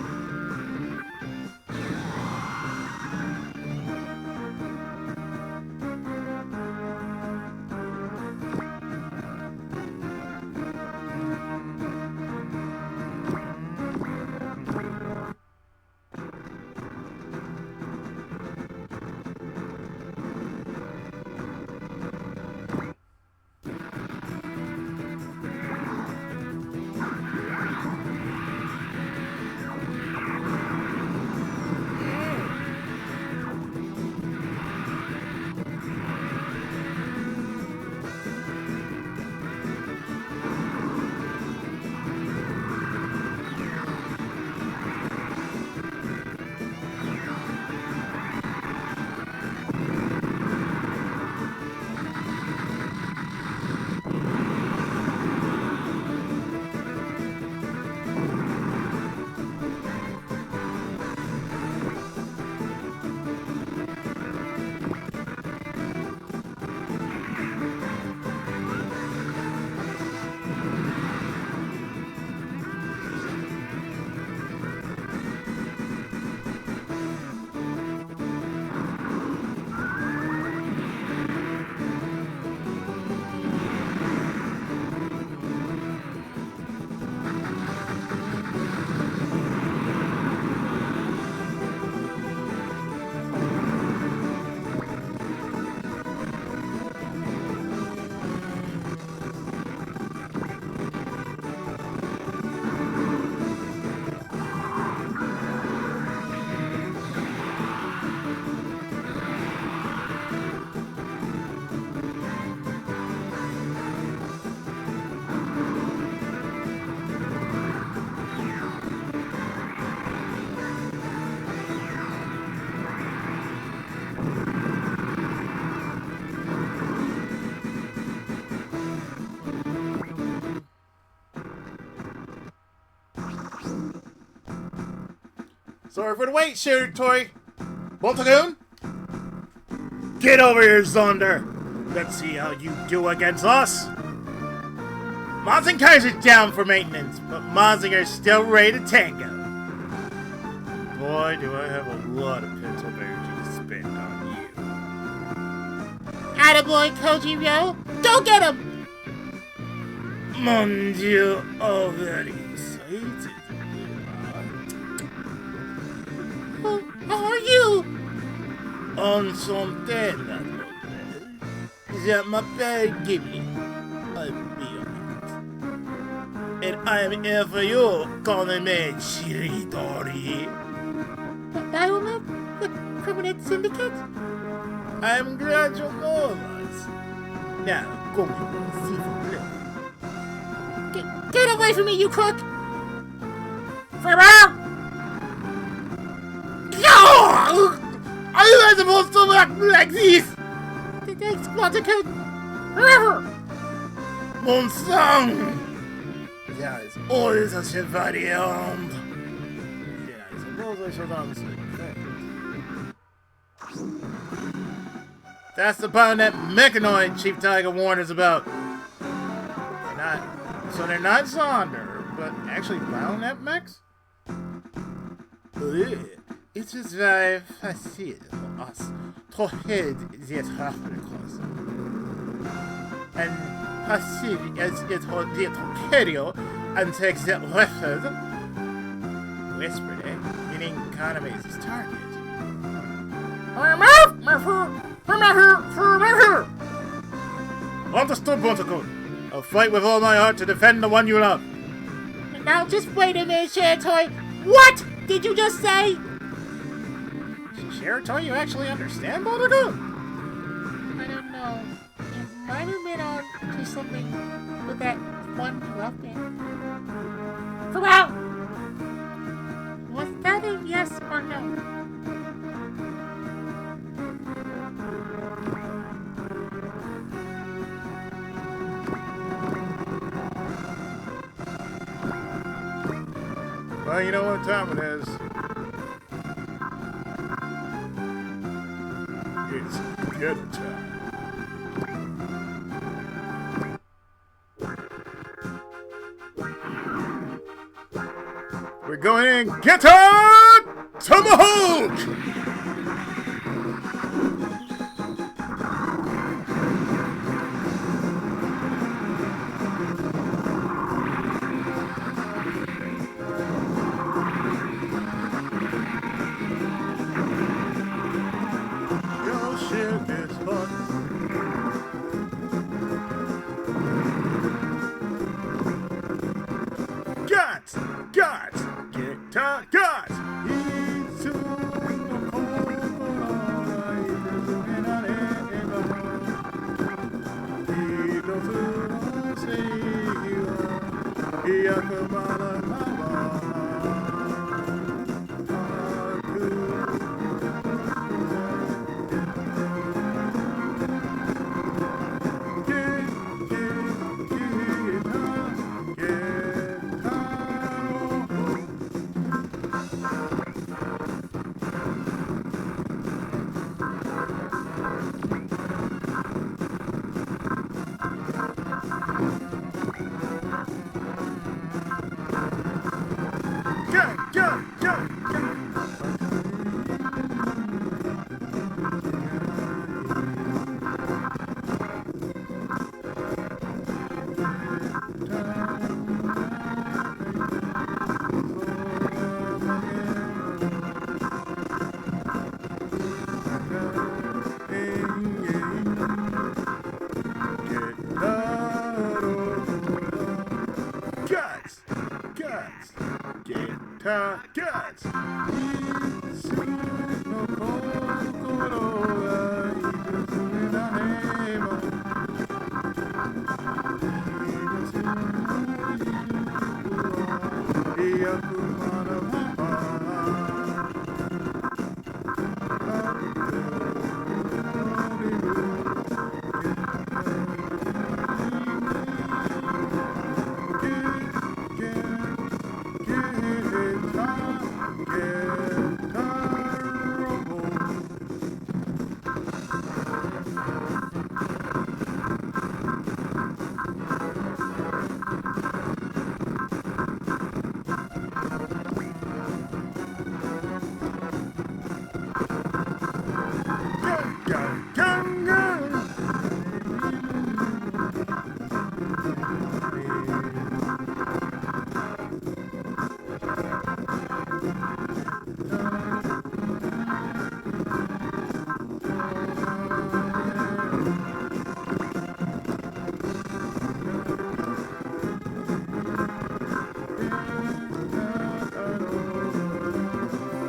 A: Sorry for the wait, Shooter Toy. Kunio-kun? Get over here, Zonder. Let's see how you do against us. Mazinger's down for maintenance, but Mazinger's still ready to tango. Boy, do I have a lot of pencil energy to spend on you.
C: Attaboy, Kojiro! Go get him!
A: Mon Dieu, already excited.
C: How are you?
A: Enchanté, la nouvelle. Je m'appelle Ghibli. I'm beyond. And I'm here for you, Koname Chiridori.
C: Biomed? The criminal syndicate?
A: I'm glad you know us. Now, come on, s'il vous plaît.
C: Get away from me, you crook! Farewell!
A: No! Are you guys supposed to act like this?
C: Thanks, Kunio-kun! Forever!
A: Mon sang! There is always a chevalier armed. Yeah, I suppose I should answer. That's the Bayonet Mechanoid Chief Tiger warned us about. They're not Zonder, but actually Bayonet mechs? It is very facile for us to head the traffickers. And facile as it will be to kill you and take the weapons. Whispered, meaning Kanami's target. Understood, Kunio-kun. I'll fight with all my heart to defend the one you love.
C: Now just wait a minute, Shiratoy. What did you just say?
A: Shiratoy, you actually understand Kunio-kun?
C: I don't know. It might have been on to something with that one weapon. Farewell! Was that a yes or no?
A: Well, you know what time it is. It's get time. We're going in. Get on! Tomahawk! Guts!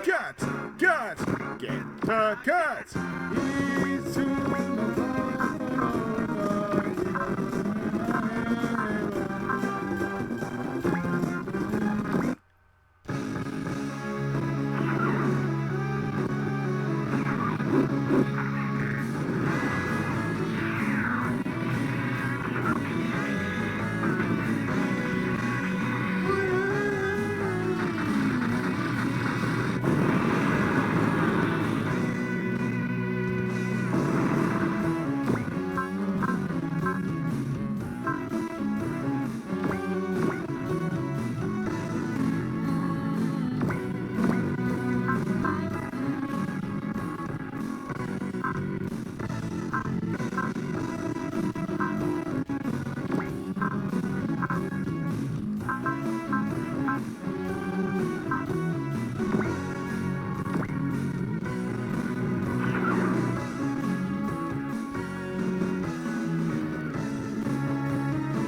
A: Cut! Cut! Get the cut!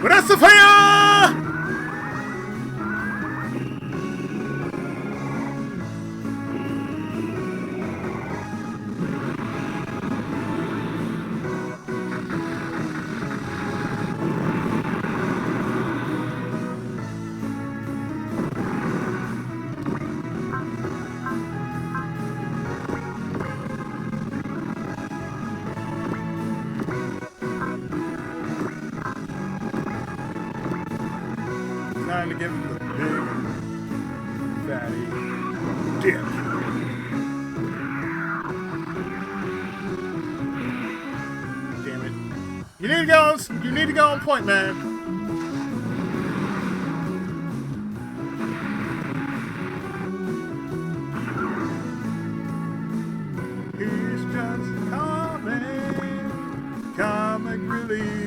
A: Brasafaya! Time to give him the big fatty dip. Damn it. You need to go on point, man. He's just comic relief.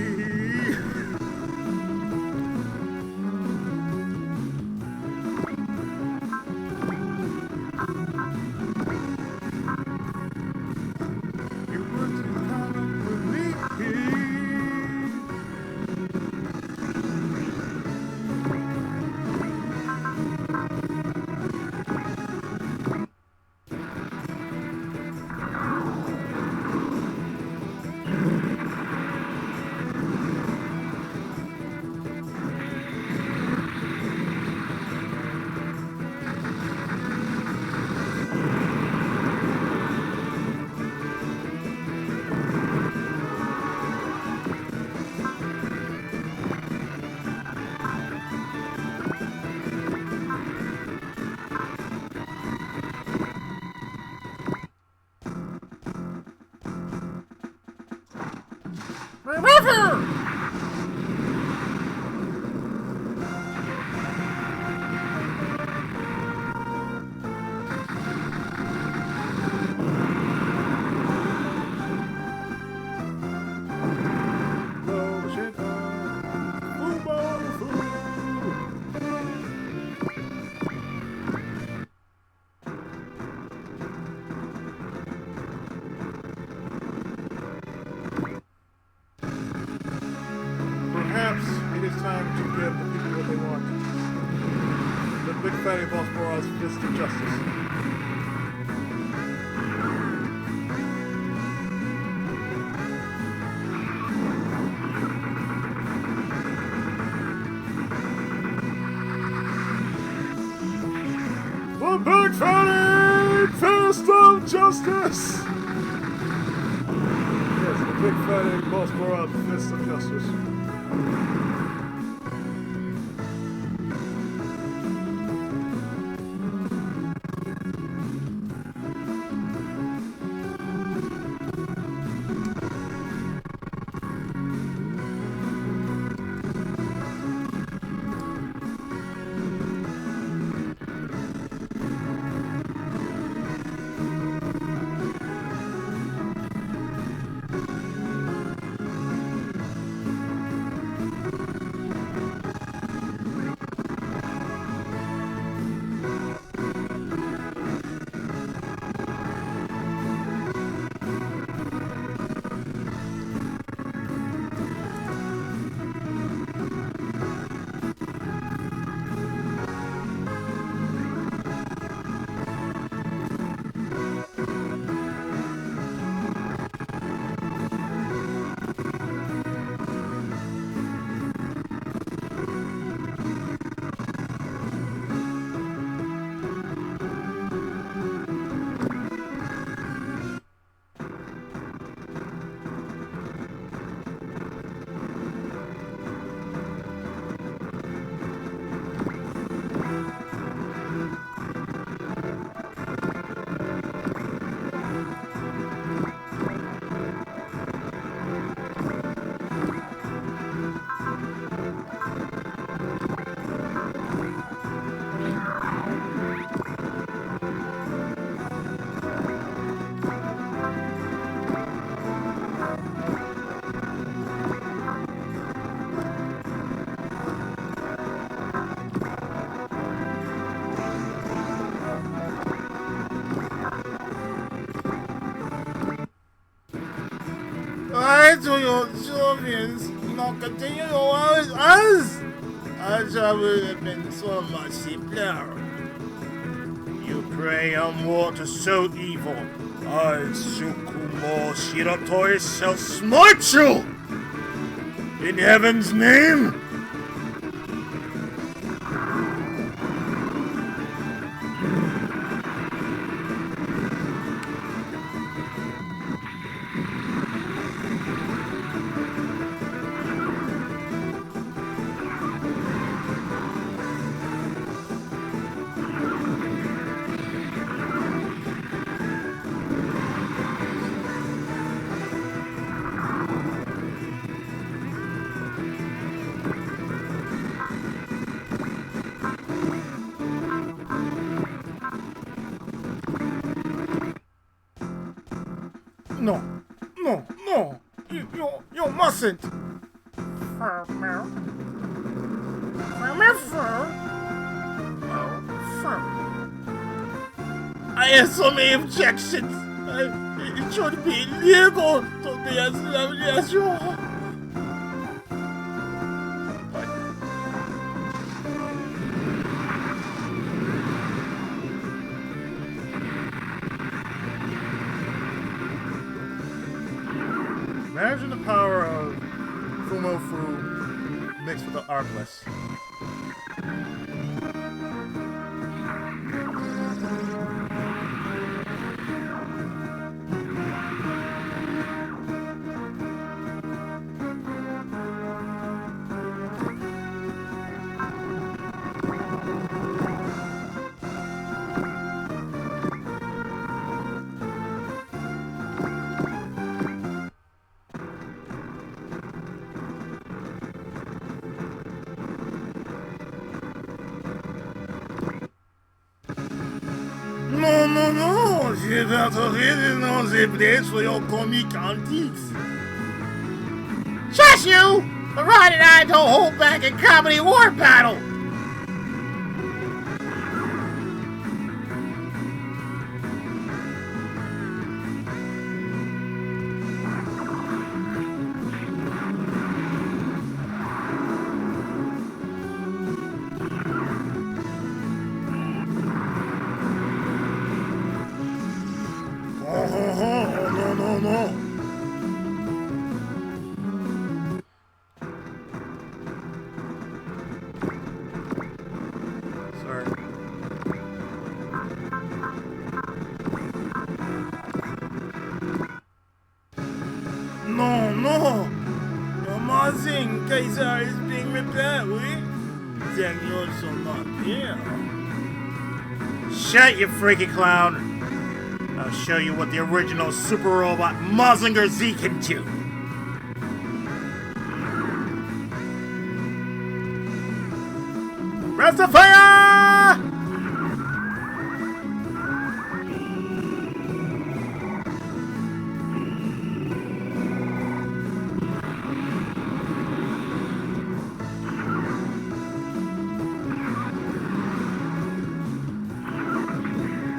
A: Perhaps it is time to give the people what they want. The big fatty Bosporus fist of justice. The big fatty fist of justice! Yes, the big fatty Bosporus fist of justice. to your servants, not continue as I would have been so much simpler. You pray on water so evil, I, Tsukumo Shiratori, shall smite you! In heaven's name! No, no, no! You mustn't! I have so many objections. It should be illegal to be as you are. Imagine the power of Fumofu mixed with the Artless. No, j'ai better know the place for your comic antiques.
C: Shush you! The Rod and I don't hold back in comedy war battle!
A: No. Sorry. No. Your Mazing Kaiser is being repaired, oui? Then you're so not here. Shut, you freaky clown! I'll show you what the original super robot Mazinger Z can do. Rest of fire!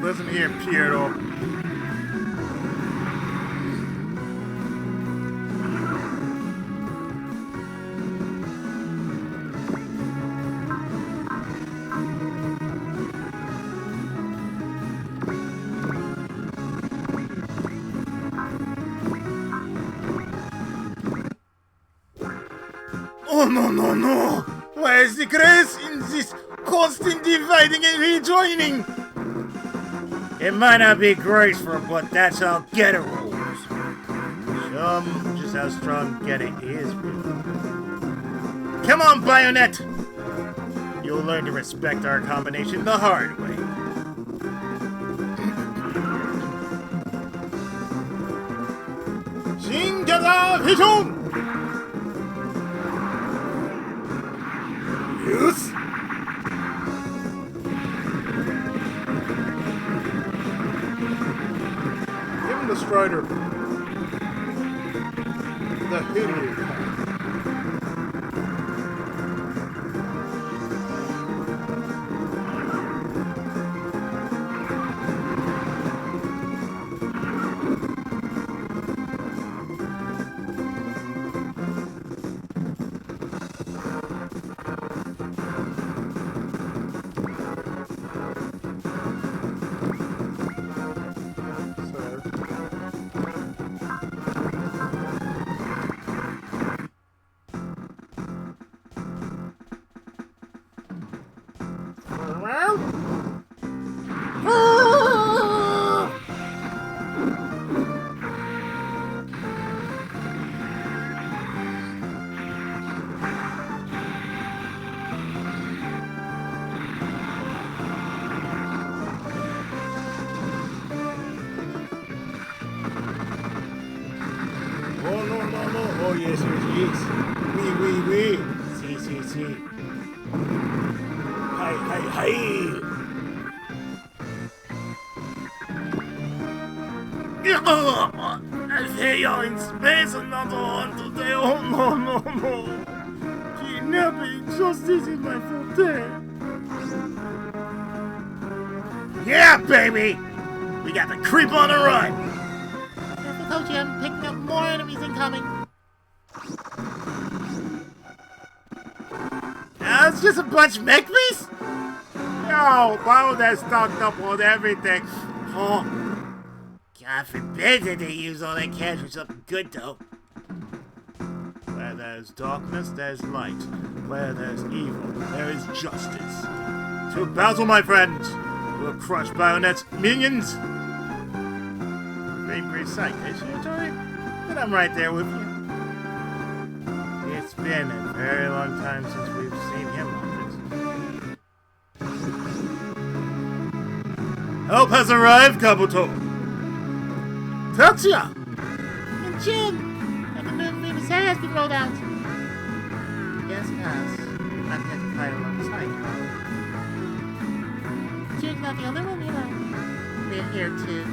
A: Listen here, Piero. Oh, no. Where is the grace in this constant dividing and rejoining? It might not be graceful, but that's how Getter rolls. Show 'em just how strong Getter is, really. Come on, Bayonet! You'll learn to respect our combination the hard way. Shin-Gaza Vision! Yes!
E: Give him the Strider. The hitter. Oh, no, no, no. Oh, yes, yes, yes. Oui, oui, oui. Si, si, si. Hi, hi, hi.
A: I hear you're in space another one today. Oh no, no, no. Kidnapping justice is my forte. Yeah, baby! We got the creep on the run.
C: Careful, Koji, I'm picking up more enemies incoming.
A: It's just a bunch of mechmies?
D: Yo, Baronet's stocked up on everything.
A: Oh, God forbid that they use all that cash for something good, though. Where there's darkness, there's light. Where there's evil, there is justice. To battle, my friends! We'll crush Baronet's minions! Being precise, Tori? But I'm right there with you. It's been a very long time since we've seen him like this. Help has arrived, Kabuto! Tatsuya!
C: And Jin! I can move Venus' hair has been rolled out.
B: Yes, pass. I've had to fight alongside you.
C: Jin's not the only one, you know.
B: We're here too.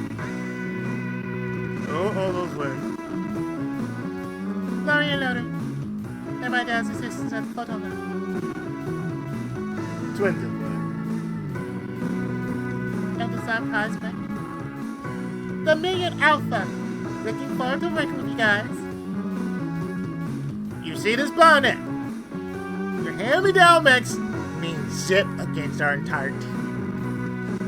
A: Oh, all those words.
C: Lori and Loader. They're my dad's assistants at the photo lab.
A: Twins of
C: And the surprise back. The Million Alpha. Looking forward to working with you guys.
A: You see this bonnet? Your hand-me-down mix means zip against our entire team.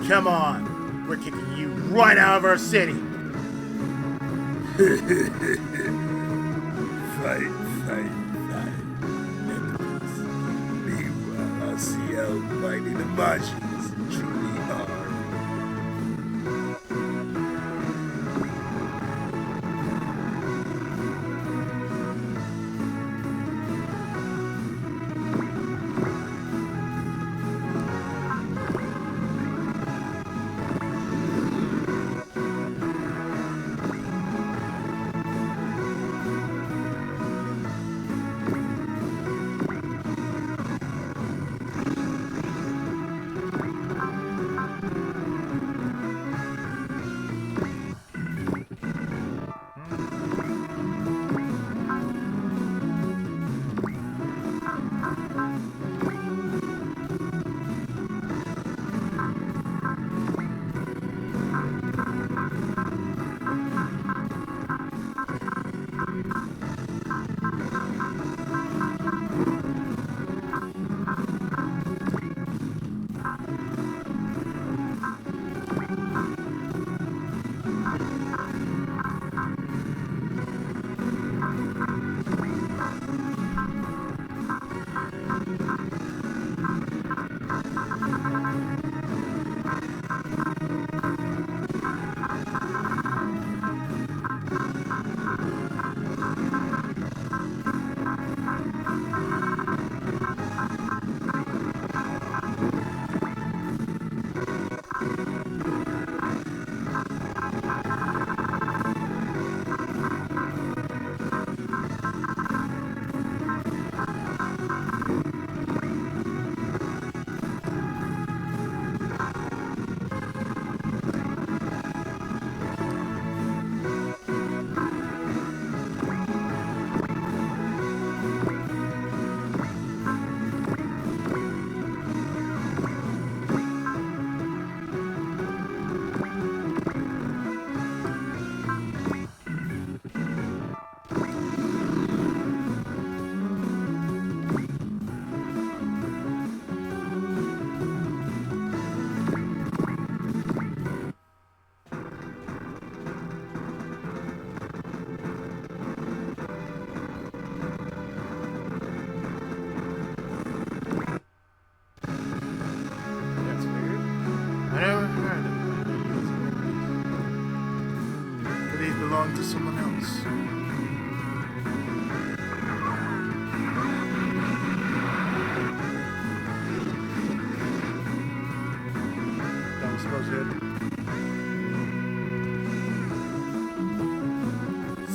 A: Come on, we're kicking you right out of our city.
E: Fight, fight, fight. Enemies. Meanwhile, I'll see how mighty the Martians truly are.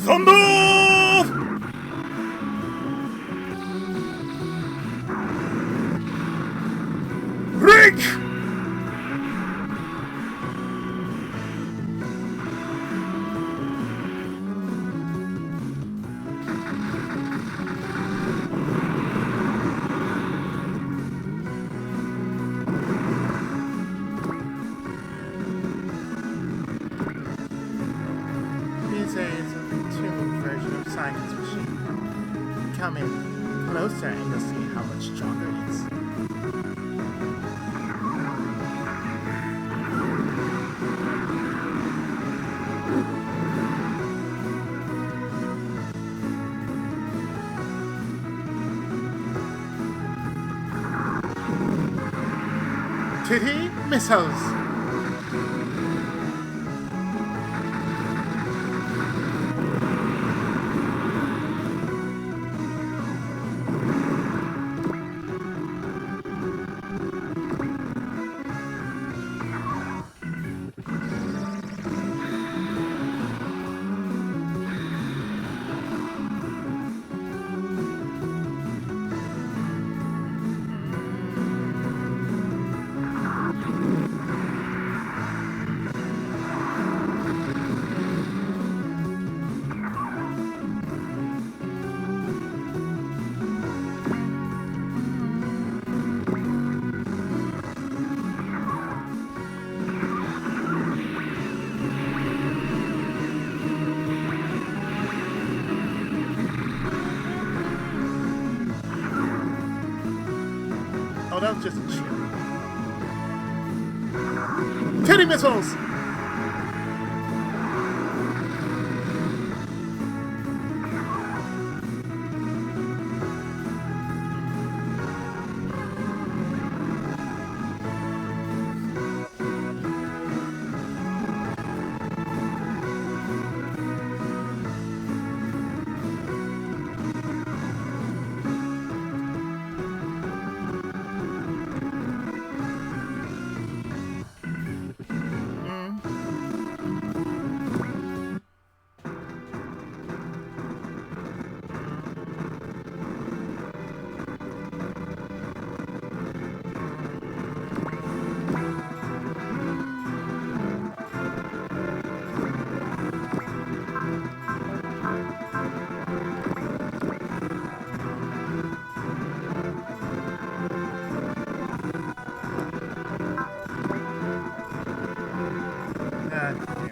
A: Thunder! Rick!
C: Misa is a tuned version of Simon's machine. Come in closer and you'll see how much stronger it is. Titty missiles! Oh, that was just a cheer. Titty missiles!
A: Axel!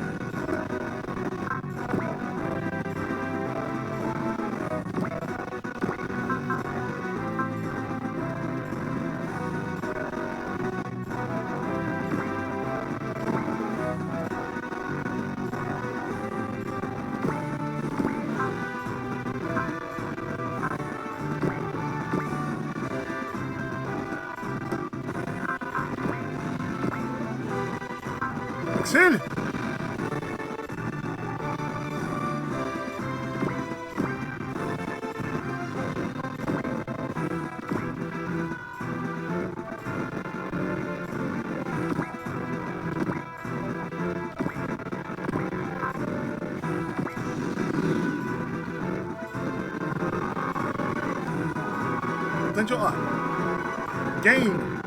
A: Potential up. Game.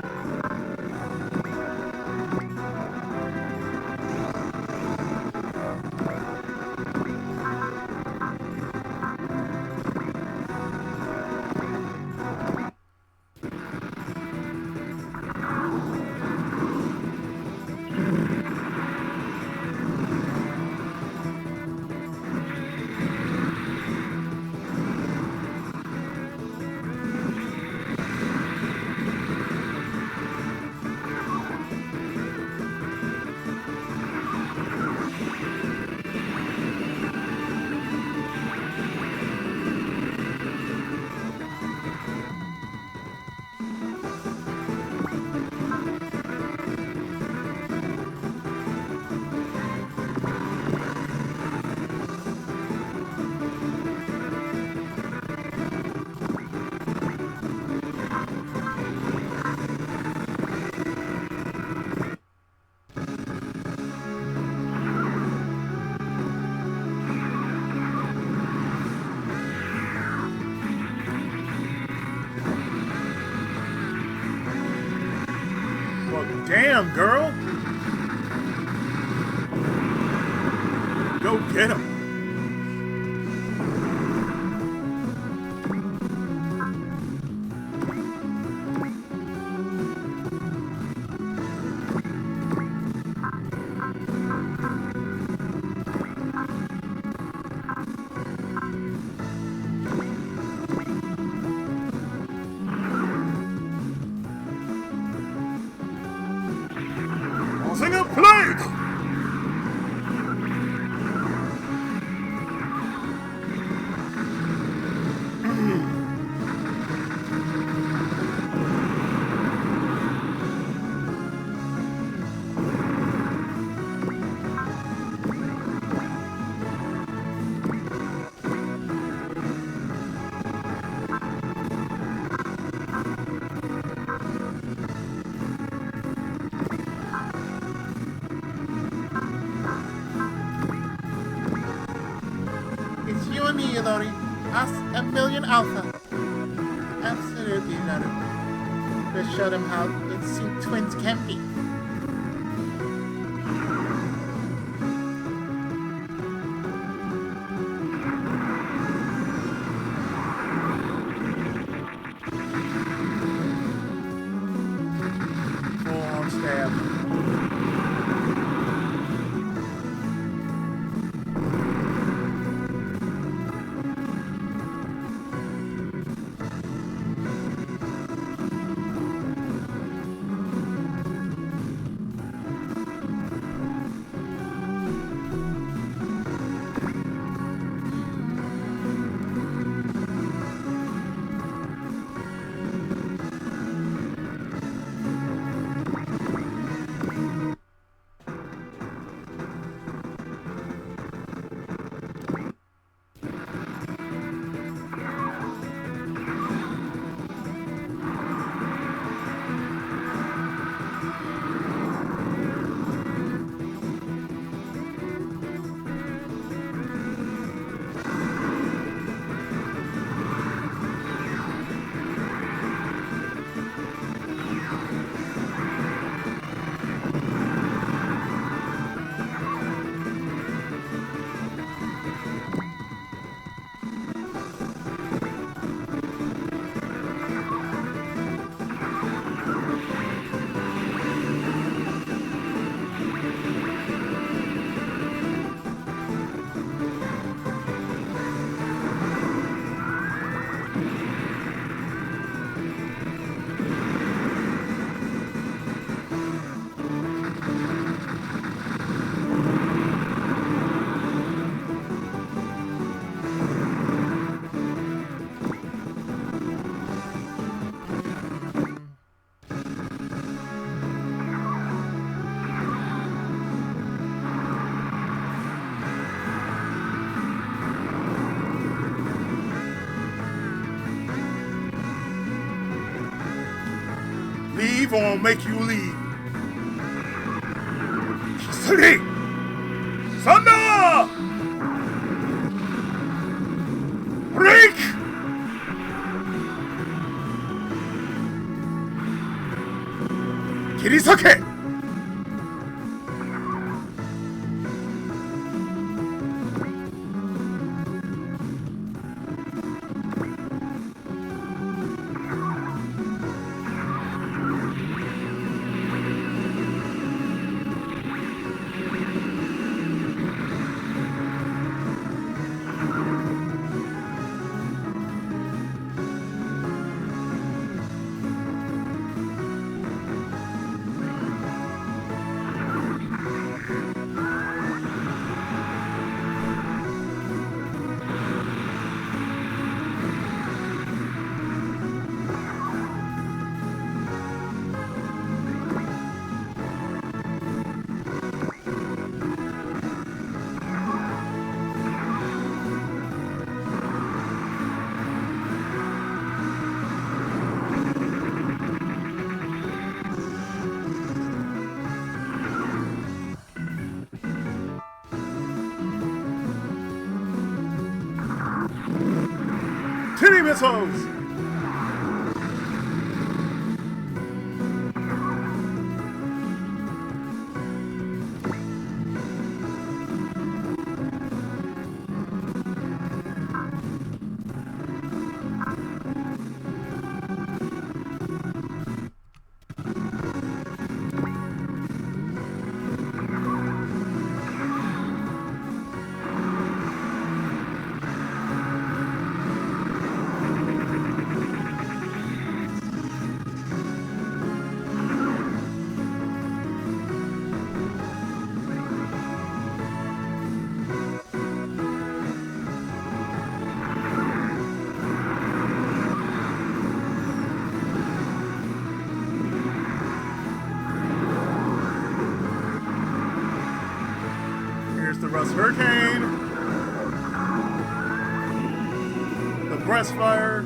A: Damn, girl! Go get him! Causing a plague!
C: It's you and me, Lori. Us and Million Alpha. Absolutely, Lori. We'll show them how insane twins can be.
A: Forearm stab. Leave or I'll make you leave. City! Thunder! Break! Kirisake! Titty missiles! Suppress fire.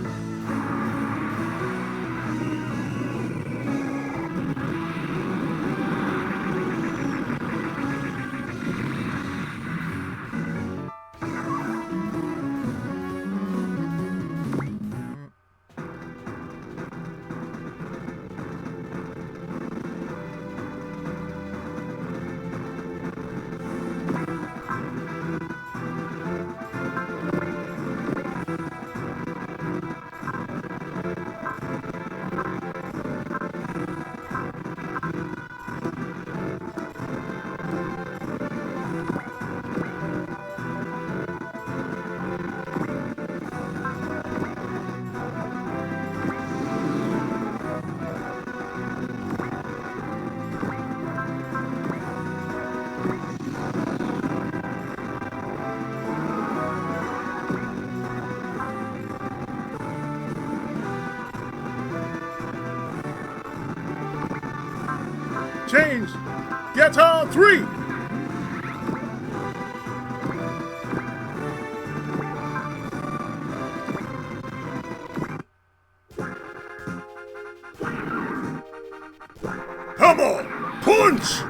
A: Change. Get on 3. Come on, punch.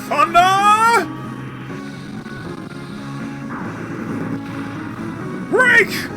A: Thunder! Break!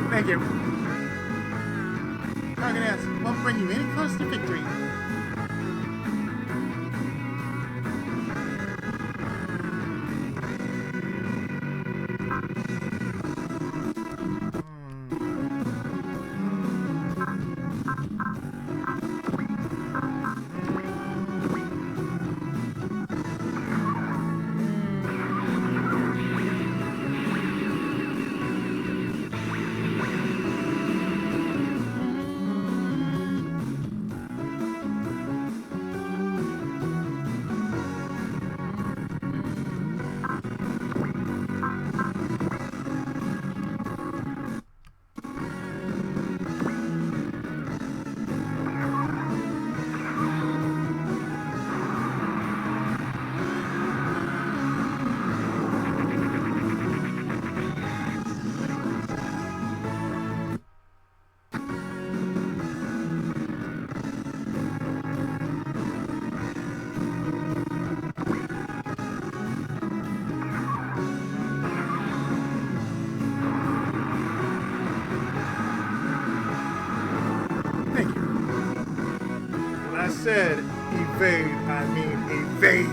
A: Thank you. Argonauts won't bring you any closer to victory. I said evade, I mean evade.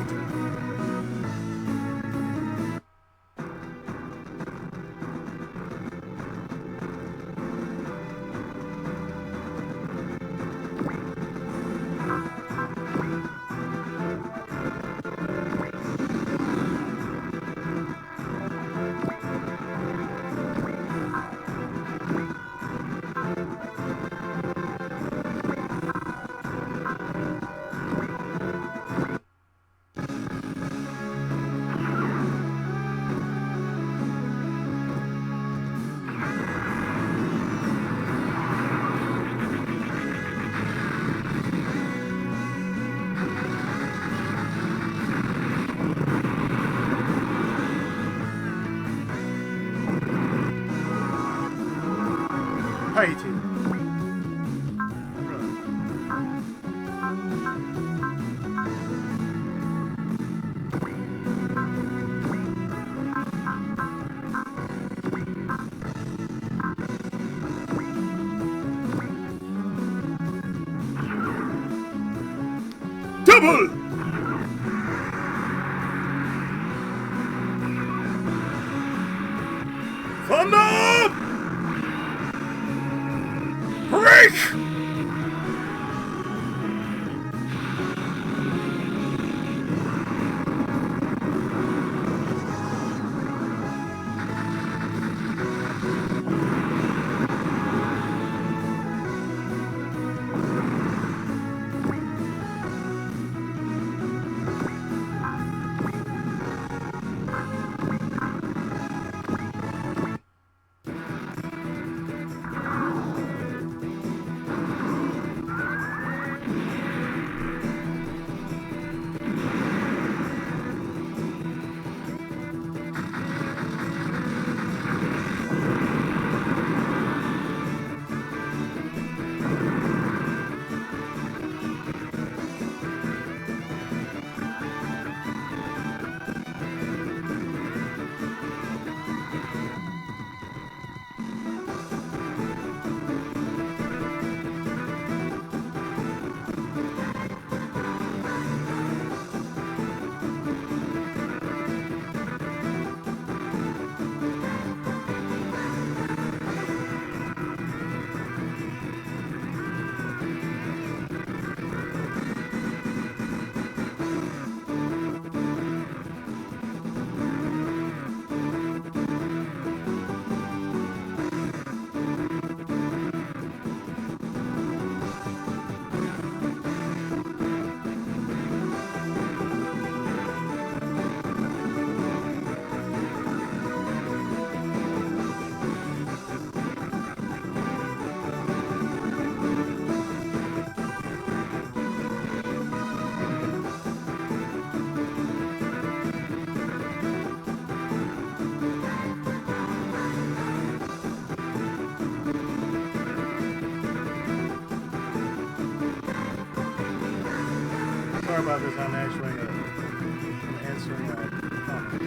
A: Haiti.
E: Double!
A: Thunder! Break! Sorry about this, I'm actually answering a comment.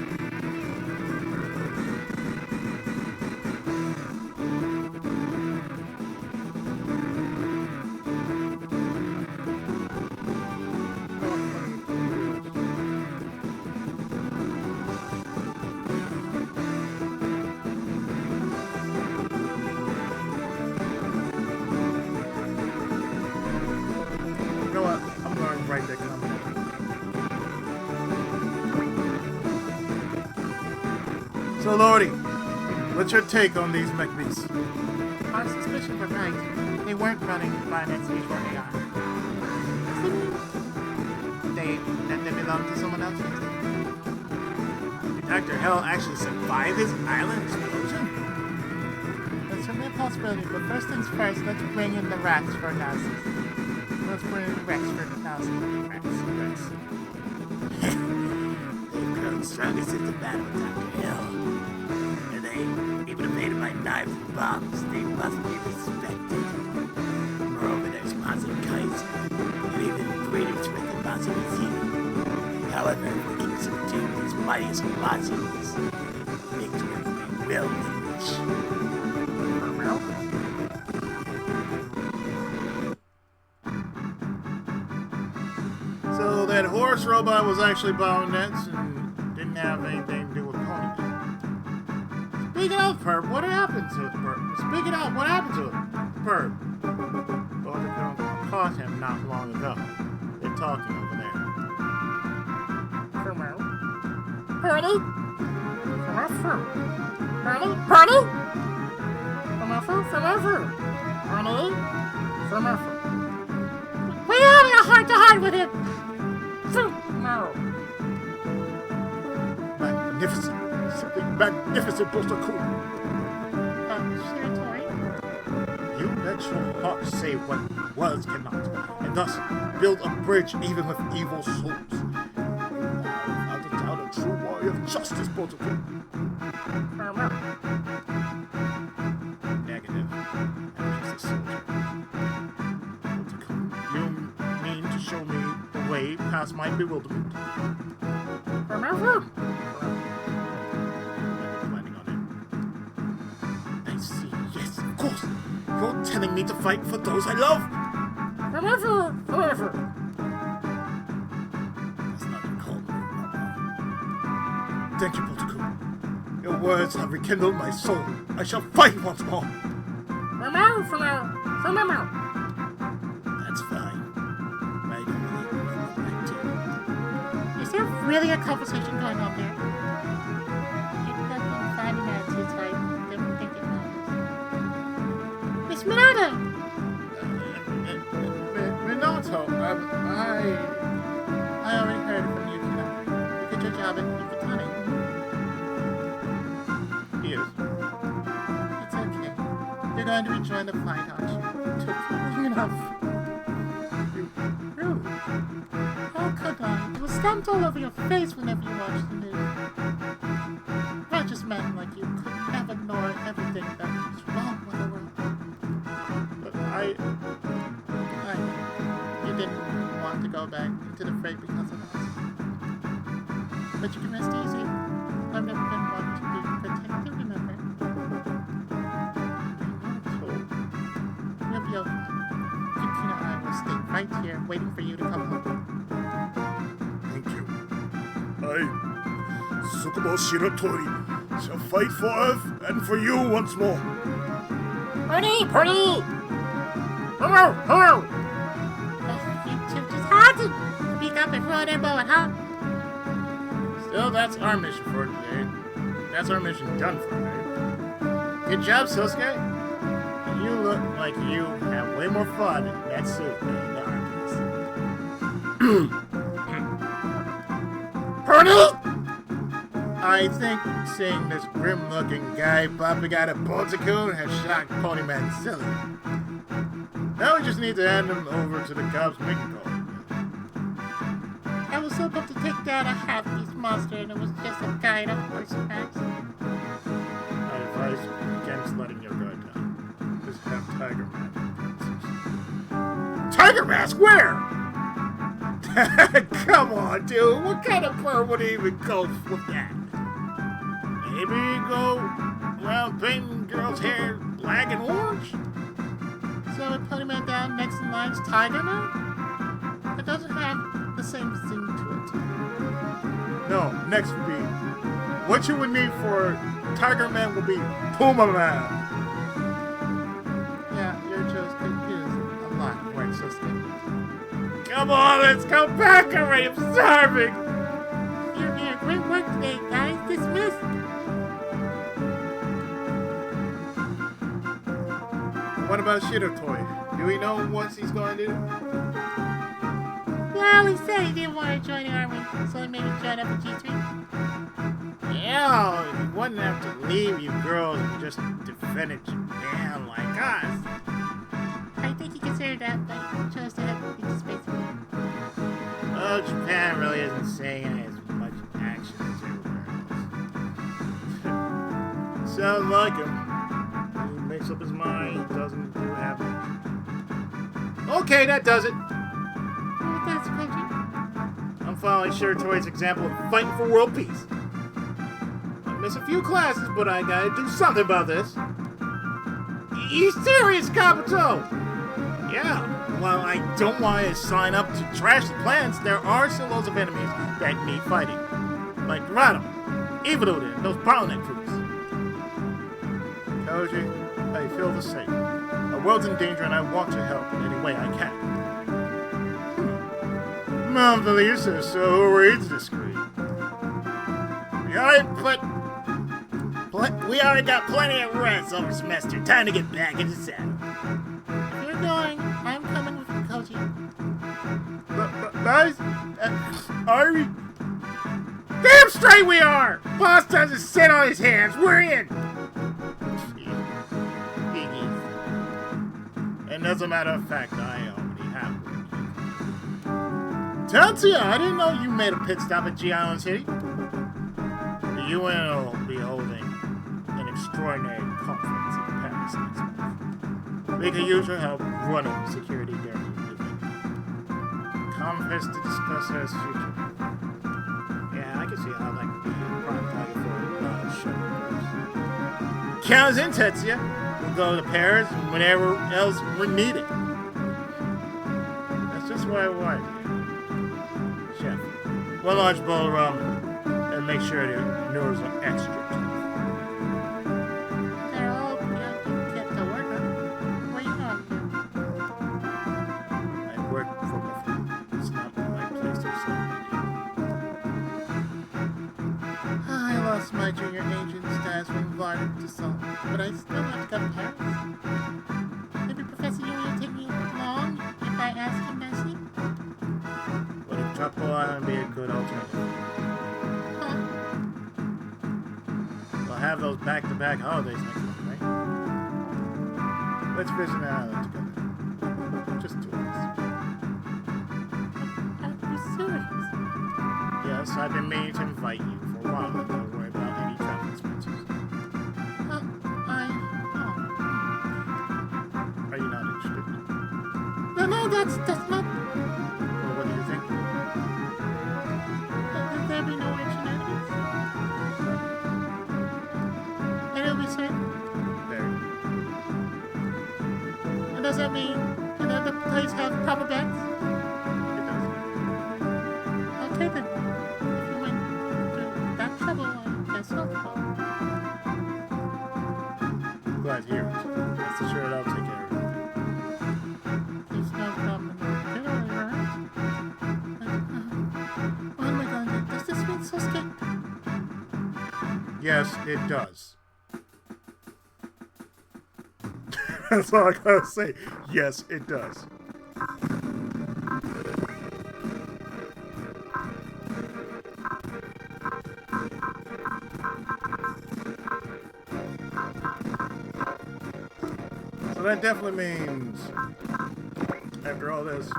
A: You know what? I'm going to write that comment. So, Lordy, what's your take on these McBeasts?
C: Our suspicions were right. They weren't running finance usual AI. They belong to someone else.
A: Did Dr. Hell actually survive his island explosion?
C: That's certainly a possibility, but first things first, let's bring in the rats for analysis. Let's bring in Rex for analysis. Rex.
E: They've grown stronger since the battle with Dr. Hill. And they even evaded my knives and bombs. They must be respected. Moreover, there's Mazu Kaiser, and even greater threat than Mazu Izzy. However, if we can subdue these mightiest Mazus, victory will be reached.
C: For real?
A: that horse robot was actually Bonet's and didn't have anything to do with ponies. Speak it up, Perp. What happened to it, Perp? Speak it up. What happened to it, Perp? Kunio-kun caught him not long ago. They're talking over there.
C: Purdy? Purdy? We're having a heart-to-heart with him.
D: Magnificent. Simply magnificent, Kunio-kun. You let your heart say what was cannot, and thus build a bridge even with evil souls. Without a doubt, a true warrior of justice, Kunio-kun. Negative. I'm just a soldier. Kunio-kun, you mean to show me the way past my bewilderment? I see. Yes, of course. You're telling me to fight for those I love.
C: Forever.
D: That's not your call, Thank you, Kunio-kun. Your words have rekindled my soul. I shall fight once more. That's fine. I don't really know what I do.
C: Is there really a conversation going on there? You've been finding out too tight. Didn't think it matters. Miss Minato!
A: Minato, I already heard from you, Kina. You did your job at Yukatani. Yes.
C: It's okay. You're going to rejoin the fight, aren't you? It took long enough.
A: Rude.
C: Oh, come on. You were stamped all over your face whenever you watched the news. Righteous men like you could never ignore everything that was wrong with the world.
A: But
C: You didn't want to go back into the fray because of us. But you can rest easy. I've never been one to be protected, remember? You'll be okay. Yukina and I will stay right here, waiting for you to come home.
D: Thank you. I, Tsukubo Shiratori, shall fight for Earth and for you once more.
C: Purdy! Hello! You two just had to speak up and throw that boat, huh?
A: still, that's our mission for today. That's our mission done for today. Good job, Sosuke. You look like you have way more fun in that suit than in the armpits.
C: Purdy!
A: I think seeing this grim-looking guy popping out of Kunio-kun has shocked Ponyman silly. Now we just need to hand him over to the cops and make a call.
C: I was hoping to take down a half-beast monster and it was just a guy in a horse pants.
A: I advise you against letting your guard down. Just have Tiger Man.
D: Tiger Mask, where? Come on, dude. What kind of bird would even go with that?
A: Maybe go around painting girls' hair black and orange?
C: So we put him down next in line's Tiger Man? It doesn't have the same thing to it.
A: No, next would be... What you would need for Tiger Man would be Puma Man.
C: Yeah, your choice could use a lot more existing.
A: Come on, let's go back already. I'm starving.
C: Here, great work today, guys. Dismissed.
A: What about Shirotoi? Do we know what he's going to do?
C: Well, he said he didn't want to join the army, so he maybe join up with G3.
A: Yeah, he wouldn't have to leave you girls and just defended Japan like us.
C: I think he considered that, but he chose to head into space.
A: Well, Japan really isn't seeing as much action as everywhere else. Sounds like him. He makes up his mind, he doesn't do half much. Okay, that does it.
C: Oh, that's crazy.
A: I'm following Shiratoi's example of fighting for world peace. I miss a few classes, but I gotta do something about this. You serious, Kabuto? Yeah, while I don't want to sign up to trash the plants, there are still loads of enemies that need fighting. Like Rado, Evildude, and those bottleneck crews. Koji, I feel the same. Our world's in danger and I want to help in any way I can. Mom believes her, so who reads this screen?
E: We already got plenty of rest over semester. Time to get back in the saddle.
C: If you're going, I'm coming with you, Koji.
A: Guys, are we? Damn straight we are! Boss doesn't sit on his hands. We're in. And as a matter of fact, I already have one. Tetsuya, I didn't know you made a pit stop at G Island City. The UN will be holding an extraordinary conference in Paris next month. We could use your help running security during the event. Conference to discuss Earth's future. Yeah, I can see how that could be a prime target for a lot of shows. Count us in, Tetsuya. We'll go to Paris whenever else we're needed. That's just what I want. Chef, one large bowl of rum, and make sure the noodles are extra tough.
C: They're all get to work, huh? What you know?
A: I work for my food. It's not my place to celebrate.
C: I lost my junior agent status from Varden to Seoul, but I still have to go to Paris. Maybe Professor Yui will take me along if I ask him nicely?
A: Would a tropical island be a good alternative?
C: Huh?
A: We'll have those back-to-back holidays next month, right? Let's visit an island together. Just two of us.
C: Are you serious?
A: Yes, I've been meaning to invite you for a while. Don't worry about any travel expenses. Are you not interested?
C: No, that's not.
A: Well, what do you think?
C: There'll be no shenanigans. And it'll be safe.
A: Very.
C: And does that mean the place have proper beds?
A: It does.
C: Okay then. If you went to that trouble, I guess I'll go.
A: Glad to hear it. Rest assured I'll take care of it.
C: There's no problem generally, right? What am I going to do? Does this mean Sasuke?
A: Yes, it does. That's all I gotta say. Yes, it does. So that definitely means, after all this,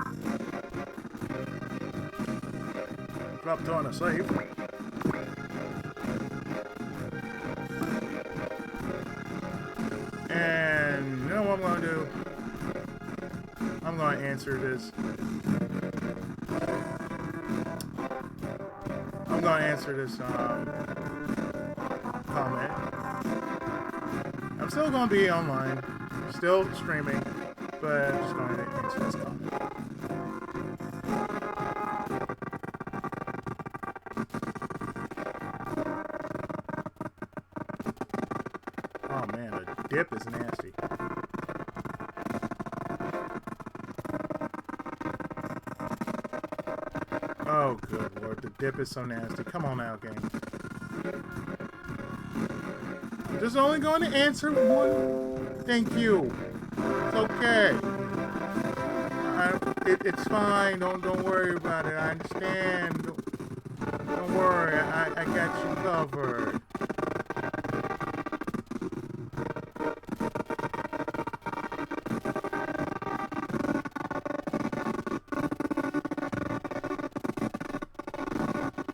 A: dropped on a safe. And you know what I'm gonna do? I'm gonna answer this. I'm gonna answer this comment. I'm still gonna be online, still streaming, but I'm just gonna answer this comment. Oh man, the dip is nasty. Oh good lord, the dip is so nasty. Come on now, game. I'm just only going to answer one. Thank you. It's okay. It's fine. Don't worry about it. I understand. Don't worry. I got you covered.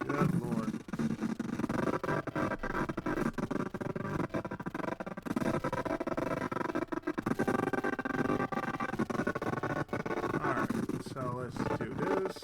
A: Good lord. Alright, so let's do this.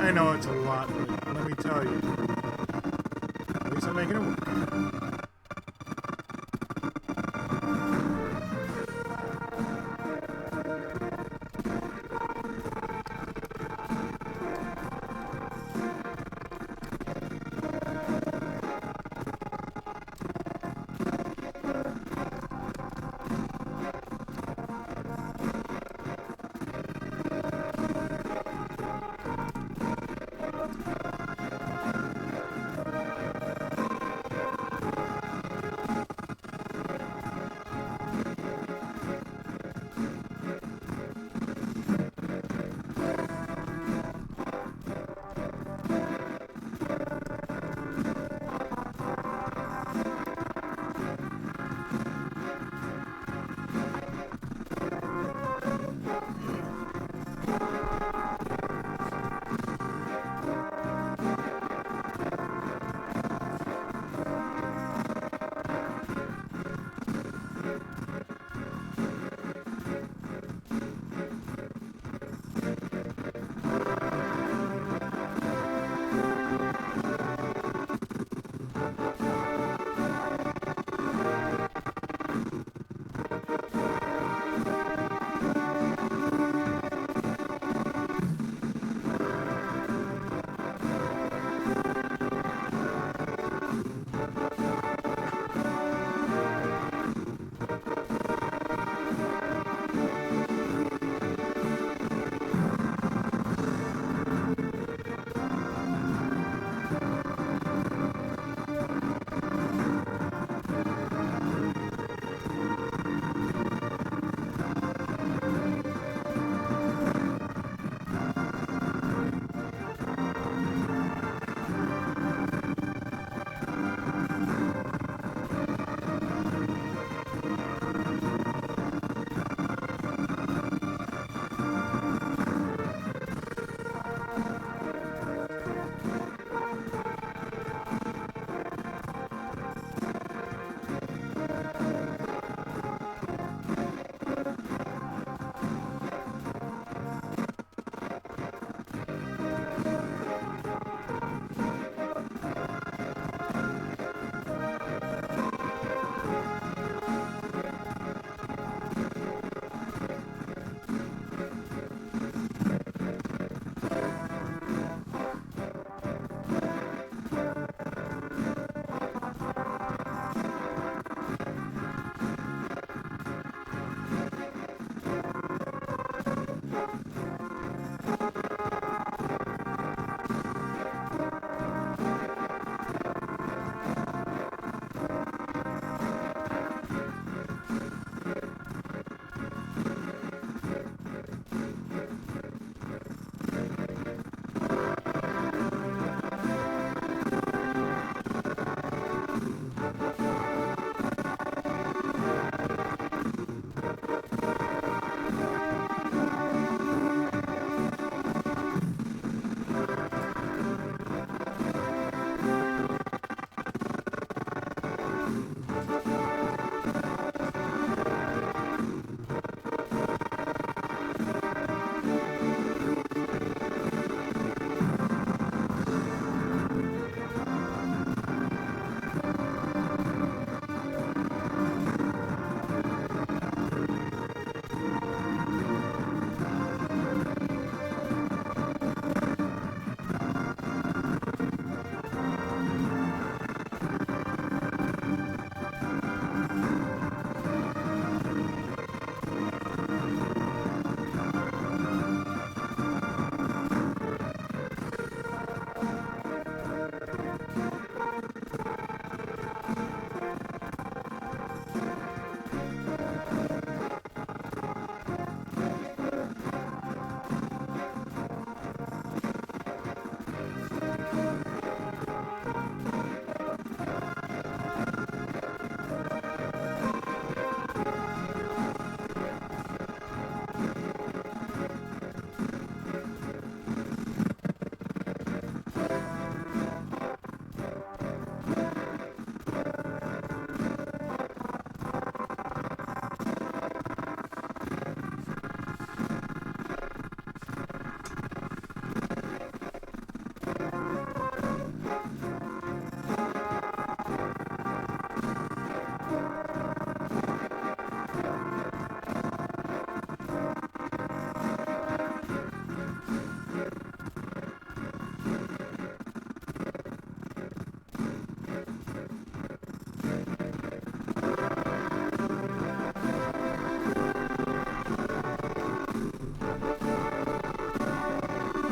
A: I know it's a lot, but let me tell you. At least I'm making it work.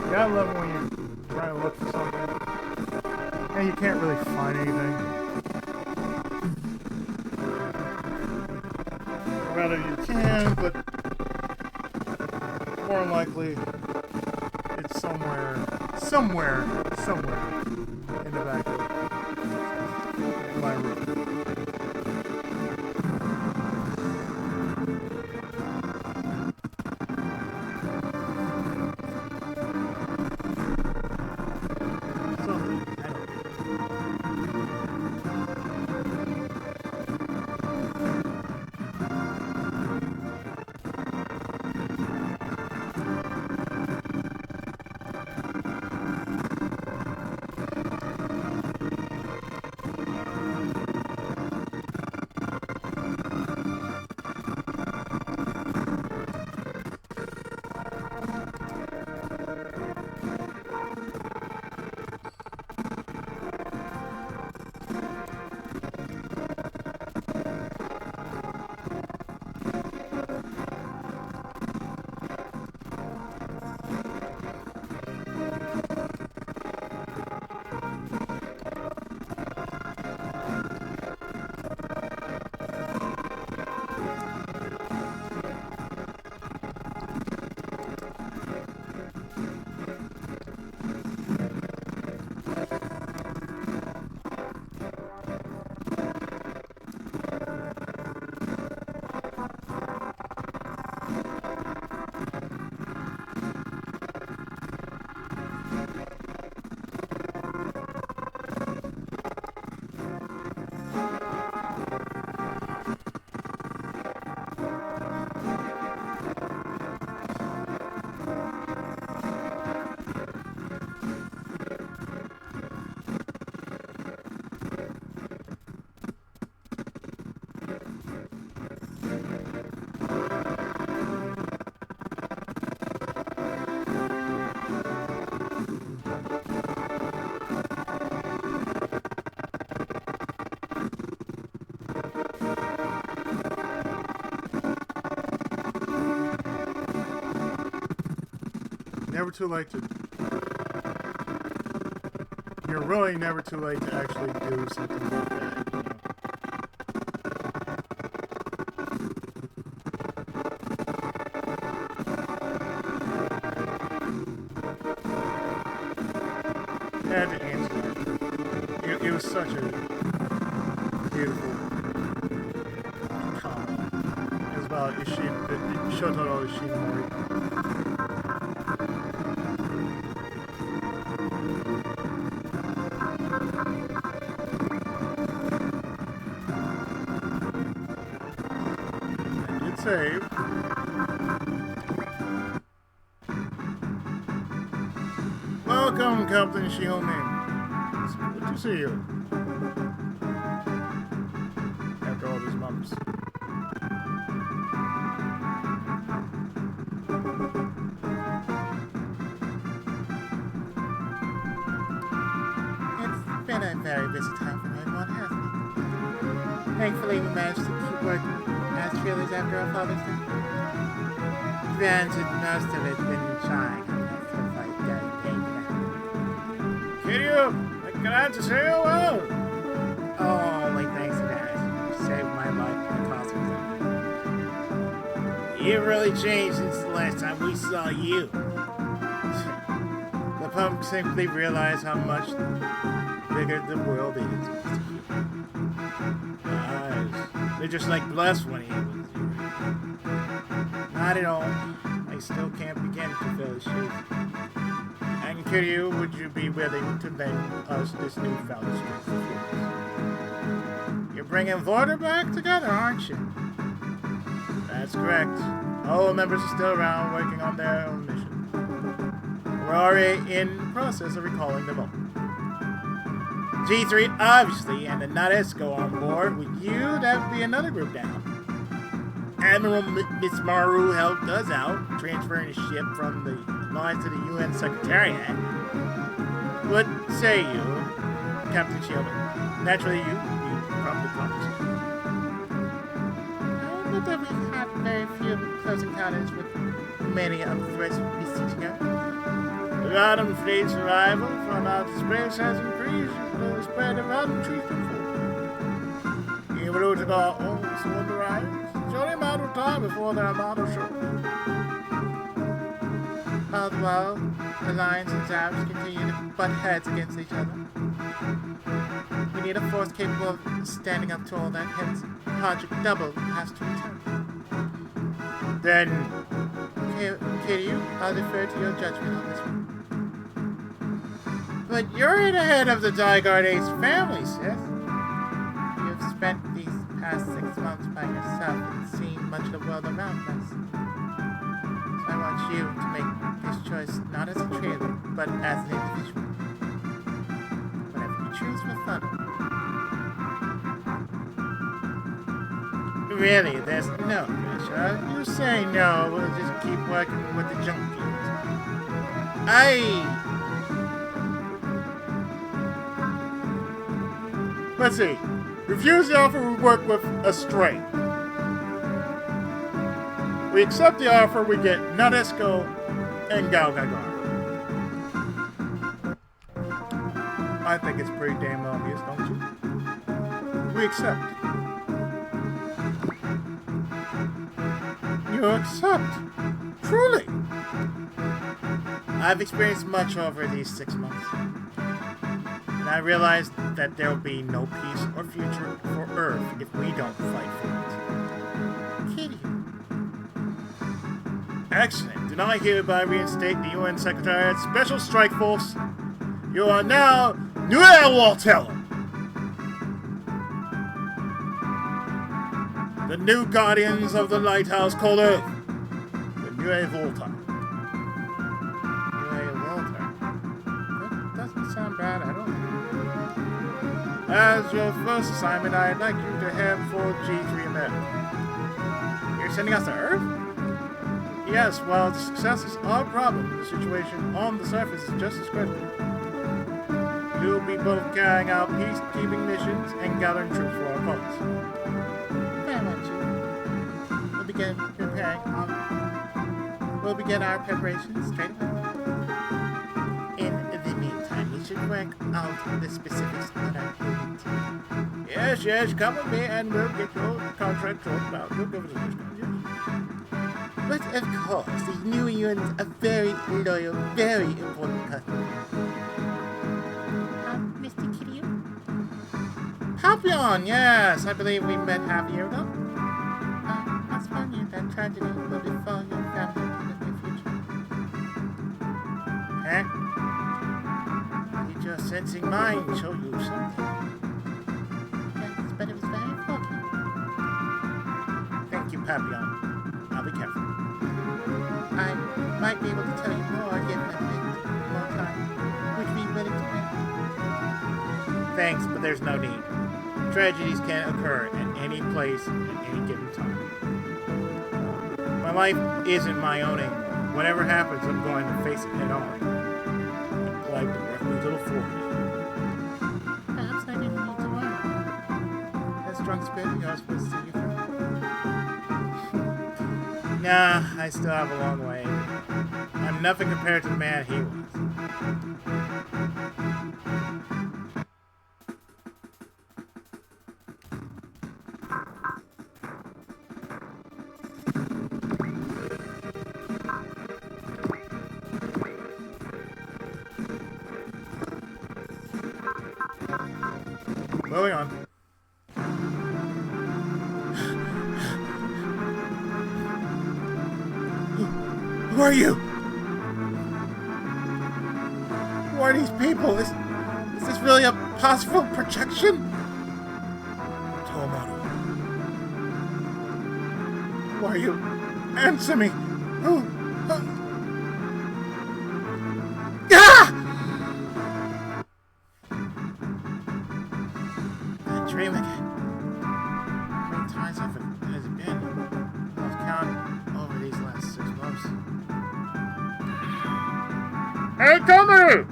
A: Yeah, I love when you're trying to look for something and you can't really find anything. Rather you can, but more than likely it's somewhere in the back of my room. Never too late to... You're really never too late to actually do something like that, you know? I had to answer that. It was such a beautiful comment. It was about Shotaro Ishimori. Save. Welcome, Captain Shiomin. It's good to see you. After all these months.
C: It's been a very busy time for everyone, hasn't it? Thankfully, we managed to keep working as trailers after our Father's Day. Granted, most of it's been trying to fight Daddy Payback.
A: Kiryu, glad to see you well.
C: Oh, only thanks to that. You saved my life in the costume zone.
E: You really changed since the last time we saw you.
A: The punk simply realized how much bigger the world is.
E: Eyes. They're just like blessed when he was here.
A: Not at all. I still can't begin to fill his shoes. And Kiryu, would you be willing to lend us this newfound strength of yours? You're bringing Vorder back together, aren't you? That's correct. All the members are still around working on their own mission. We're already in the process of recalling them all. G3, obviously, and the Nadesco on board. With you, that would be another group down. Admiral Miss Maru helped us out, transferring a ship from the lines to the UN Secretariat. What say you, Captain Shieldman? Naturally, you probably promised.
C: But that we had very few close encounters with many of the threats we see together.
A: The Random fleet's arrival from outer space has increased the spread of random treatment for. Evolution are also on the rise. It's only a matter of time before their model shows.
C: All the while, Alliance and Zabs continue to butt heads against each other. We need a force capable of standing up to all that, hence Project Double has to return.
A: Then,
C: Kiryu, I'll defer to your judgment on this one.
A: but you're in the head of the Dygard Ace family, Sith.
C: You've spent these past 6 months by yourself and seen much of the world around us. So I want you to make this choice not as a traitor, but as an individual. Whatever you choose will follow.
A: Really, there's no pressure. You say no, we'll just keep working with the junkies. Let's see. Refuse the offer, we work with a string. We accept the offer, we get Nadesco and Gal Gagar. I think it's pretty damn obvious, don't you? We accept. You accept? Truly? I've experienced much over these 6 months. And I realized that there will be no peace or future for Earth if we don't fight for it.
C: Kitty,
A: Excellent. Do I hereby reinstate the UN Secretariat's Special Strike Force? You are now Nouvelle Waltella, the new guardians of the lighthouse called Earth, the Nouvelle Volta.
C: Nouvelle Walter. That doesn't sound bad at all.
A: As your first assignment, I'd like you to head for G3 America. You're sending us to Earth? Yes, while success is our problem, the situation on the surface is just as critical. You'll be both carrying out peacekeeping missions and gathering troops for our cause.
C: Very much. We'll begin our preparations straight away. In the meantime, we should work out the specifics on our payment.
A: Yes, come with me and we'll get your contract sorted out. You'll give us a discount, yes?
C: But of course, the new units are very loyal, very important customers. Mr. Kiryu?
A: Papillon, yes, I believe we met half a year ago.
C: That's funny, that tragedy will befall your family in the near future.
A: Huh? Did your sensing mind show you something?
C: Yes, but it was very important.
A: Thank you, Papillon. I'll be careful.
C: I might be able to tell you more given a bit more time. Would you be willing to wait?
A: Thanks, but there's no need. Tragedies can occur at any place at any given time. My life isn't my own anymore. Whatever happens, I'm going to face it head on. And plug directly to the forehead.
C: Perhaps I didn't need to worry. That strong spirit of yours will see you through.
A: Nah, I still have a long way. I'm nothing compared to the man he was. Moving on. Who are you? Who are these people? Is this really a possible projection? Tomato. Who are you? Answer me. Who? Ah! That dream again. How many times has it been? I've counted over these last 6 months. Hey, Tommy!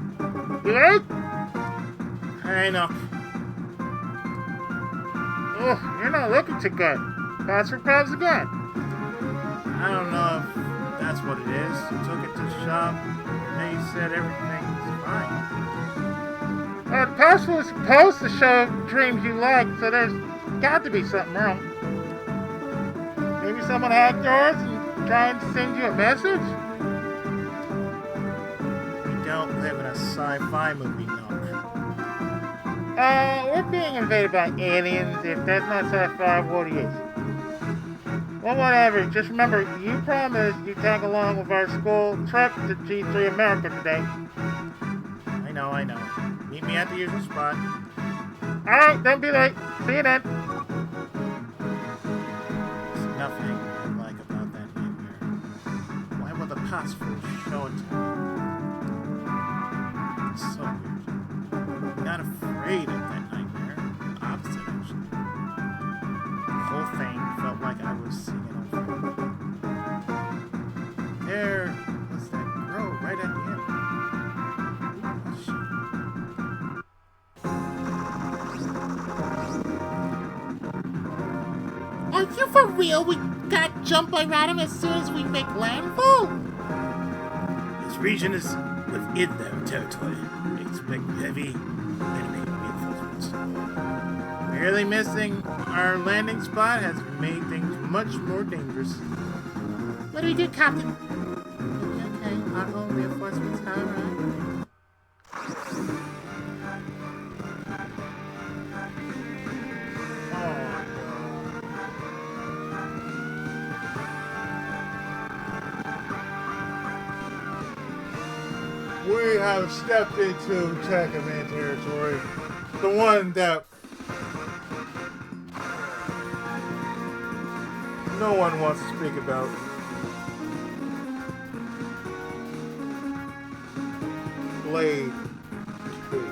A: You right? Hey, Nook. Oh, you're not looking too good. Thoughts for problems again? I don't know if that's what it is. You took it to the shop. They
B: said everything's fine.
C: The post was supposed to show dreams you like, so there's got to be something wrong. Maybe someone hacked yours and trying to send you a message?
B: We don't live in a sci-fi movie, Nook.
C: We're being invaded by aliens. If that's not sci-fi, what is? Well, whatever. Just remember, you promised you'd tag along with our school trip to G3 America today.
B: I know. Meet me at the usual spot.
C: Alright, don't be late. See you then.
B: There's nothing I like about that nightmare. Why would the password show it to me? It's so weird. I'm not afraid of that nightmare. The opposite, actually. The whole thing felt like I was seeing it over. There was that girl right at the end. Who was she?
C: Are you for real? We got jumped by Radom as soon as we make landfall?
E: This region is within their territory. Expect heavy enemy reinforcements.
B: Barely missing our landing spot has made things much more dangerous.
C: What do we do, Captain?
B: Okay, our own reinforcements have arrived.
A: We have stepped into Takaman territory. The one that no one wants to speak about. Blade 2.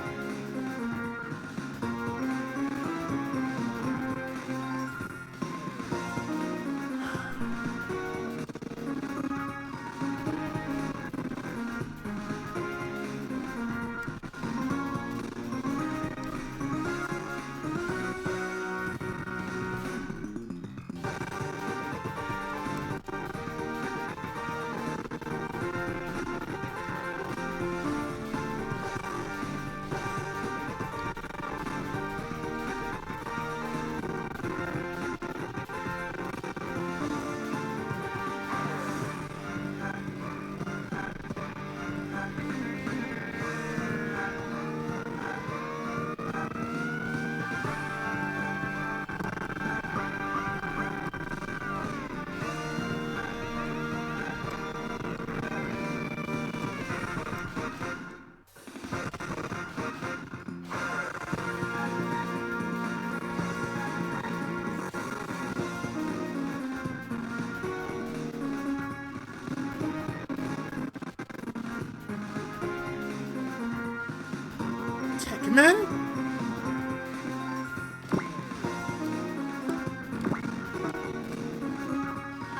B: Men?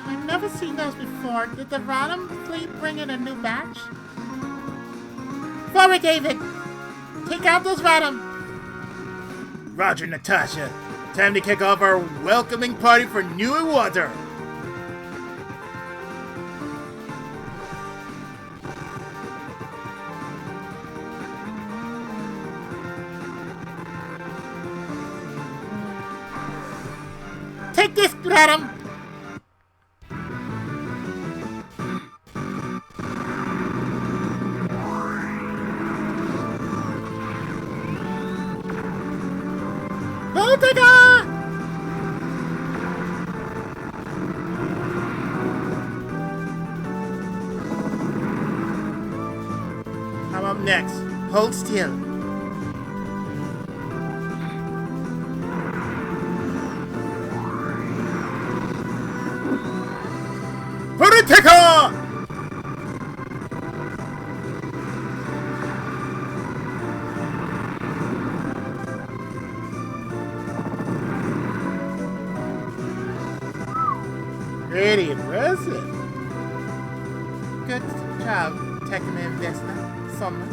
C: I've never seen those before. Did the Radom fleet bring in a new batch? Forward, David! Take out those Radom!
B: Roger, Natasha. Time to kick off our welcoming party for New Water.
C: Take this, Radom! Voltega!
B: I'm up next. Hold still. Politica! Pretty impressive.
C: Good job, Tekaman Vesna. Summer.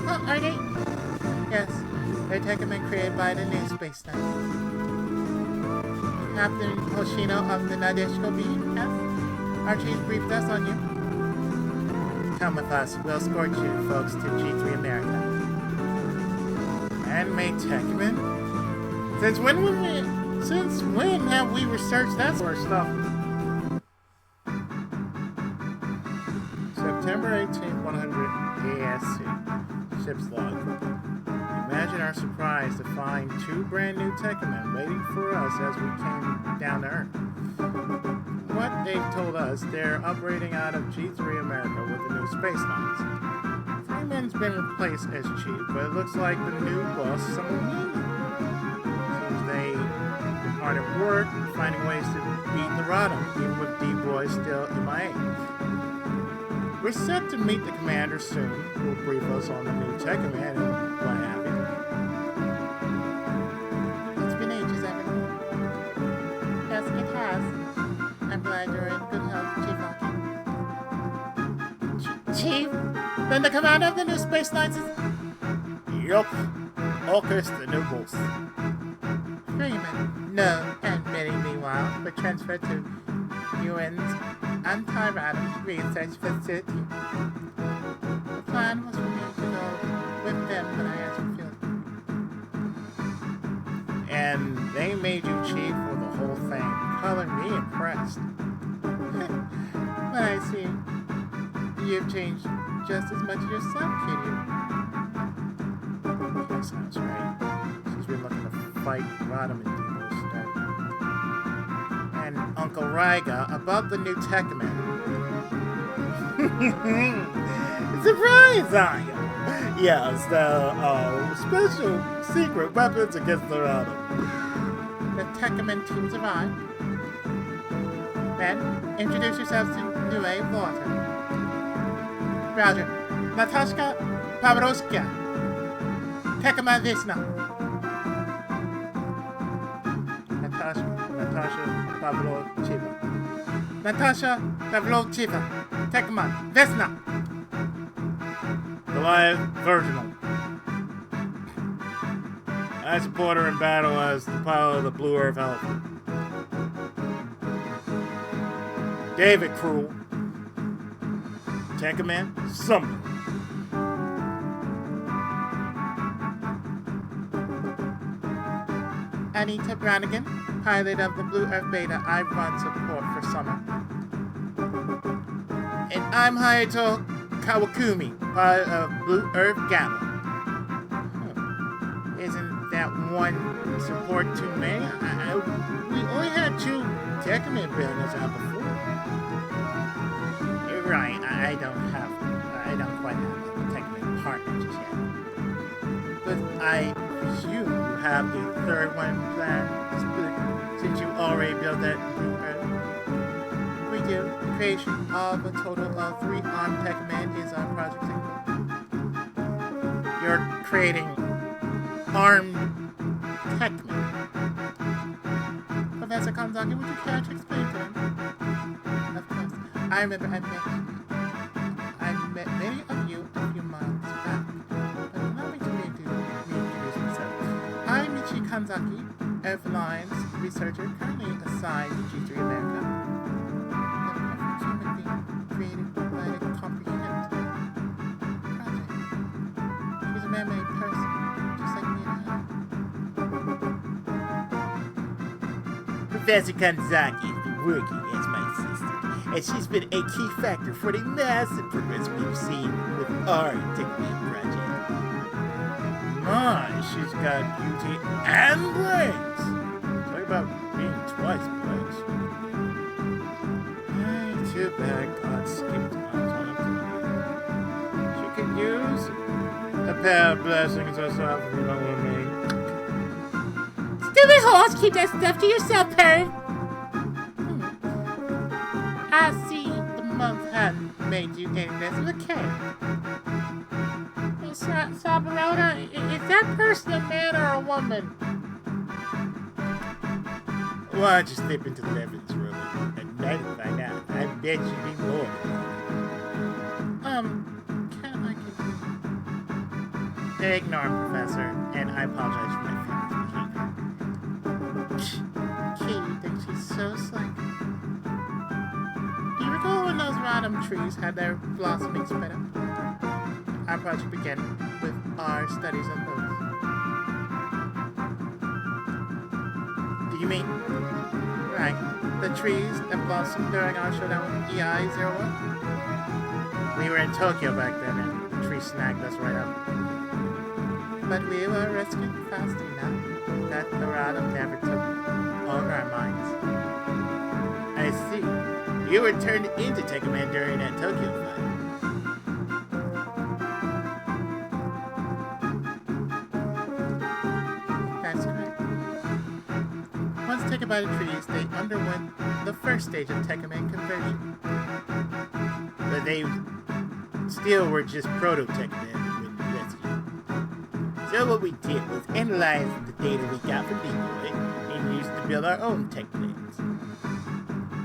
C: Oh, are they? Yes, they're Tekaman created by the new Space Station. Captain Hoshino of the Nadeshiko B. Yes? Archie's briefed us on you. Come with us. We'll escort you folks to G3 America. Man-made Tekman? Since when have we researched that sort of stuff? September 18th, 100 ASC. Ship's log. Imagine our surprise to find 2 brand new Tekmen waiting for us as we came down to Earth. What they've told us, they're operating out of G3 America with the new space lines. Freeman's been replaced as chief, but it looks like the new boss is someone new. Seems they've been hard at work finding ways to beat the Rodham, even with D-Boy still MIA. We're set to meet the commander soon, who will brief us on the new Tekman and what have you. It's been ages, everyone. Yes, it has. I'm glad you're in good health, Chief Aki. Chief? Then the commander of the new space lines is...
A: Yup. August, the new boss.
C: Freeman. No, and Minnie, meanwhile, were transferred to UN's anti-Rodham research facility. The plan was for me to go with them when I entered field. And they made you chief for the whole thing. Calling me impressed. But I see you've changed just as much as your son, Kitty. That sounds right. She's been looking to fight Rodham and Demo's stuff. And Uncle Ryga about the new Tekman.
A: Surprise, are you? Yes, the special secret weapons against the Rodham.
C: The Tekman team's arrived. Then, introduce yourselves to New Water. Roger. Natashka Pavlovska. Tekman Visna. Natasha Pavlovchiva. Natasha Pavlovchiva. Tekman Vesna.
A: Goliath Virginal. I support her in battle as the pilot of the Blue Earth Elephant. David Cruel. Tekman Summer.
C: Anita Brannigan, pilot of the Blue Earth Beta. I run support for Summer. And I'm Hayato Kawakumi, pilot of Blue Earth Gamma. Isn't that one support too many? We only had 2 Tekman buildings out before. You're right, I don't quite have a Tekman partner just yet. But I presume you have the 3rd one planned, since you already built that Blue Earth. We do. Creation of a total of 3 armed Tekman is our project single. You're creating armed Tekman. Professor Kanzaki, would you care to explain to them? Of course. I remember I met many of you a few months back, but allow me to reintroduce myself. I'm Michi Kanzaki, Earth Alliance researcher currently assigned to G3 America. The perfect human being created by the Comprehend project. She's a man-made person, just like me and her.
E: Professor Kanzaki has been working as my assistant, and she's been a key factor for the massive progress we've seen with our Tekman project.
A: My, she's got beauty and brains. Talk about being twice brains. Too bad God skipped my time today. She could use a pair of blessings herself, if you know what I mean.
C: Stupid horse, keep that stuff to yourself, Perry. I see the month hadn't made you any less of a cat. Hey, Sabarona, is that person a man or a woman?
A: Why don't you slip into the Evans room at night and find out? I bet you'd be more.
C: Can I continue?
A: Ignore him, Professor, and I apologize for my feelings behavior.
C: Katie thinks she's so slick. Do you recall when those random trees had their blossoming spread up, our project began with our studies on those. Do you mean? Right, the trees that blossomed during our showdown with EI-01? We were in Tokyo back then, and the tree snagged us right up. But we were rescued fast enough that the random never took over our minds.
B: I see. You were turned into Tekkaman during that Tokyo fight.
C: That's correct. Once taken by the trees, they underwent the first stage of Tekkaman conversion.
B: But they still were just proto-Tekkaman when rescued. So what we did was analyze the data we got from D-Boy and used to build our own Tekkamans.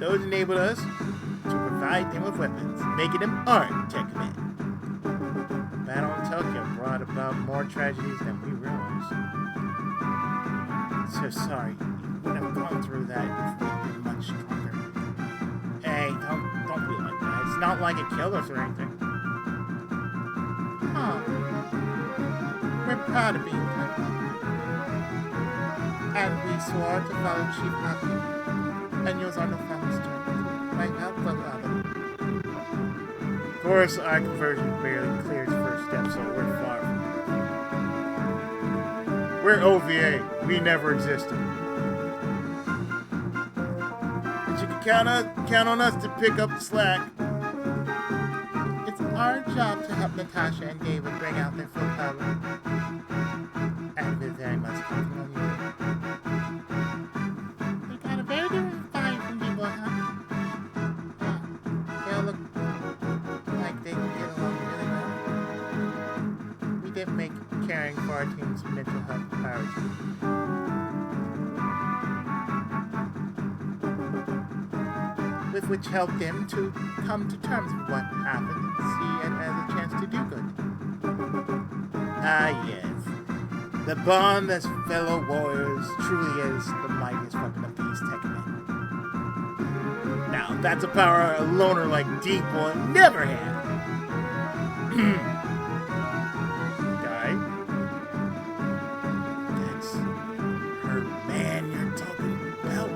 B: Those enabled us to provide them with weapons, making them armed Tekkaman.
C: Battle in Tokyo brought about more tragedies than we realized.
B: So sorry, you wouldn't have gone through that if we'd been much stronger.
C: Hey, don't be like that. It's not like it killed us or anything. Huh. We're proud of being Tekkaman. And we swore to follow Chief Aki and use our newfound strength to help the other.
B: Of course, our conversion barely cleared the first step, so we're far from it. We're OVA. We never existed. But you can count on us to pick up the slack.
C: It's our job to help Natasha and David bring out their full power. And we're very much counting on you. They got a very different vibe from people, huh? Yeah, they all look like they can get along really well. We did make caring for our team's mental health a priority. With which helped them to come to terms with what happened and see it as a chance to do good.
B: Ah, yes. The bond as fellow warriors truly is the mightiest weapon of these Tekkaman. Now, that's a power a loner like D-Boy never had. Guy? That's her man you're talking about.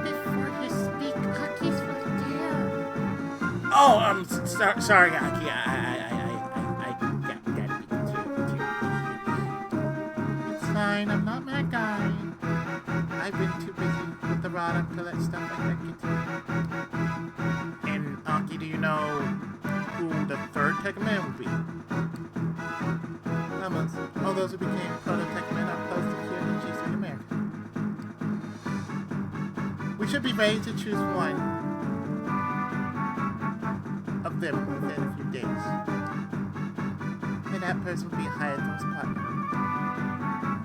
C: Before you speak, Aki's right there.
B: Oh, I'm sorry, Aki. I gotta be too.
C: It's fine, I'm not that guy. I've been too busy with the rod to let stuff like that get to me. And Aki, do you know who the third Tekkaman would be? Almost. All those who became proto-Tekkaman are posted here in G3 America. We should be ready to choose one of them within a few days. And that person will be Hayato's partner.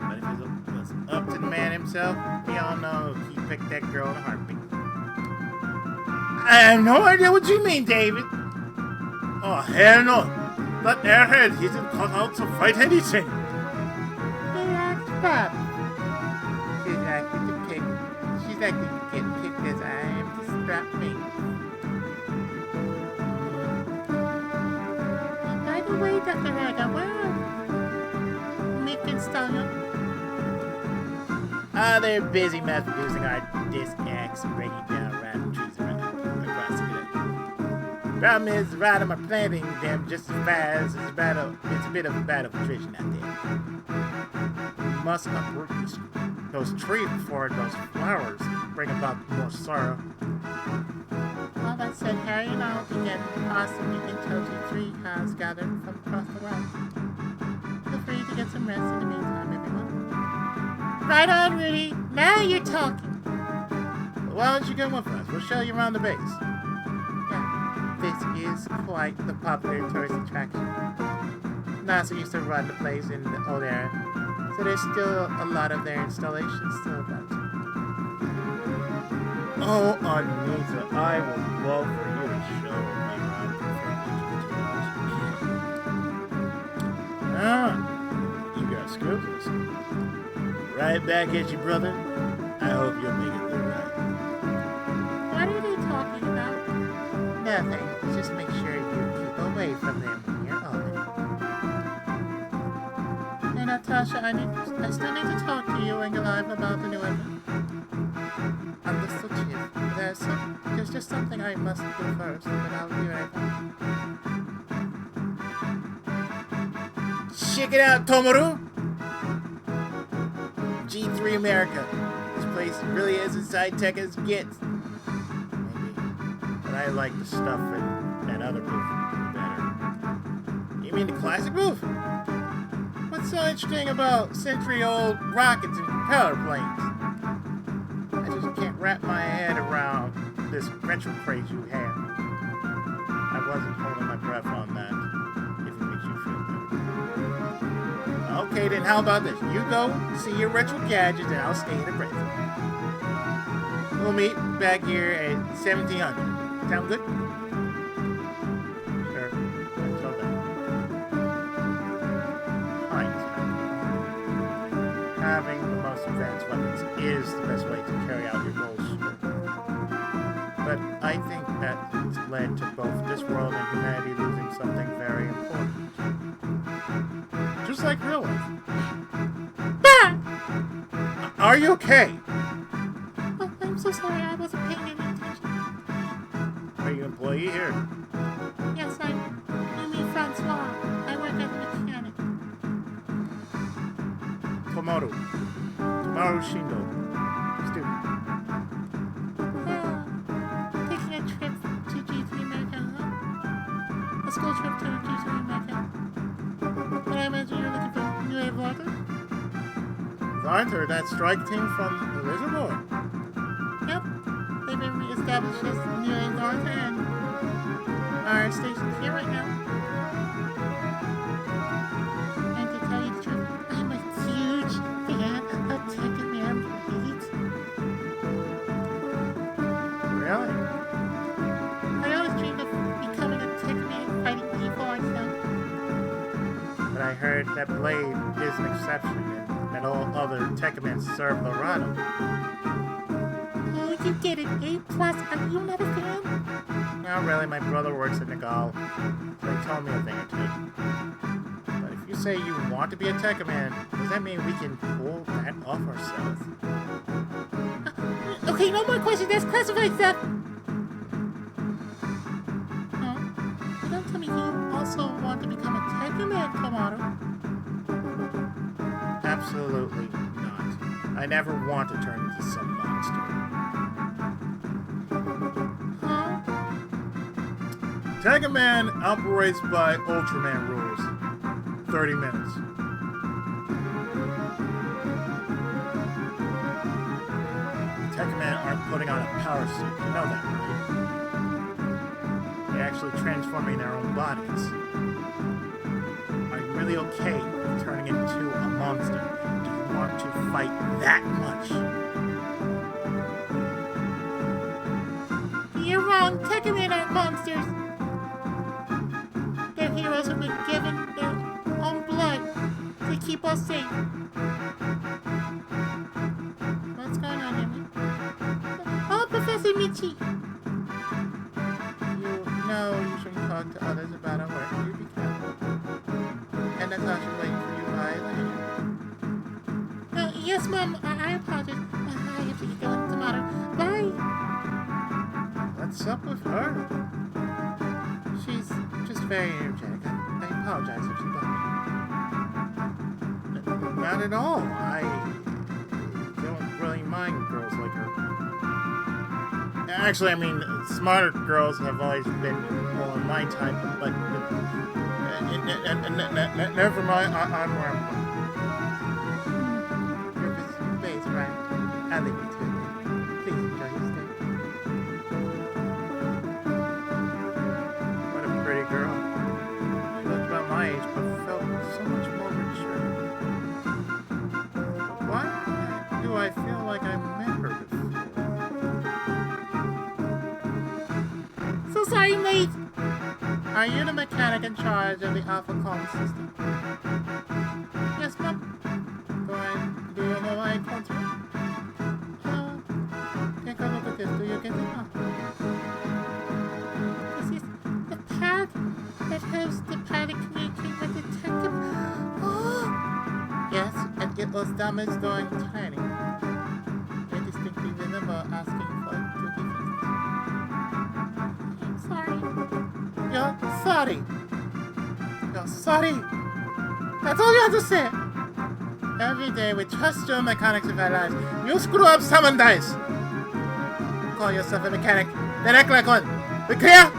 B: But if it was up to the man himself, we all know he picked that girl in a heartbeat.
A: I have no idea what you mean, David. Oh, hell no. That airhead isn't cut out to fight anything.
C: Relax, Bob. She's likely to get picked as I am to strap me. And by the way, Dr. Haga, where are Mick and Stallion?
B: They're busy mass producing our disc X and breaking down random trees across the globe. Problem is, the random are planting them just as fast. It's a bit of a battle for attrition out there.
C: We must uproot those trees before those flowers bring about more sorrow. Well, that said, Harry and I will begin awesome until G3 has gathered from across the world. Feel free to get some rest in the meantime, everyone. Right on, Rudy. Now you're talking.
B: Why don't you come with us? We'll show you around the base.
C: Yeah, this is quite the popular tourist attraction. NASA used to run the place in the old era, so there's still a lot of their installations still about.
B: Oh, Anita, I would love for you to show me around. You got skills. Right back at you, brother. I hope you'll make it through.
C: nothing. Just make sure you keep away from them when you're on it. Hey, Natasha, I still need to talk to you and Goliath about the new weapon. Understood, Chief. There's just something I must do first, but I'll be right back.
B: Check it out, Tomaru! G3 America. This place really is as high-tech as it gets. Maybe. But I like the stuff in that other booth better. You mean the classic booth? What's so interesting about century-old rockets and propeller planes? I just can't wrap my head around this retro craze you have. I wasn't holding my breath on that, if it makes you feel better. Okay, then how about this? You go see your retro gadgets and I'll stay in the present. We'll meet back here at 1700. Sound good? Sure. Until then. Hindsight. Having the most advanced weapons is the best way to carry out your goals. But I think that's led to both this world and humanity losing something very important. Just like real life. Are you okay?
C: Oh, I'm so sorry. I wasn't paying any attention.
B: Are you an employee here?
C: Yes, I'm Yumi Francois. I work as a mechanic.
B: Tomaru Shindo. Student.
C: Taking a trip to G3 America, huh? A school trip to G3 America. But I imagine you're looking for New Wave Water?
B: Arthur, that strike team from the Lizard Board.
C: Yep. They've been reestablished as New Wave Water and are stationed here right now. And to tell you the truth, I'm a huge fan of Tekken Man Bleeds.
B: Really?
C: I always dreamed of becoming a Tekken Man fighting evil myself.
B: But I heard that Blade is an exception and that all other Tekkamans serve Lorado.
C: Oh, you get an A+. Are you not a fan?
B: Not really, my brother works at Nagal, so he told me a thing or two. But if you say you want to be a Tekkaman, does that mean we can pull that off ourselves?
C: Okay, no more questions. That's classified stuff. Oh, don't tell me you also want to become a Tekken Man, Tomato.
B: Absolutely not. I never want to turn into some monster.
C: Huh?
A: Tekkaman operates by Ultraman rules. 30 minutes.
B: Tekkaman aren't putting on a power suit. You know that, right? They're actually transforming their own bodies. Are you really okay with turning into a monster? Do you want to fight that much?
C: You're wrong. Tekken Men aren't monsters. They're heroes who've been given their own blood to keep us safe. What's going on, Yumi? Oh, Professor Michi.
B: You know you shouldn't talk to others about our work. You be careful. And Natasha waiting for you by the
C: Yes, Mom. I apologize. I have to get going tomorrow. Bye.
B: What's up with her? She's just very energetic. I apologize if she bothers you. Not at all. I don't really mind girls like her. Actually, I mean, smarter girls have always been more my type, but never mind. I'm where I'm going. You're visiting base, right? I'll leave you to it. Please enjoy your stay. What a pretty girl. She looked about my age, but felt so much more mature. Why do I feel like I met her before?
C: So sorry, mate.
B: Are you the mechanic in charge of the Alpha Comm system?
C: Yes, Mom.
B: Do you know why I called you? Take a look at this. Do you get it now?
C: This was damaged during training. I distinctly remember asking for forgiveness.
B: I'm sorry.
C: You're sorry. You're sorry. That's all you have to say. Every day we trust your mechanics with our lives. You screw up, someone dies. Call yourself a mechanic, then act like one. We clear?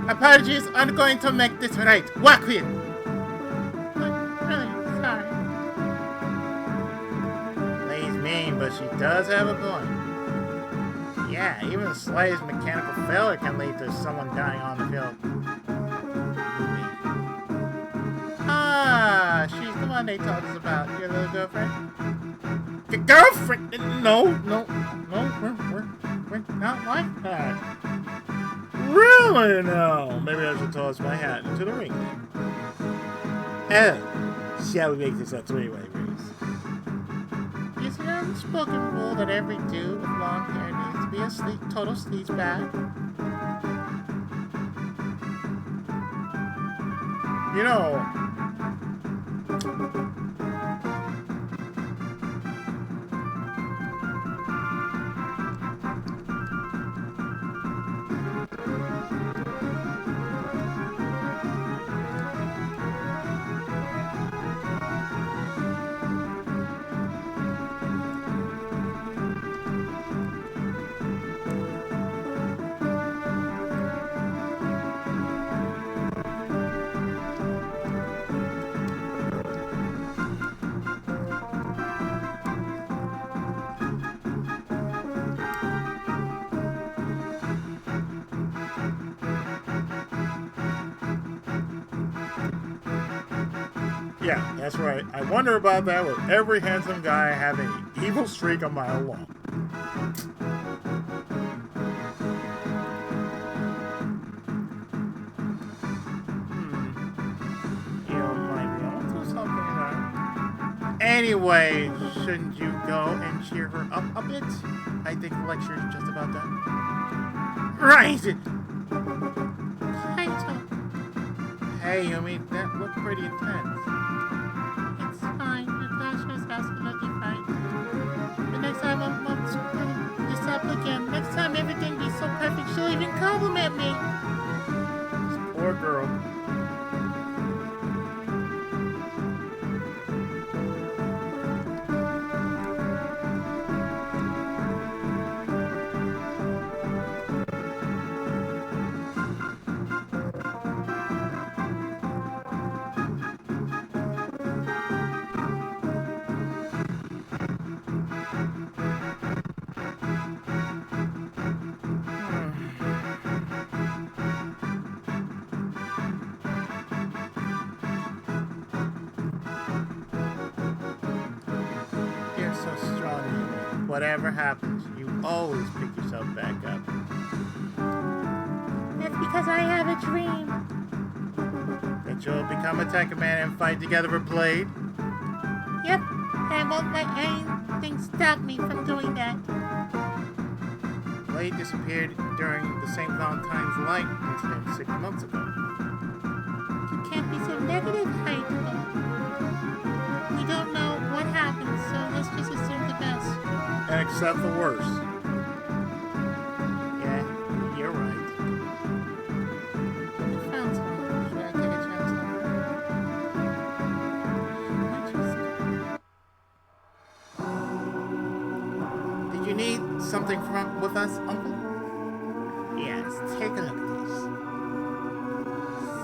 C: Apologies aren't going to make this right. Walk with it.
B: I'm really sorry.
A: Lady's mean, but she does have a point. Yeah, even the slightest mechanical failure can lead to someone dying on the field.
C: Ah, she's the one they told us about. Your little girlfriend?
A: Girlfriend? No,
C: We're not like that.
A: really no. Maybe I should toss my hat into the ring then. Oh, shall we make this a three-way race?
C: Is it an unspoken rule that every dude with long hair needs to be a total sleazebag?
A: You know, yeah, that's right. I wonder about that with every handsome guy having an evil streak a mile long.
C: You might be onto something there. Anyway, shouldn't you go and cheer her up a bit? I think the lecture is just about done. Right! Hey, Yumi, that looked pretty intense.
B: It's fine. Natasha is absolutely fine. The next time I won't screw this up again. Next time everything be so perfect, she'll even compliment me.
A: This poor girl.
C: You're so strong, Yumi. Whatever happens, you always pick yourself back up.
B: That's because I have a dream.
C: That you'll become a Tekka Man and fight together with Blade.
B: Yep, and I won't let anything stop me from doing that.
C: Blade disappeared during the St. Valentine's Light incident 6 months ago.
B: You can't be so negative, Haito. We don't know what happened, so let's just assume the best.
A: And accept the worst.
C: Yeah, you're right.
B: We found someone.
C: Should I take a chance on her? Did you need something from with us, Uncle? Yes, take a look at this.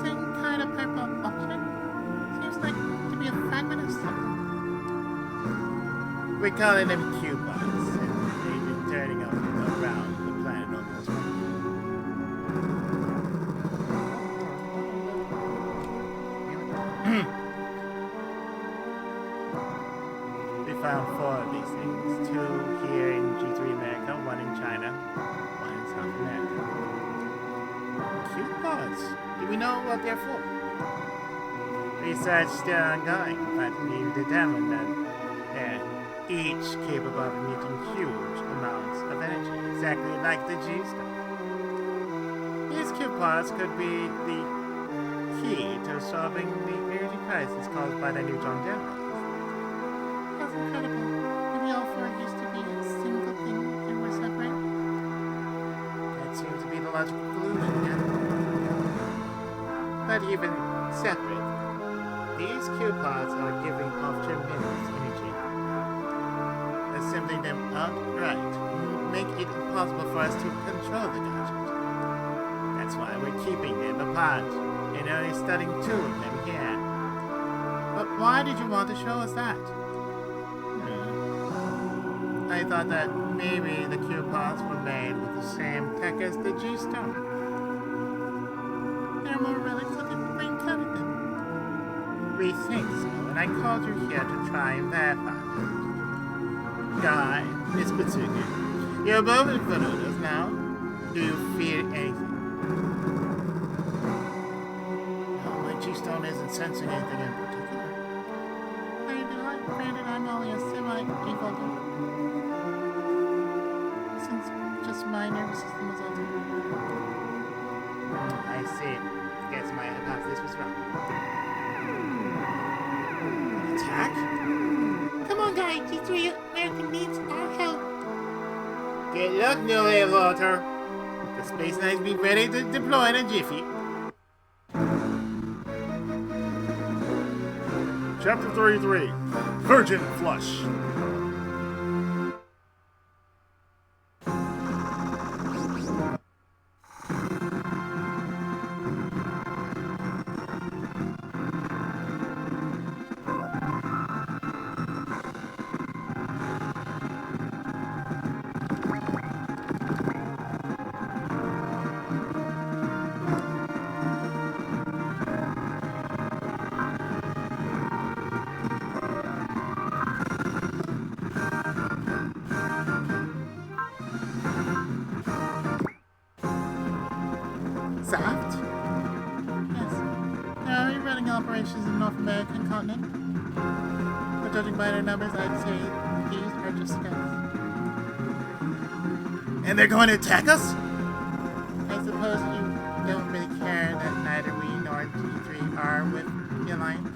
B: Same kind of purple object. Seems like to be a fragment of something.
C: We're calling them coupons, and they've been turning up around the planet almost. We found 4 of these things. 2 here in G3 America, 1 in China, 1 in South America. Coupons? Do we know what they're for? Research still ongoing, but we've determined that they're each capable of emitting huge amounts of energy, exactly like the G-Star. These coupons could be the key to solving the energy
B: crisis caused by the new John General.
C: That's incredible. Maybe all four used to be a single thing and were separate.
B: That seems to be the logical conclusion, yeah. But even separate, these Q-pods are giving off tremendous energy. Assembling them outright will make it impossible for us to control the gadget. That's why we're keeping them apart and only studying 2 of them here. But why did you want to show us that? I thought that maybe the Q-pods were made with the same tech as the G-Stone.
C: They're more relics looking brain-coated them.
B: We think so, and I called you here to try and verify it. Guy, Miss Batsuki, you're both in photos now. Do you feel anything?
D: No, my G-stone isn't sensing anything in particular.
C: Granted, I'm only a semi-evolved. Since just my nervous system is altered.
B: I see. Guess my hypothesis was wrong.
D: Attack?
C: Come on, guy. G3 American needs our help.
B: Good luck, New Walter. The Space Knights be ready to deploy in a jiffy.
A: Chapter 33 Virgin Flush.
C: Soft? Yes. They're already running operations in the North American continent. But judging by their numbers, I'd say these are just scouts.
D: And they're going to attack us?
C: I suppose you don't really care that neither we nor G3 are with the Alliance.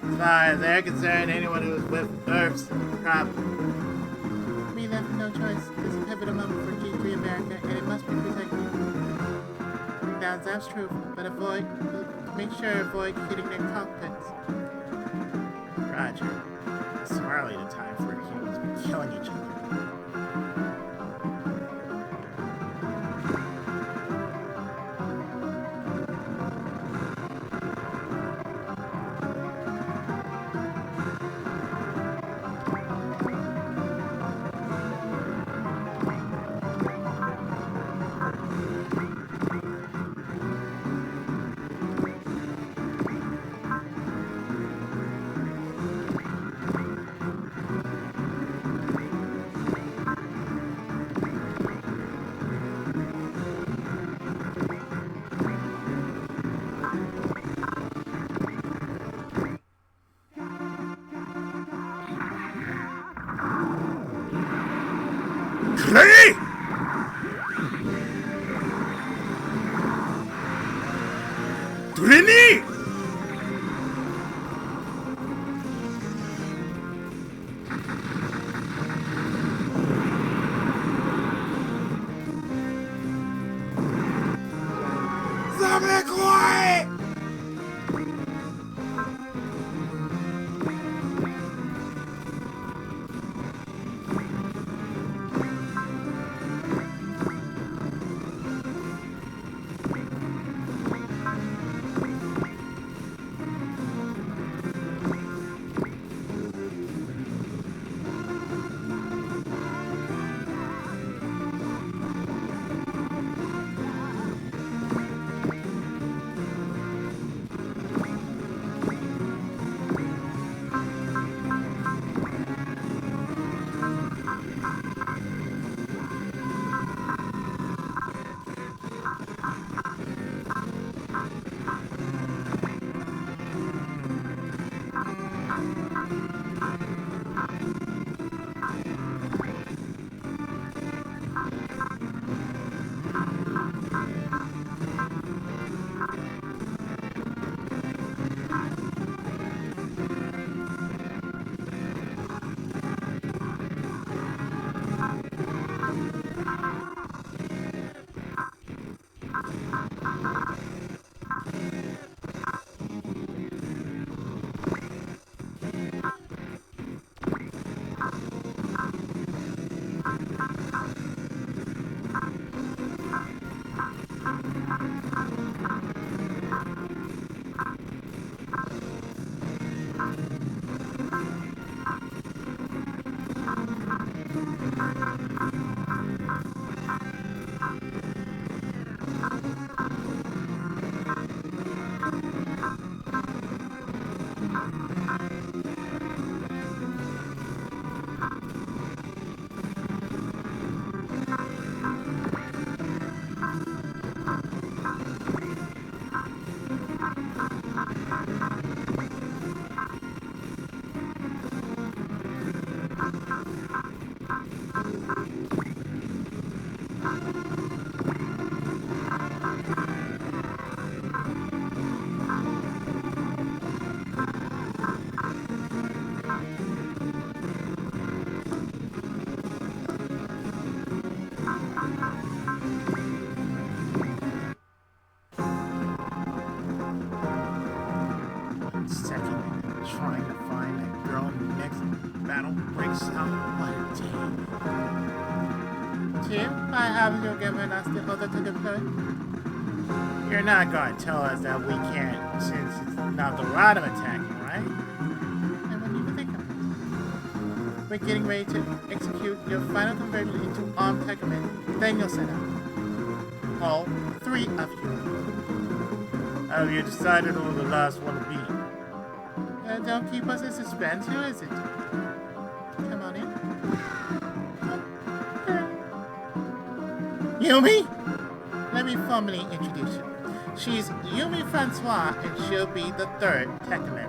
B: As far as they're concerned, anyone who's with Earth's a problem.
C: We left no choice. This is a pivotal moment for G3 America, and it must be protected. Now, that's true, but make sure to avoid hitting their cockpits.
B: Roger. It's hardly the time for humans to be killing each other.
A: Ready? Trini!
C: Second, trying to find that girl next battle breaks out. What a day. Tim, I have you given us the other to the play. You're not going to tell us that we can't since it's not the Rodham attacking, right? I wouldn't even think of it. We're getting ready to execute your final conversion into armed Tekken. Then you'll set up. All three of you.
A: Have you decided who the last one to be?
C: Don't keep us in suspense, who is it? Come on in. Yumi? Let me formally introduce you. She's Yumi Francois, and she'll be the third Tekken.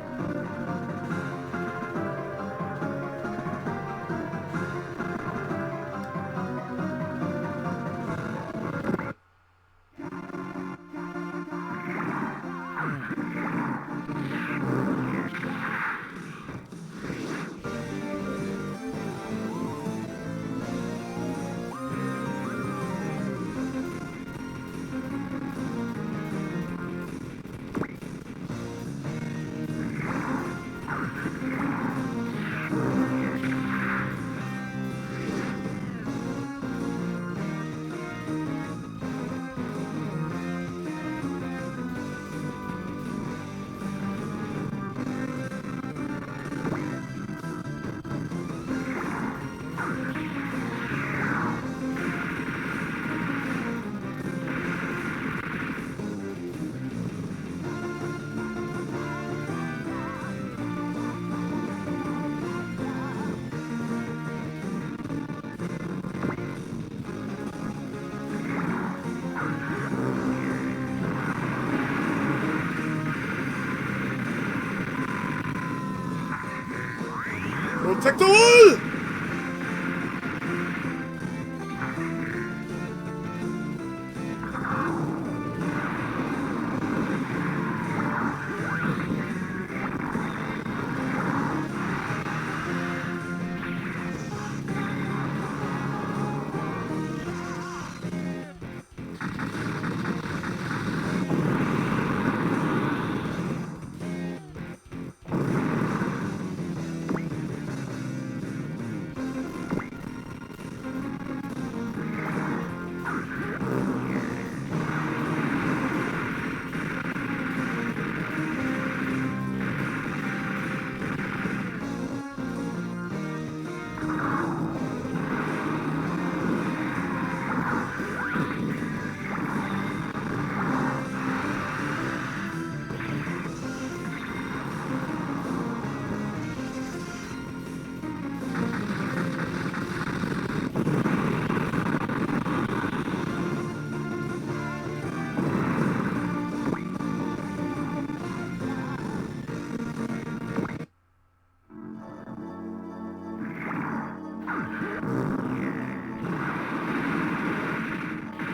A: Protect the wall!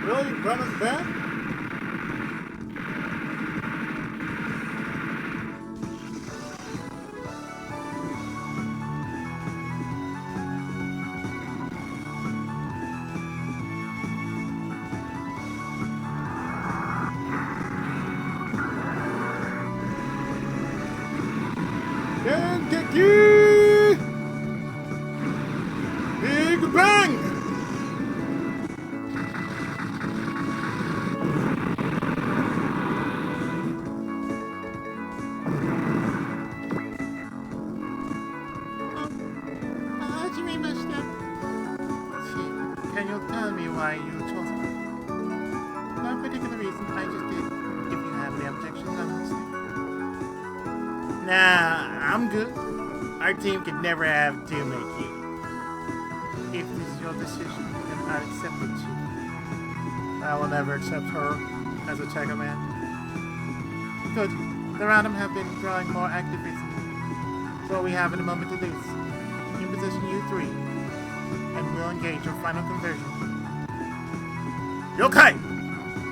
A: Really? Brennan's back? Dengeki! Big Bang!
C: Hajime Mashita. Can you tell me why you chose me? No particular reason, I just did. If you have any objections, I'm listening.
B: Nah, I'm good. Our team could never have two make you.
C: If this is your decision, then I'll accept it too.
A: I will never accept her as a Tiger Man.
C: Good. The Random have been drawing more active recently, so we haven't a moment to lose. In position U3, and we'll engage your final conversion.
A: Okay!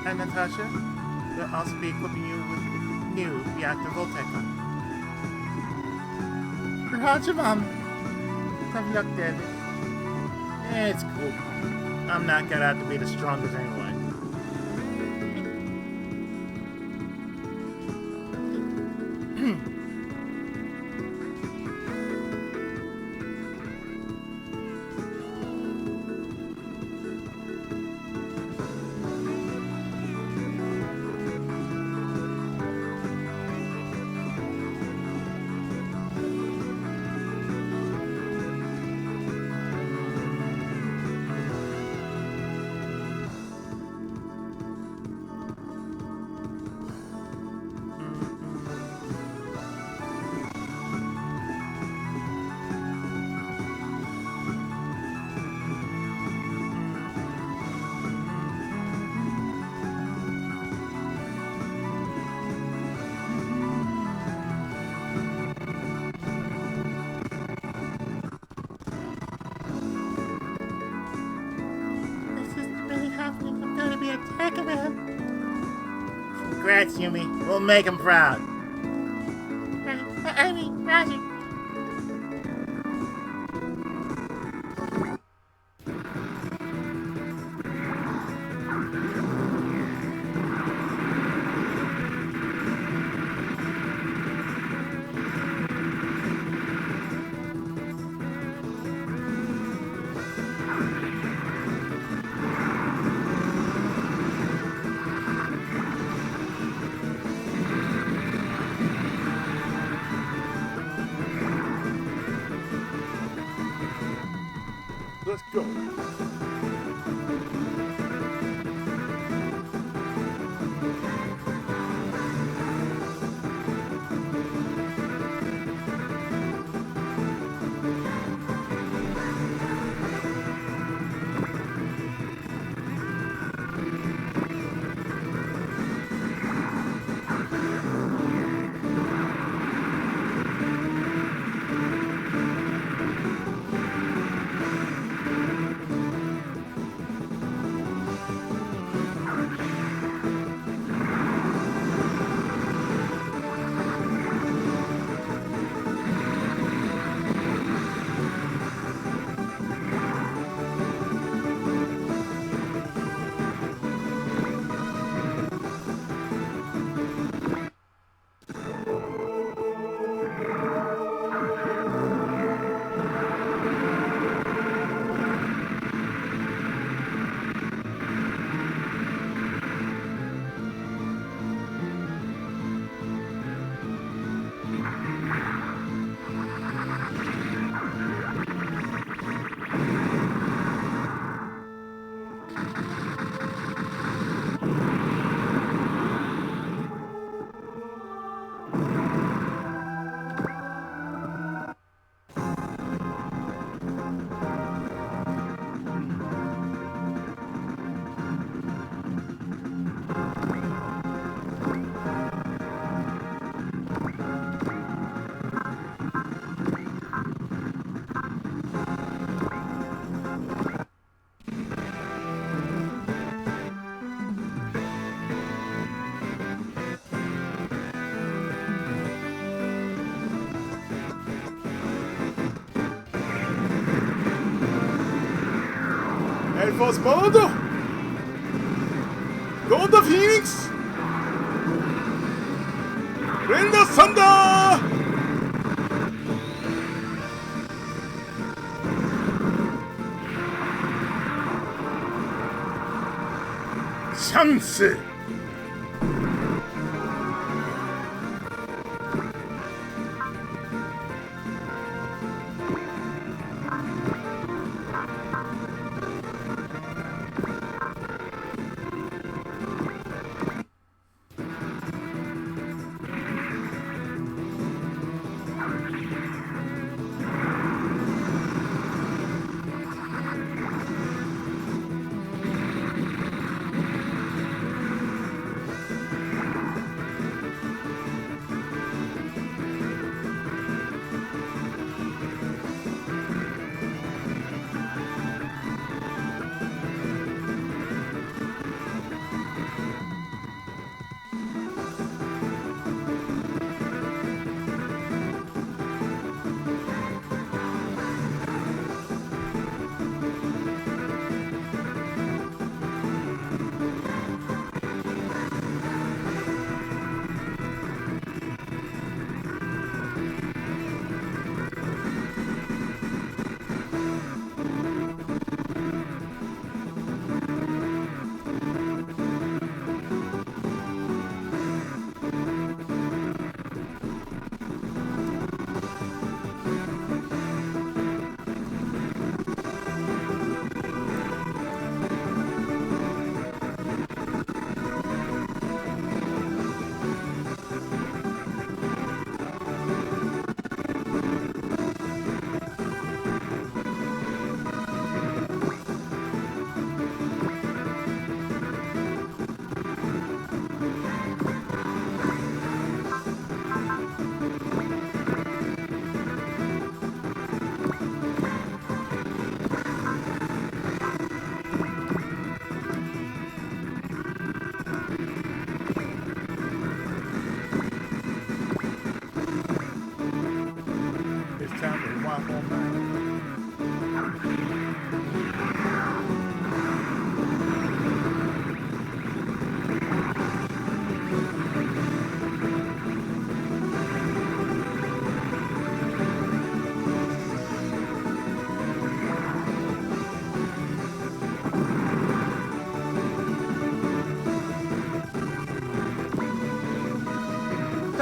C: And Natasha, we'll also be equipping you with new reactor Voltecon.
A: Roger, Mom.
C: Tough luck, David.
B: It's cool. I'm not cut out to be the strongest anyway. Congrats, Yumi. We'll make him proud.
C: I mean, Roger.
A: Let's go. Elfos Bordo! Golda Phoenix! Brenda Thunder! Chance!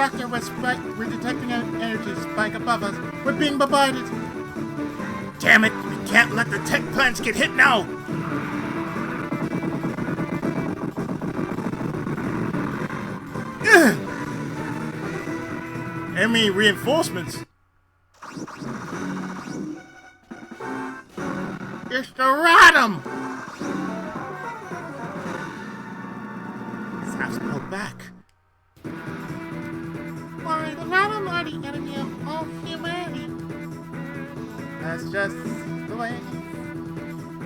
C: Doctor, we're detecting an energy spike above us. We're being bombarded.
B: Damn it! We can't let the tech plants get hit now! Ugh!
A: Enemy reinforcements.
C: It's the Radom!
B: This house pulled back.
C: Why, the Radom are the enemy of all humanity.
B: That's just the way.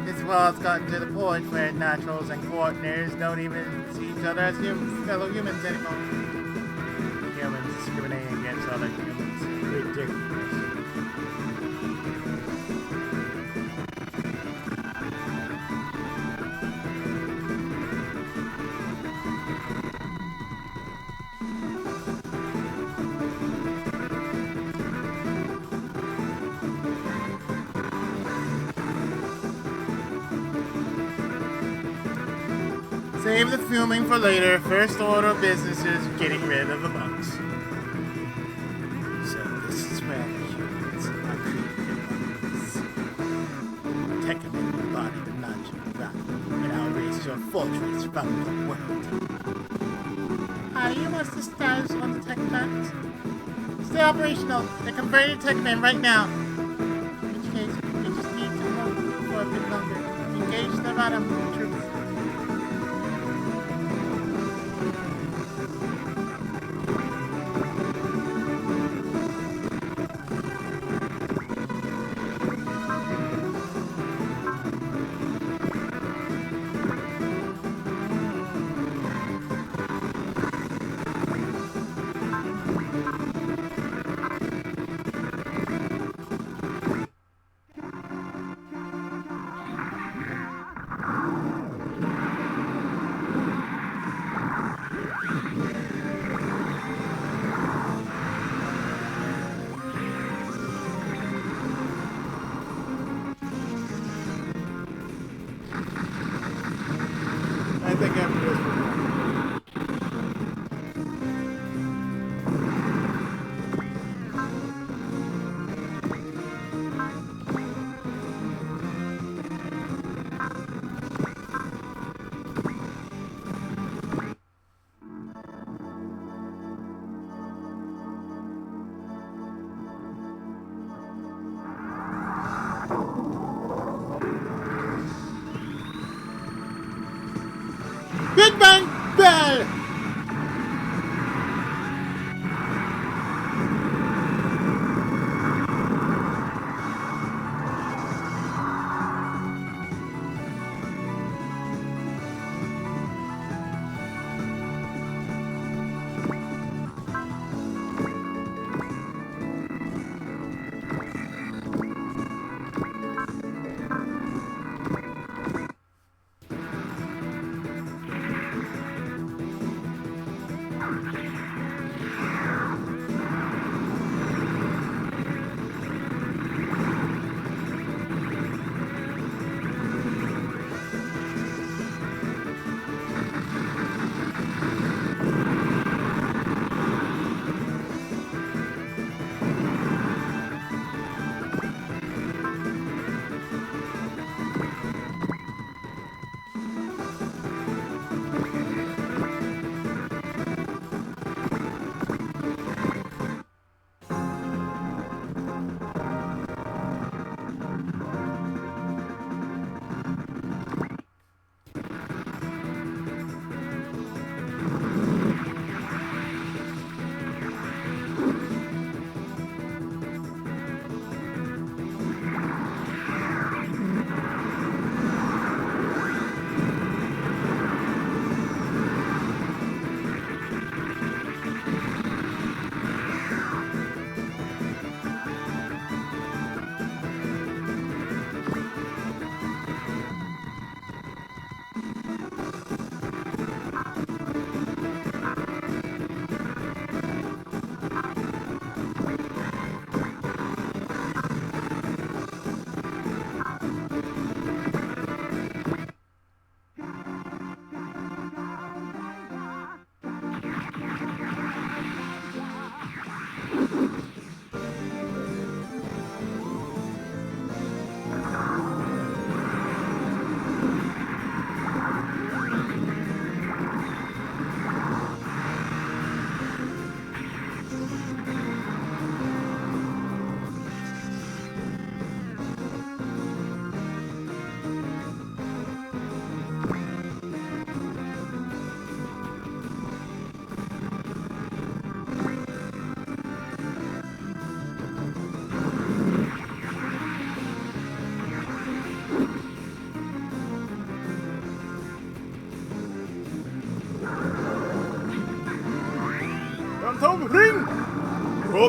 B: This world's gotten to the point where naturals and partners don't even see each other as fellow humans anymore. Humans discriminating against other humans. Ridiculous. Save the filming for later. First order of business is getting rid of the bugs. So this is where the humans are created bugs. Taking in the body to nudge and run, and I'll raise your fortress from the world.
C: What's the status on the tech plant? Stay operational. They're converting tech men right now. In which case, we just need to hold for a bit longer. Engage the Radom troops.
B: I think after this we're done.
C: Big Bang Bell!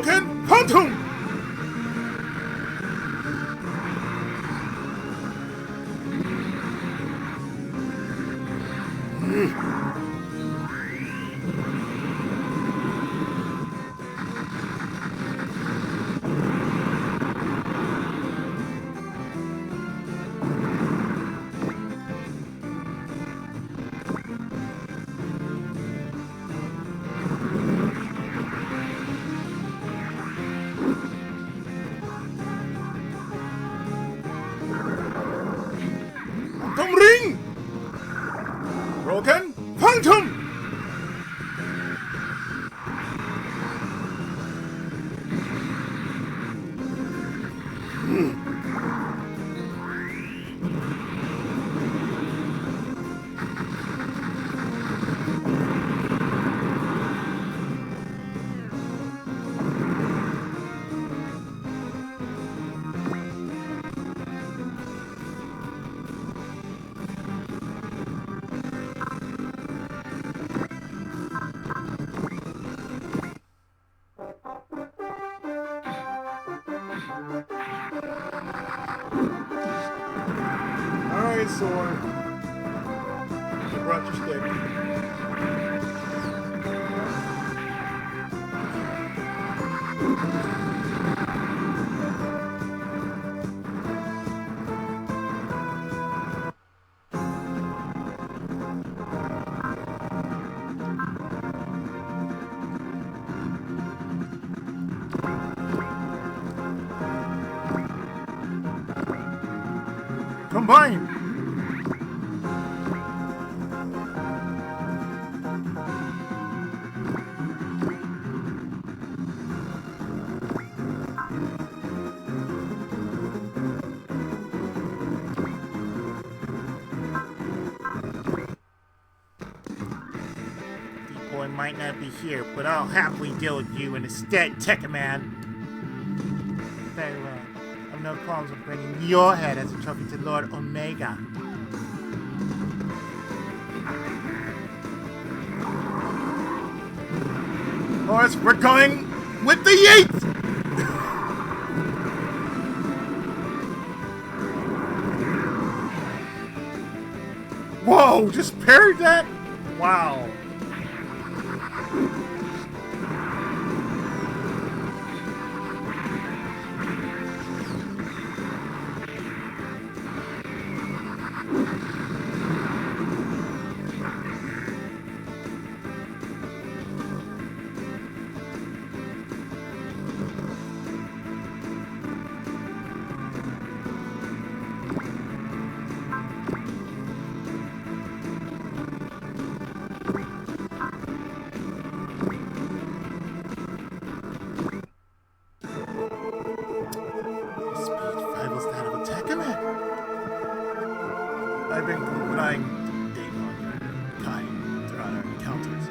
A: Broken Quantum! Quantum Ring! Broken Quantum! Alright, Sword. You brought your stick. Combine!
C: Decoy might not be here, but I'll happily deal with you instead, Tekkaman. Very well. I've no qualms with bringing your head as a trophy to Lord Omega.
A: Boys, we're going with the Yeet! Whoa, just parried that? Wow. I've been relying data on your kind throughout our encounters.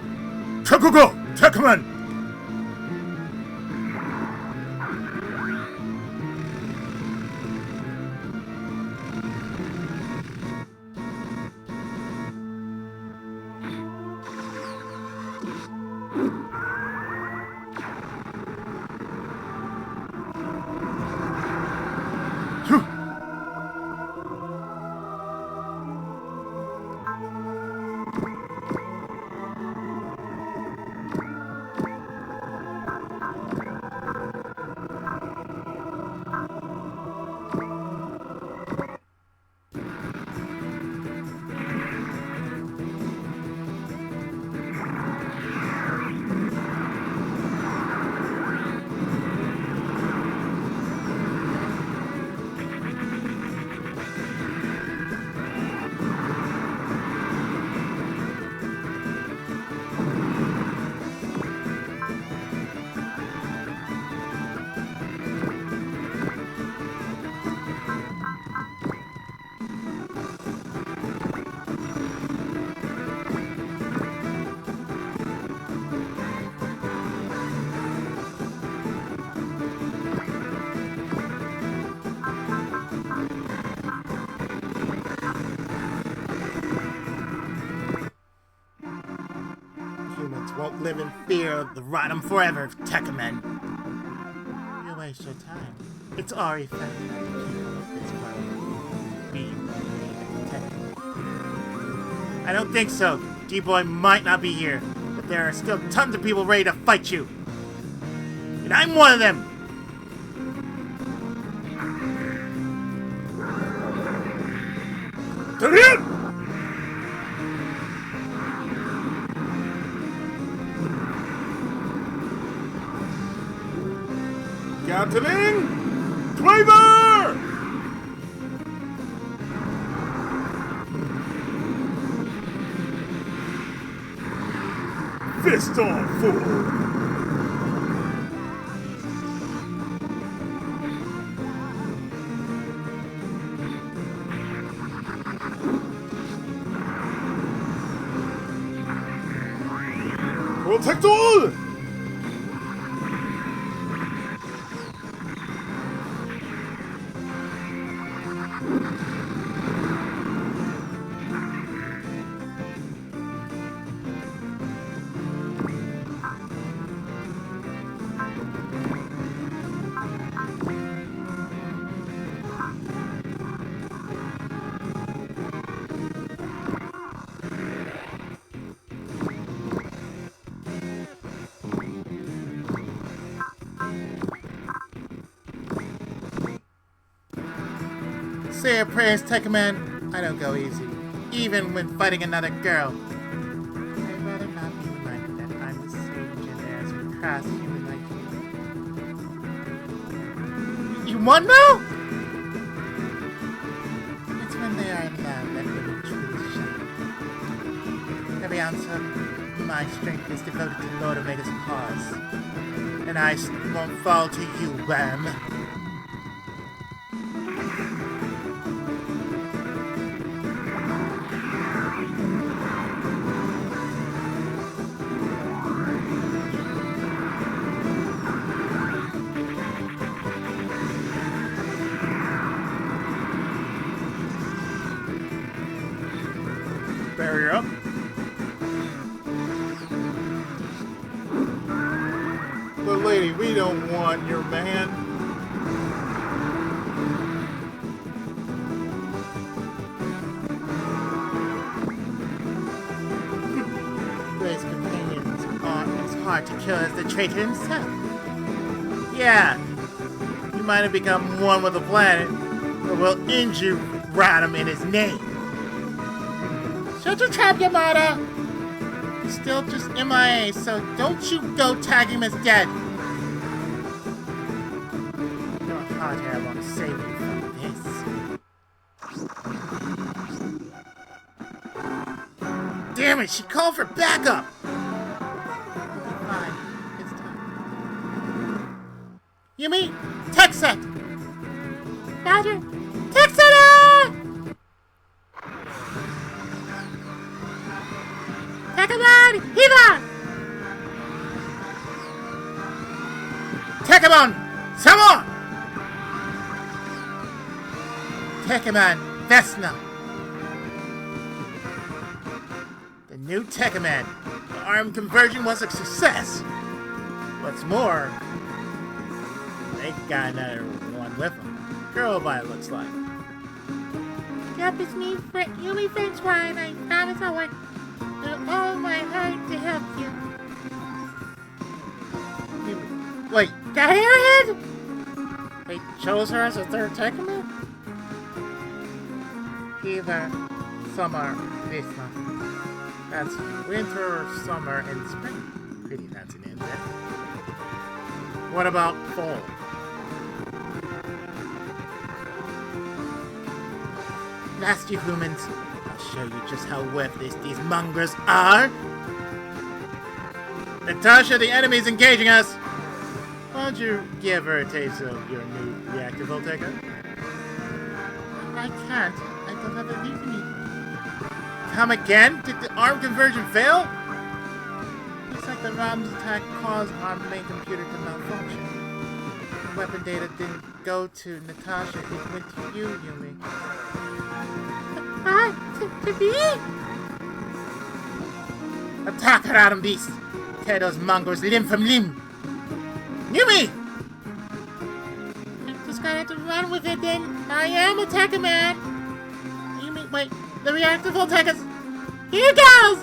A: Chokugo! Tekkaman!
C: Humans won't live in fear of the Rotom forever, Tekkaman. waste your time. It's already found that the people of this world be made detective. I don't think so. D-Boy might not be here, but there are still tons of people ready to fight you. And I'm one of them!
D: To the end! Captaining! Driver! Fist on, fool! Protect all!
C: Say a prayer, Tekkaman. I don't go easy, even when fighting another girl. I'd rather not be reminded that I'm the same gender as a crass human like you. You want now? It's when they are in love that women truly shine. Every ounce of my strength is devoted to Lord Omega's cause, and I won't fall to you, Wham.
D: Barrier up. But lady, we don't want your man.
C: His companions aren't as hard to kill as the traitor himself. Yeah, you might have become one with the planet, but we'll end you right him in his name. Shut your trap, Yamada! He's still just MIA, so don't you go tag him as dead. Your hard hair won't save you from this. Damn it, she called for backup! Fine, it's time. Yumi, tech set! Roger, tech setter! Tekkamon, Hiva! Tekkamon, Sama! Tekkamon, Vesna. The new Tekkamon. The arm conversion was a success. What's more, they got another one with them. Girl by it looks like. Yep, it's me, Yumi French Wine. I promise I'll work with all my heart to help you. Wait, that airhead? They chose her as a third Tekkamon? Fever, summer, Vesna. That's winter, summer, and spring. Pretty fancy names there. What about fall? Nasty humans. I'll show you just how worthless these mongrels are. Natasha, the enemy's engaging us. Why don't you give her a taste of your new reactor Voltaica? I can't. I don't have a reason. Come again? Did the arm conversion fail? Looks like the ROM's attack caused our main computer to malfunction. The weapon data didn't go to Natasha, it went to you, Yumi. To me? Attack her, Adam Beast! Tear those mongrels limb from limb! Yumi! run with it then. I am a Tekka Man. You mean, wait, the reactor Voltekas. Here goes!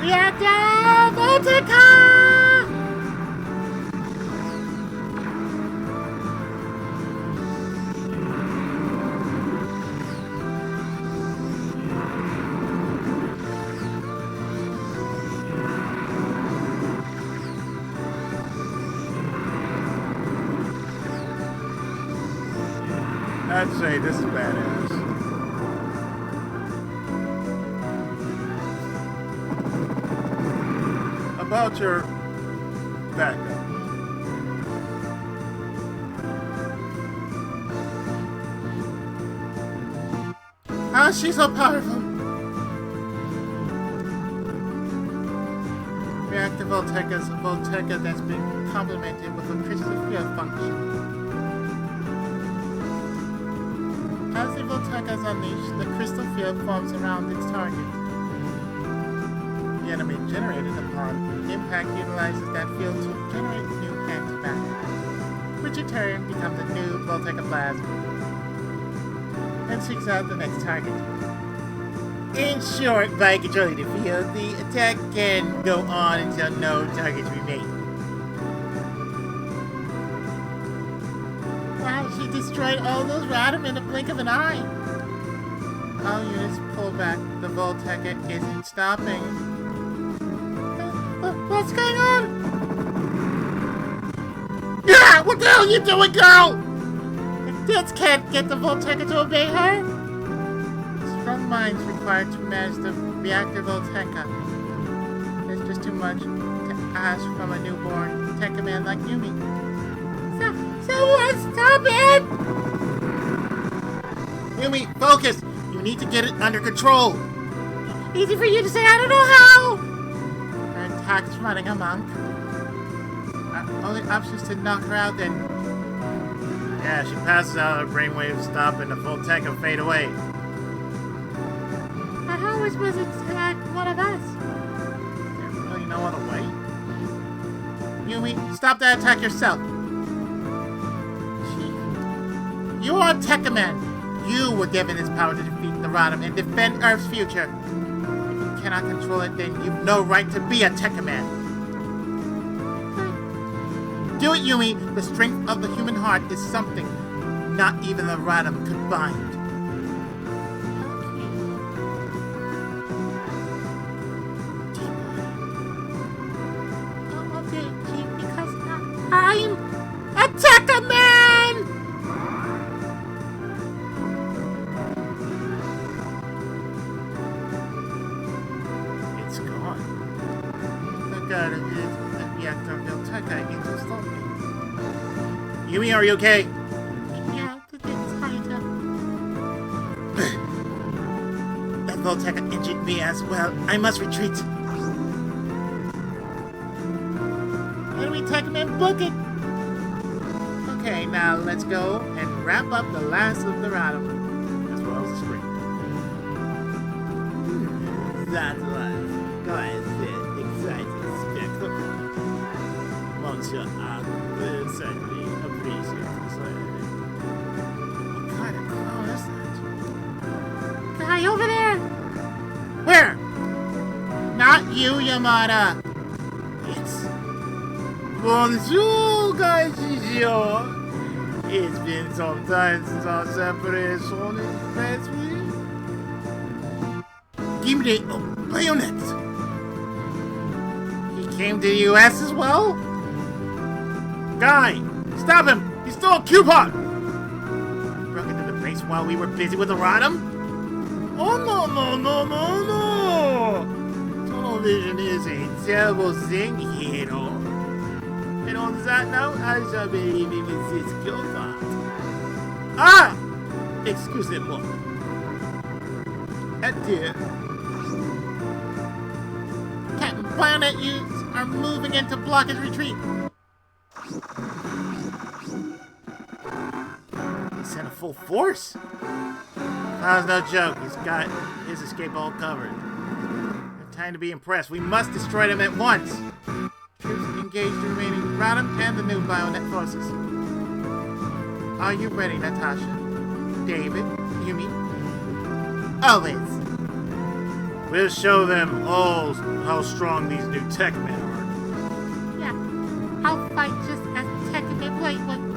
C: Reactor Volteka!
A: I'd say this is badass. About your backup.
C: Ah, she's so powerful. Reactor Volteka is a Volteka that's been complemented with a crystal field function. As the Volteka is unleashed, the crystal field forms around its target. The enemy generated upon impact utilizes that field to generate new antimatter, which in turn becomes a new Volteka plasma, and seeks out the next target. In short, by controlling the field, the attack can go on until no targets remain. Wow, she destroyed all those Radom in the blink of an eye. All units pull back. The Volteka isn't stopping. What's going on? Yeah, what the hell are you doing, girl? This can't get the Volteka to obey her. Strong minds required to manage the reactor Volteka. It's just too much to ask from a newborn Tekka man like Yumi. Someone stop it! Yumi, focus! You need to get it under control. Easy for you to say, I don't know how! Her attack's running amok. Our only option is to knock her out then.
A: Yeah, she passes out, her brainwaves stop, and the Volteka fade away.
C: How was supposed to attack one of us?
A: There's really no other way.
C: Yumi, stop that attack yourself. You are a Tekka Man. You were given this power to defeat the Radom and defend Earth's future. If you cannot control it, then you've no right to be a Tekka Man. Do it, Yumi. The strength of the human heart is something not even the Radom could bind. Okay, because I'm a Tekka Man!
A: It's gone.
C: The god of the reactor Volteka into something.
A: Yumi, are you okay?
C: Yeah, the thing's tighter.
A: That Volteka injured me as well. I must retreat.
C: Enemy Tekka Man, book it! Okay, now let's go and wrap up the last of the Radom.
A: As well as the screen.
E: That was quite an exciting spectacle. Monsieur Arthur will certainly appreciate this.
A: What kind of clown is that?
C: Guy over there! Where? Not you, Yamada!
E: It's bonjour, guys. It's been some time since our separation in France.
C: Give me the bayonet! He came to the US as well?
A: Guy! Stop him! He's still a coupon!
C: Broke into the base while we were busy with the Radom?
E: Oh, no. Tunnel vision is a terrible thing, hero. And on that note, I shall be leaving Mrs. Gilbert. Ah! Excusez-moi. Adieu.
C: Captain Planet units are moving into blockage retreat.
A: They sent a full force?
B: That's no joke. He's got his escape all covered. No time to be impressed. We must destroy them at once.
C: Troops engage the remaining Rodham and the new Bionet forces. Are you ready, Natasha? David? Yumi? Always.
A: We'll show them all how strong these new tech men are.
C: Yeah, I'll fight just as Tekkamen Blade would.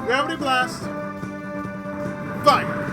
A: Gravity blast. Fire.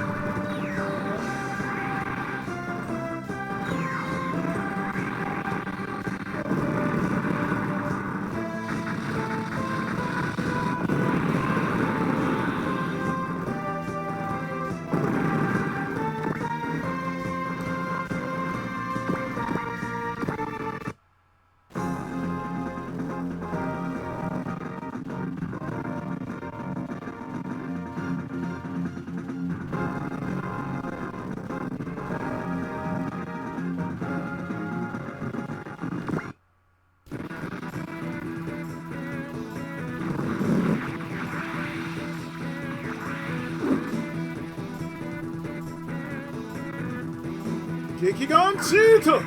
A: Gekigan Cheetah!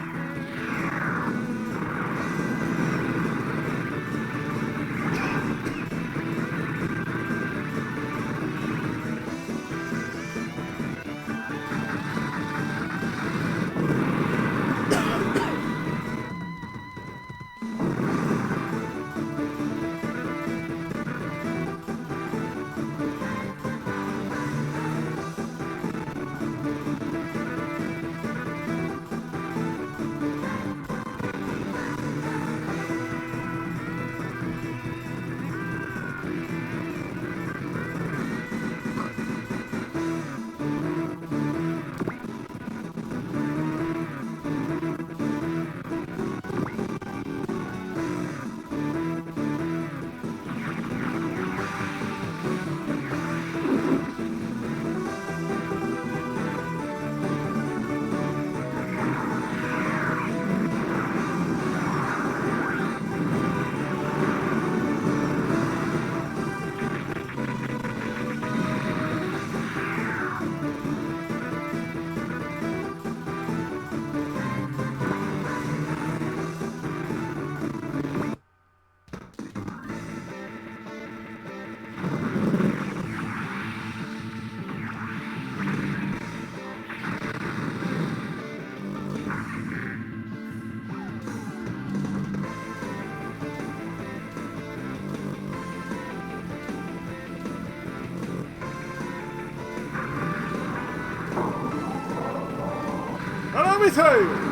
F: me tell you.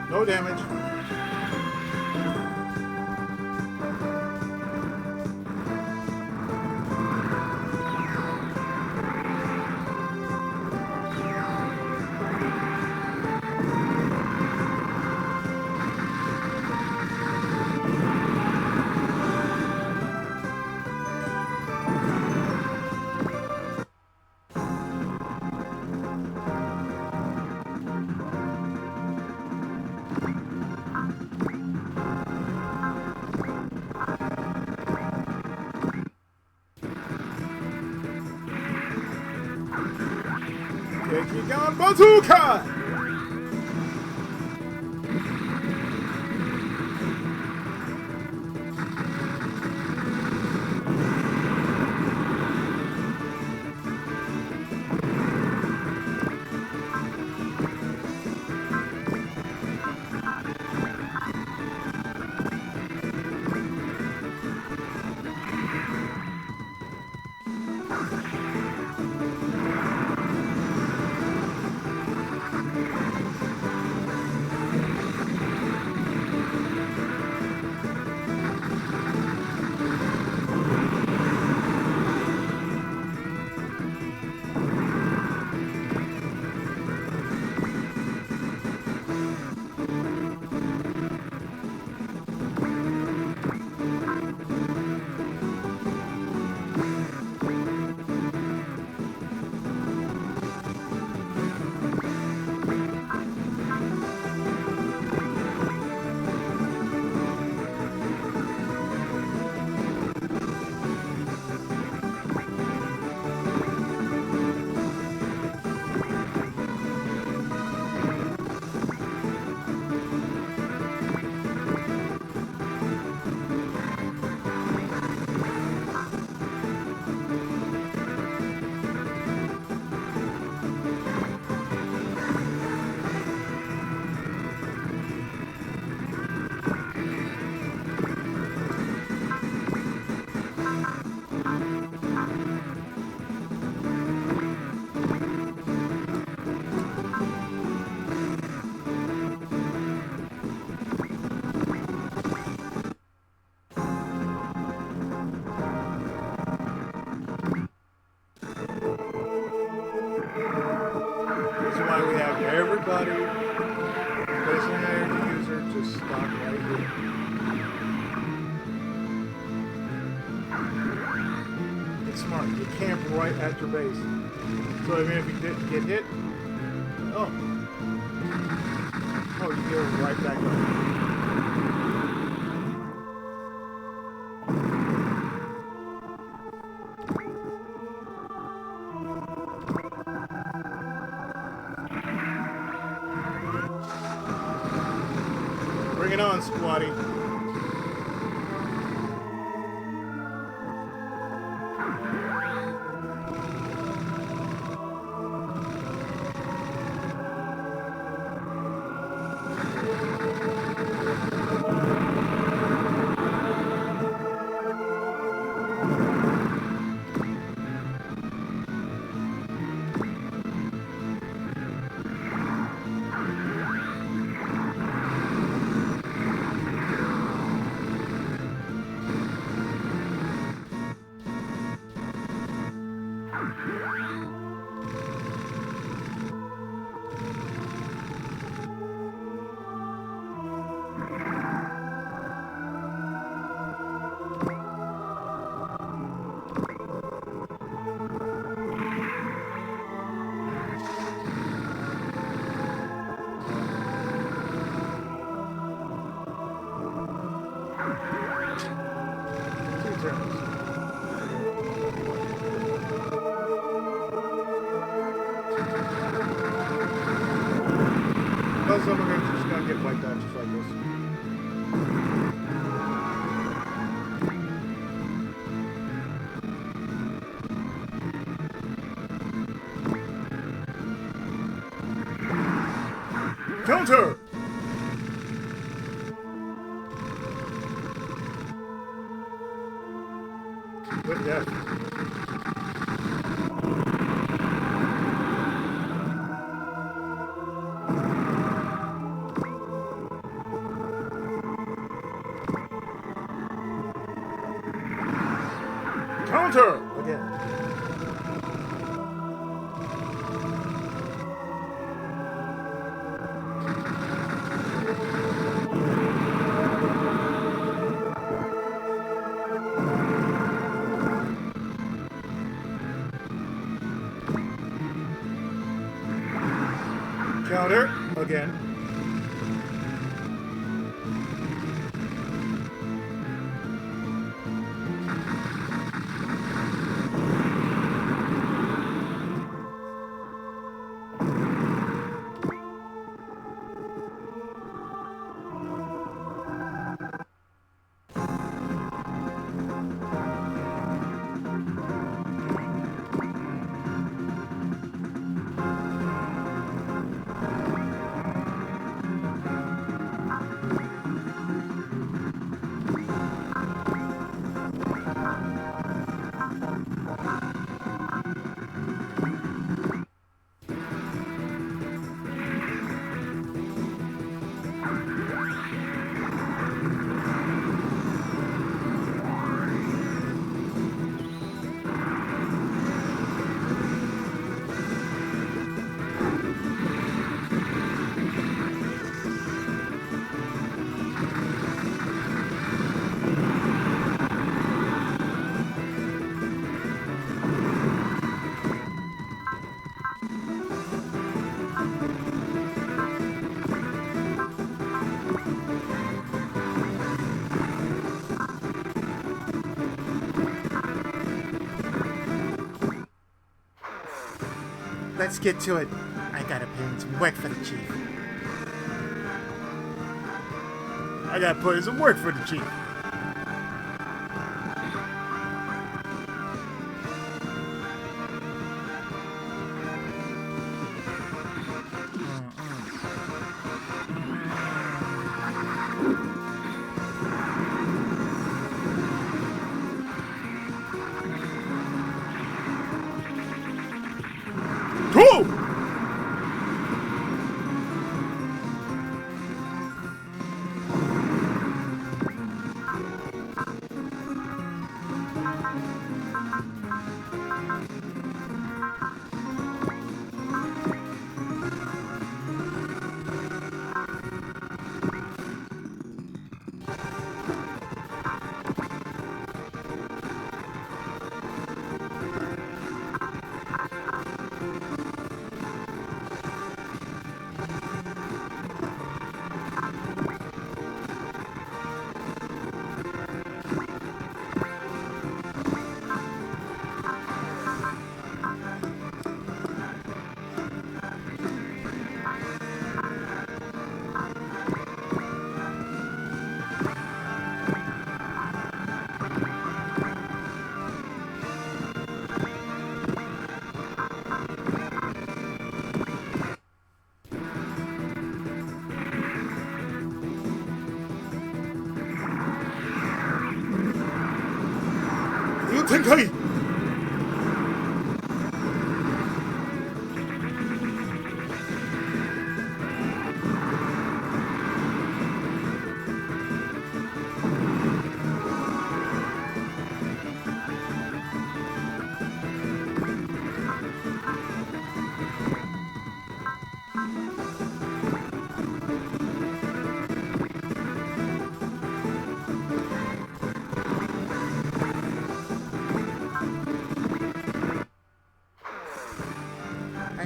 F: No damage. Keep going, bazooka! Everybody, designated user, just stop right here. It's smart. You camp right at your base. So even if you didn't get hit, oh, you go right back up. Bring it on, squatty. Most of them are just gonna get wiped out just like this. Counter! Good death. Counter! Again. Counter. Again.
C: Let's get to it. I gotta put in some work for the chief.
A: I gotta put in some work for the chief.
F: Go! Tenkai!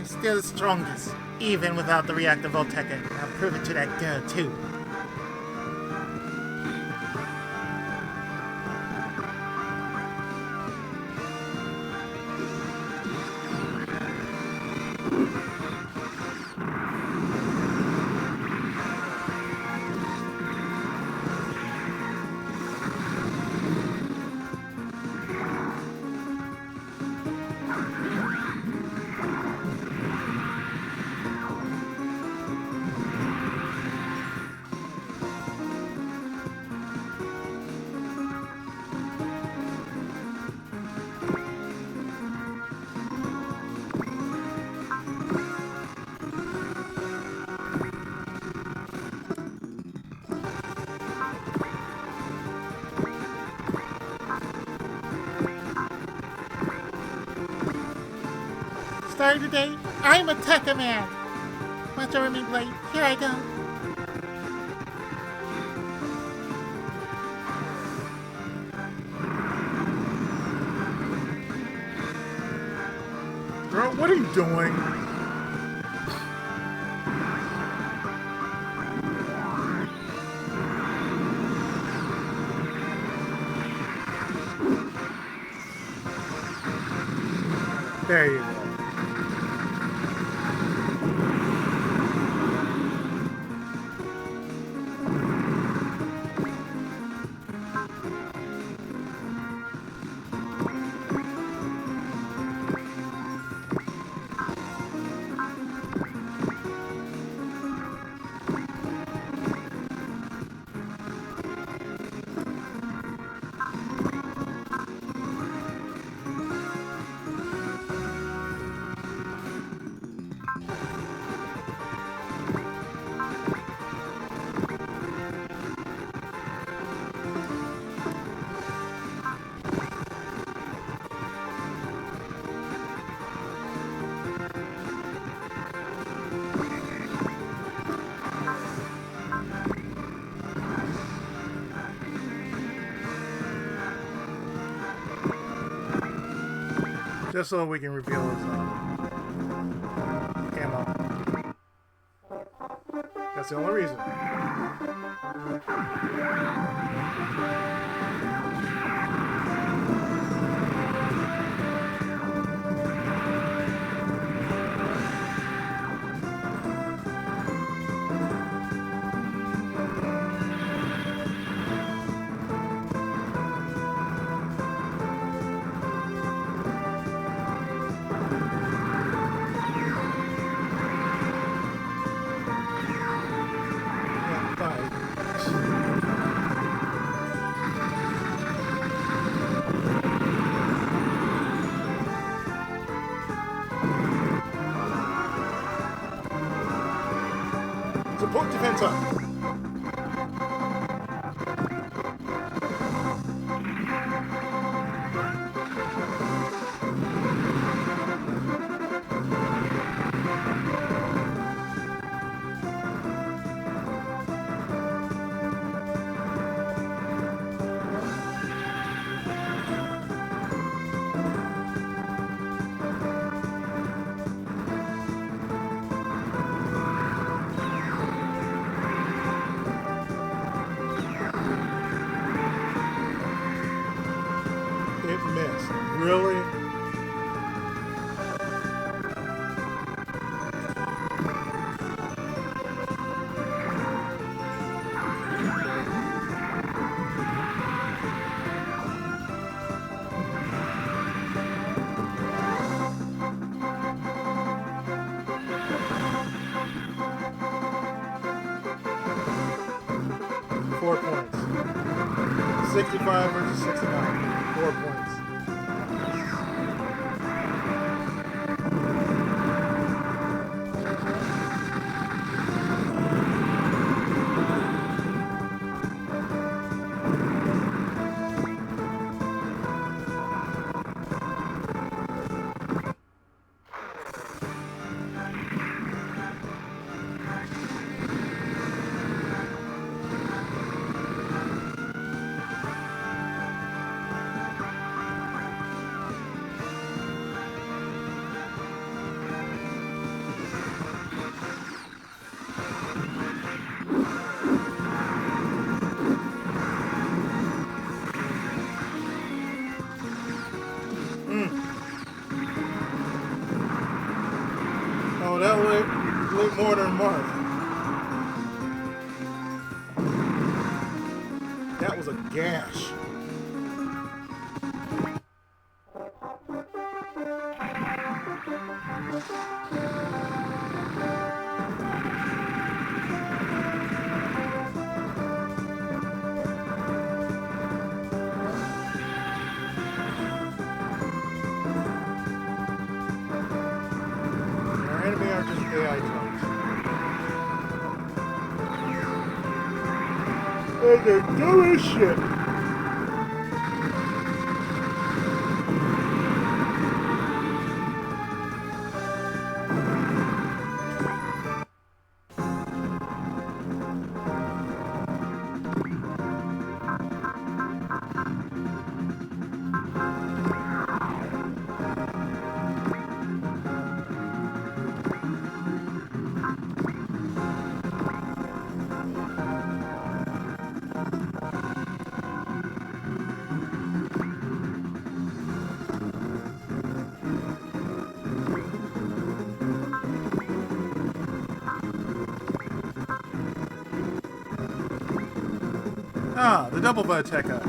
C: I'm still the strongest, even without the reactor Volteca. I'll prove it to that girl, too. Starting today, I'm a Tekka Man. Watch over me, Blade. Here I go.
F: Girl, what are you doing? There you go. Just so we can reveal his camo. That's the only reason. Support defense up. It missed. Really? Four points. 65 versus 69. 4 points. Sleep more than a month. That was a gash. Our enemy are just AI drones. And they're dumb as shit.
A: Ah, the double Vodteca.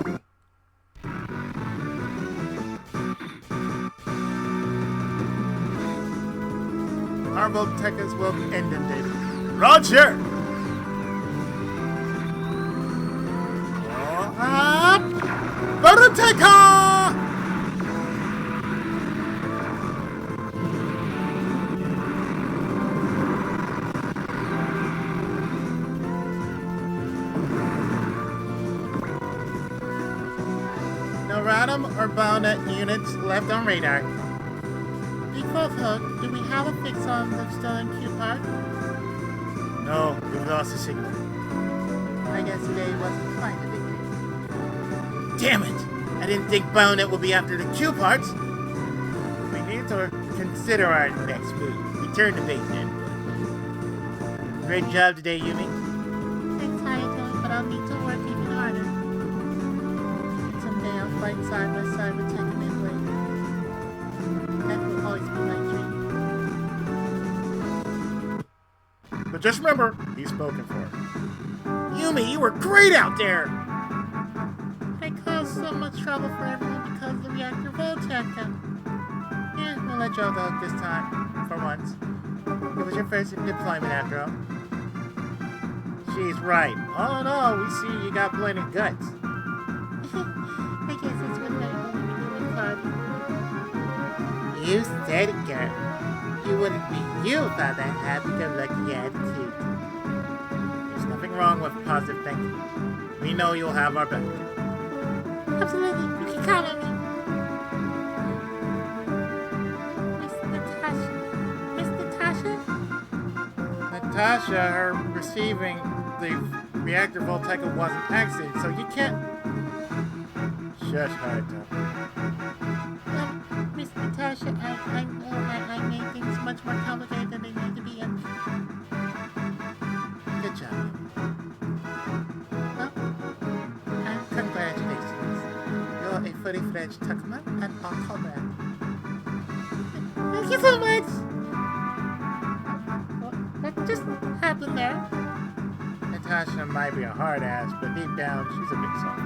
B: Our Vodtecas will be inundated.
A: Roger! Up! Vodteca!
B: No Radom or Bayonet units left on radar.
C: Big Hook, do we have a fix on the stolen Q part?
A: No, we lost the signal.
C: I guess today wasn't quite a victory.
B: Damn it! I didn't think Bayonet would be after the Q parts. We need to consider our next move. Return to base, then. Great job today, Yumi.
C: Thanks, Hayato, but I'll need to work even harder. Someday I'll fight side by side with Tekken and Blade. That will always be my dream.
A: But just remember, he's spoken for.
B: Yumi, you were great out there!
C: I caused so much trouble for everyone because of the reactor Vodteca.
B: Yeah, we'll let you off the hook this time, for once. It was your first deployment after all. She's right. All in all, we see you got plenty of guts.
C: I guess it's what I only party.
B: You said it, girl. You wouldn't be you without that happy-go-lucky attitude. There's nothing wrong with positive thinking. We know you'll have our back.
C: Absolutely, you can count on me. Miss Natasha?
B: Natasha, her receiving the reactor Vodteca was an accident, so you can't... Shush, Hayato.
C: Miss Natasha, I know I made things much more complicated than they need to be.
B: Good job.
C: Well,
B: Congratulations. You're a fully fledged Tuckman and our comrade.
C: thank you so much. What just happened there?
B: Natasha might be a hard ass, but deep down, she's a bit soft.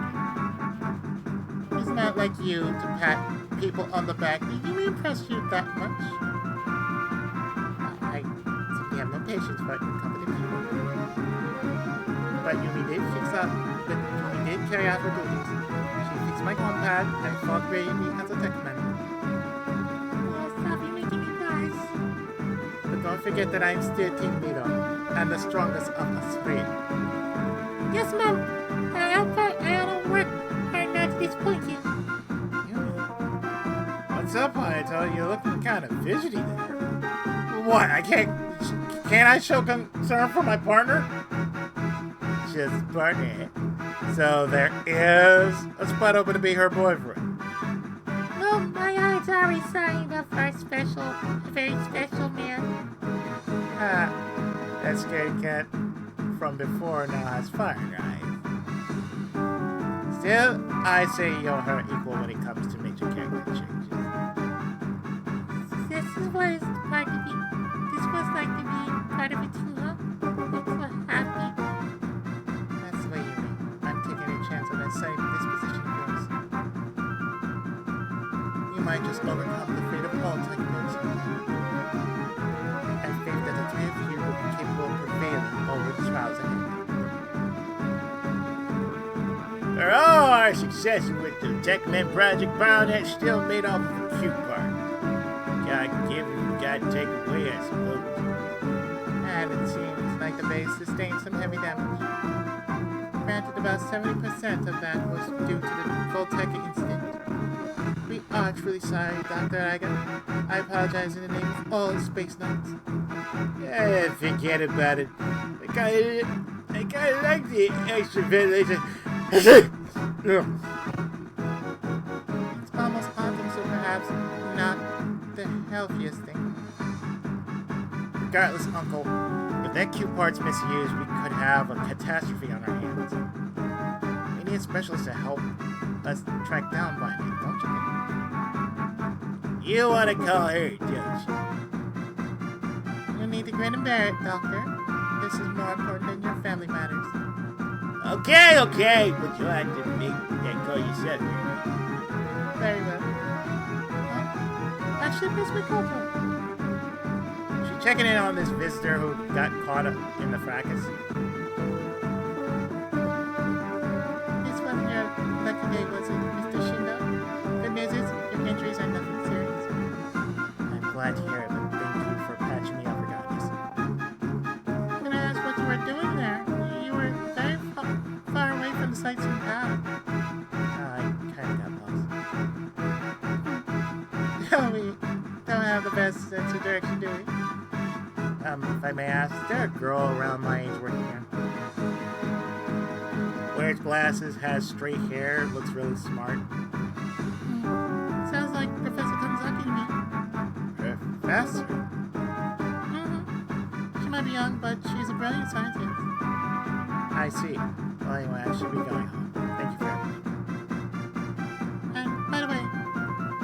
B: It's not like you to pat people on the back. Did you impress you that much? I simply have no patience for incompetent people. But Yumi did carry out her duties. She fixed my compad and fought bravely as a tech man.
C: Oh, stop you making me cry.
B: But don't forget that I'm still team leader and the strongest of us three.
C: Yes, Mom. I'll work hard not to disappoint you.
B: What's up, Hayato? You're looking kind of fidgety there. What? Can't I show concern for my partner? Just partner. So there is a spot open to be her boyfriend.
C: No, my eyes already signed up for a very special man.
B: That scaredy cat from before now has fire eyes. Still, I say you're her equal when it comes to major character changes.
C: This was like to be part of might just overcome the fate of all technicals. I think that the three of you will be capable of prevailing over the trials ahead.
A: For all our successes with the Techman Project, Baronet's still made off with the cute part. God give and God take away, I suppose.
C: And it seems like the base sustained some heavy damage. Granted, about 70% of that was due to the Voltaic incident. We are truly sorry, Dr. Aga. I apologize in the name of all space nuts.
A: Yeah, forget about it. I kinda like the extra ventilation.
C: It's almost autumn, so perhaps not the healthiest thing.
A: Regardless, Uncle, if that cue part's misused, we could have a catastrophe on our hands. We need specialists to help us track down Binding, don't you think? You want to call her, don't you?
C: You need to grin and bear it, Doctor. This is more important than your family matters.
A: Okay, but you'll have to make that call yourself.
C: Very well. That ship is Mikoto.
A: She checking in on this visitor who got caught up in the fracas.
C: This wasn't your lucky day, was it, Mr. Shindo? Good news is, your injuries are nothing serious.
A: I'm glad to hear it, but thank you for patching me up regardless.
C: Can I ask what you were doing there? You were very far away from the sightseeing path.
A: I kinda got lost.
C: No, we don't have the best sense of direction, do we?
A: If I may ask, is there a girl around my age working here? Wears glasses, has straight hair, looks really smart.
C: Sounds like Professor Kanzaki to me.
A: Professor?
C: She might be young, but she's a brilliant scientist.
A: I see. Well, anyway, I should be going home. Thank you for everything.
C: And, by the way,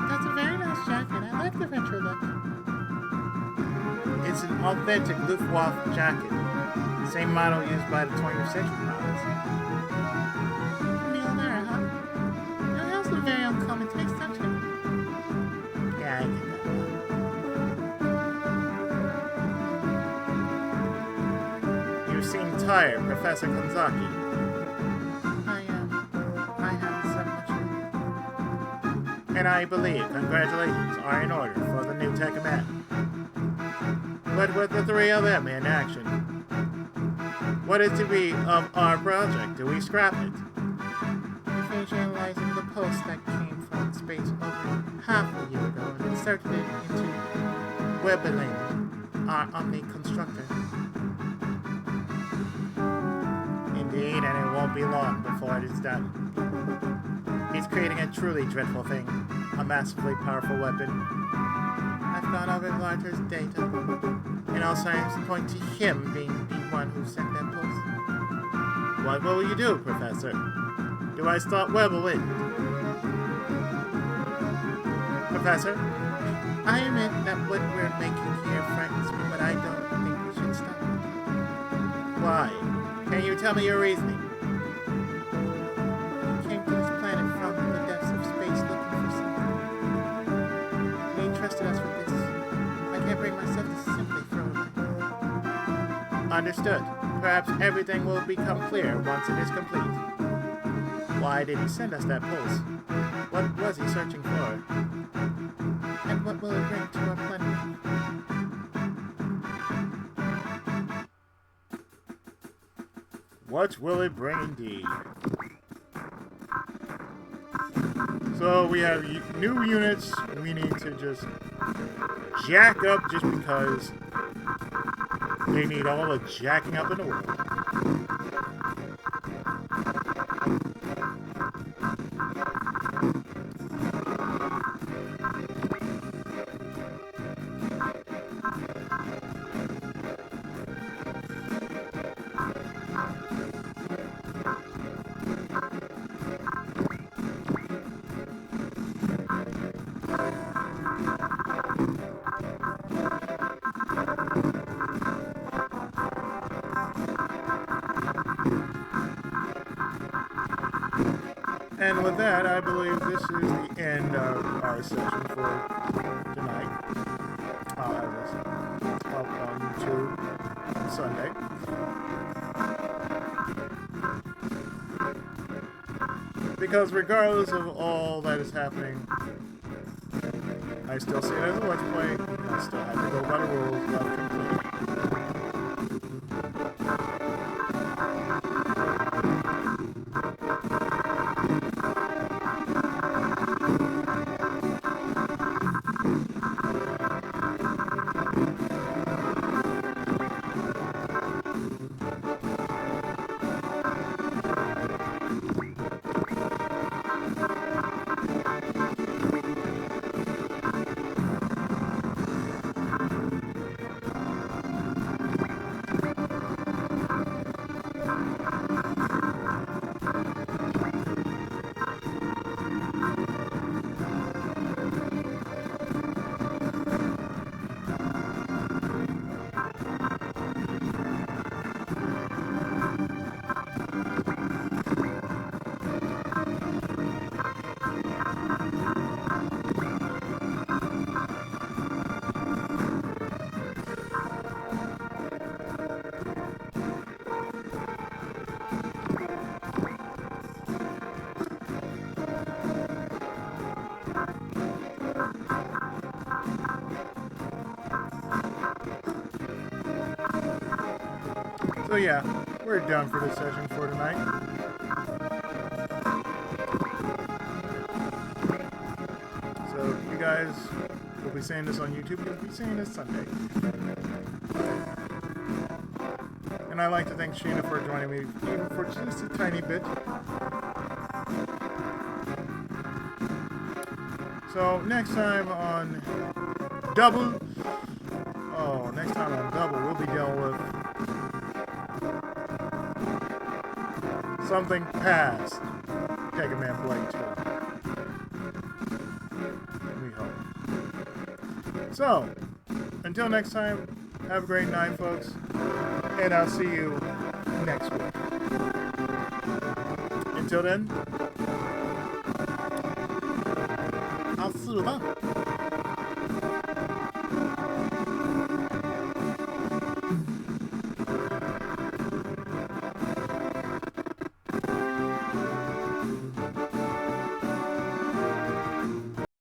C: that's a very nice jacket. I like the retro look.
A: It's an authentic Luftwaffe jacket. Same model used by the 20th century pilots.
C: Neil there, huh? You have some very uncommon taste, don't you?
A: Yeah, I get that. You seem tired, Professor Kanzaki.
C: I haven't said much.
A: And I believe congratulations are in order for the new Tech Command. But with the three of them in action, what is to be of our project? Do we scrap it?
C: We finished analyzing the post that came from space over half a year ago and inserted it into Webeling, our Omni constructor.
A: Indeed, and it won't be long before it is done. He's creating a truly dreadful thing, a massively powerful weapon.
C: I've gone over Larter's data, and all signs point to him being the one who sent that post.
A: What will you do, Professor? Do I start Webeling? Professor?
C: I admit that what we're making here frightens me, but I don't think we should stop it.
A: Why? Can you tell me your reasoning?
C: We came to this planet from the depths of space looking for something. They entrusted us with this. I can't bring myself to simply throw it away.
A: Understood. Perhaps everything will become clear once it is complete. Why did he send us that pulse? What was he searching for?
C: And what will it bring to our planet?
A: What will it bring indeed? So we have new units we need to just jack up just because they need all the jacking up in the world.
F: And with that, I believe this is the end of our session for tonight. I'll have this up on YouTube on Sunday. Because regardless of all that is happening, I still see it as a Let's Play. I still have to go by the rules of completing. So yeah, we're done for this session for tonight. So you guys will be seeing this on YouTube. You'll be seeing this Sunday. And I'd like to thank Sheena for joining me, even for just a tiny bit. So next time on Double, we'll be dealing with something past Mega Man Blade 2. We hope. So, until next time, have a great night, folks. And I'll see you next week. Until then, I'll see you then.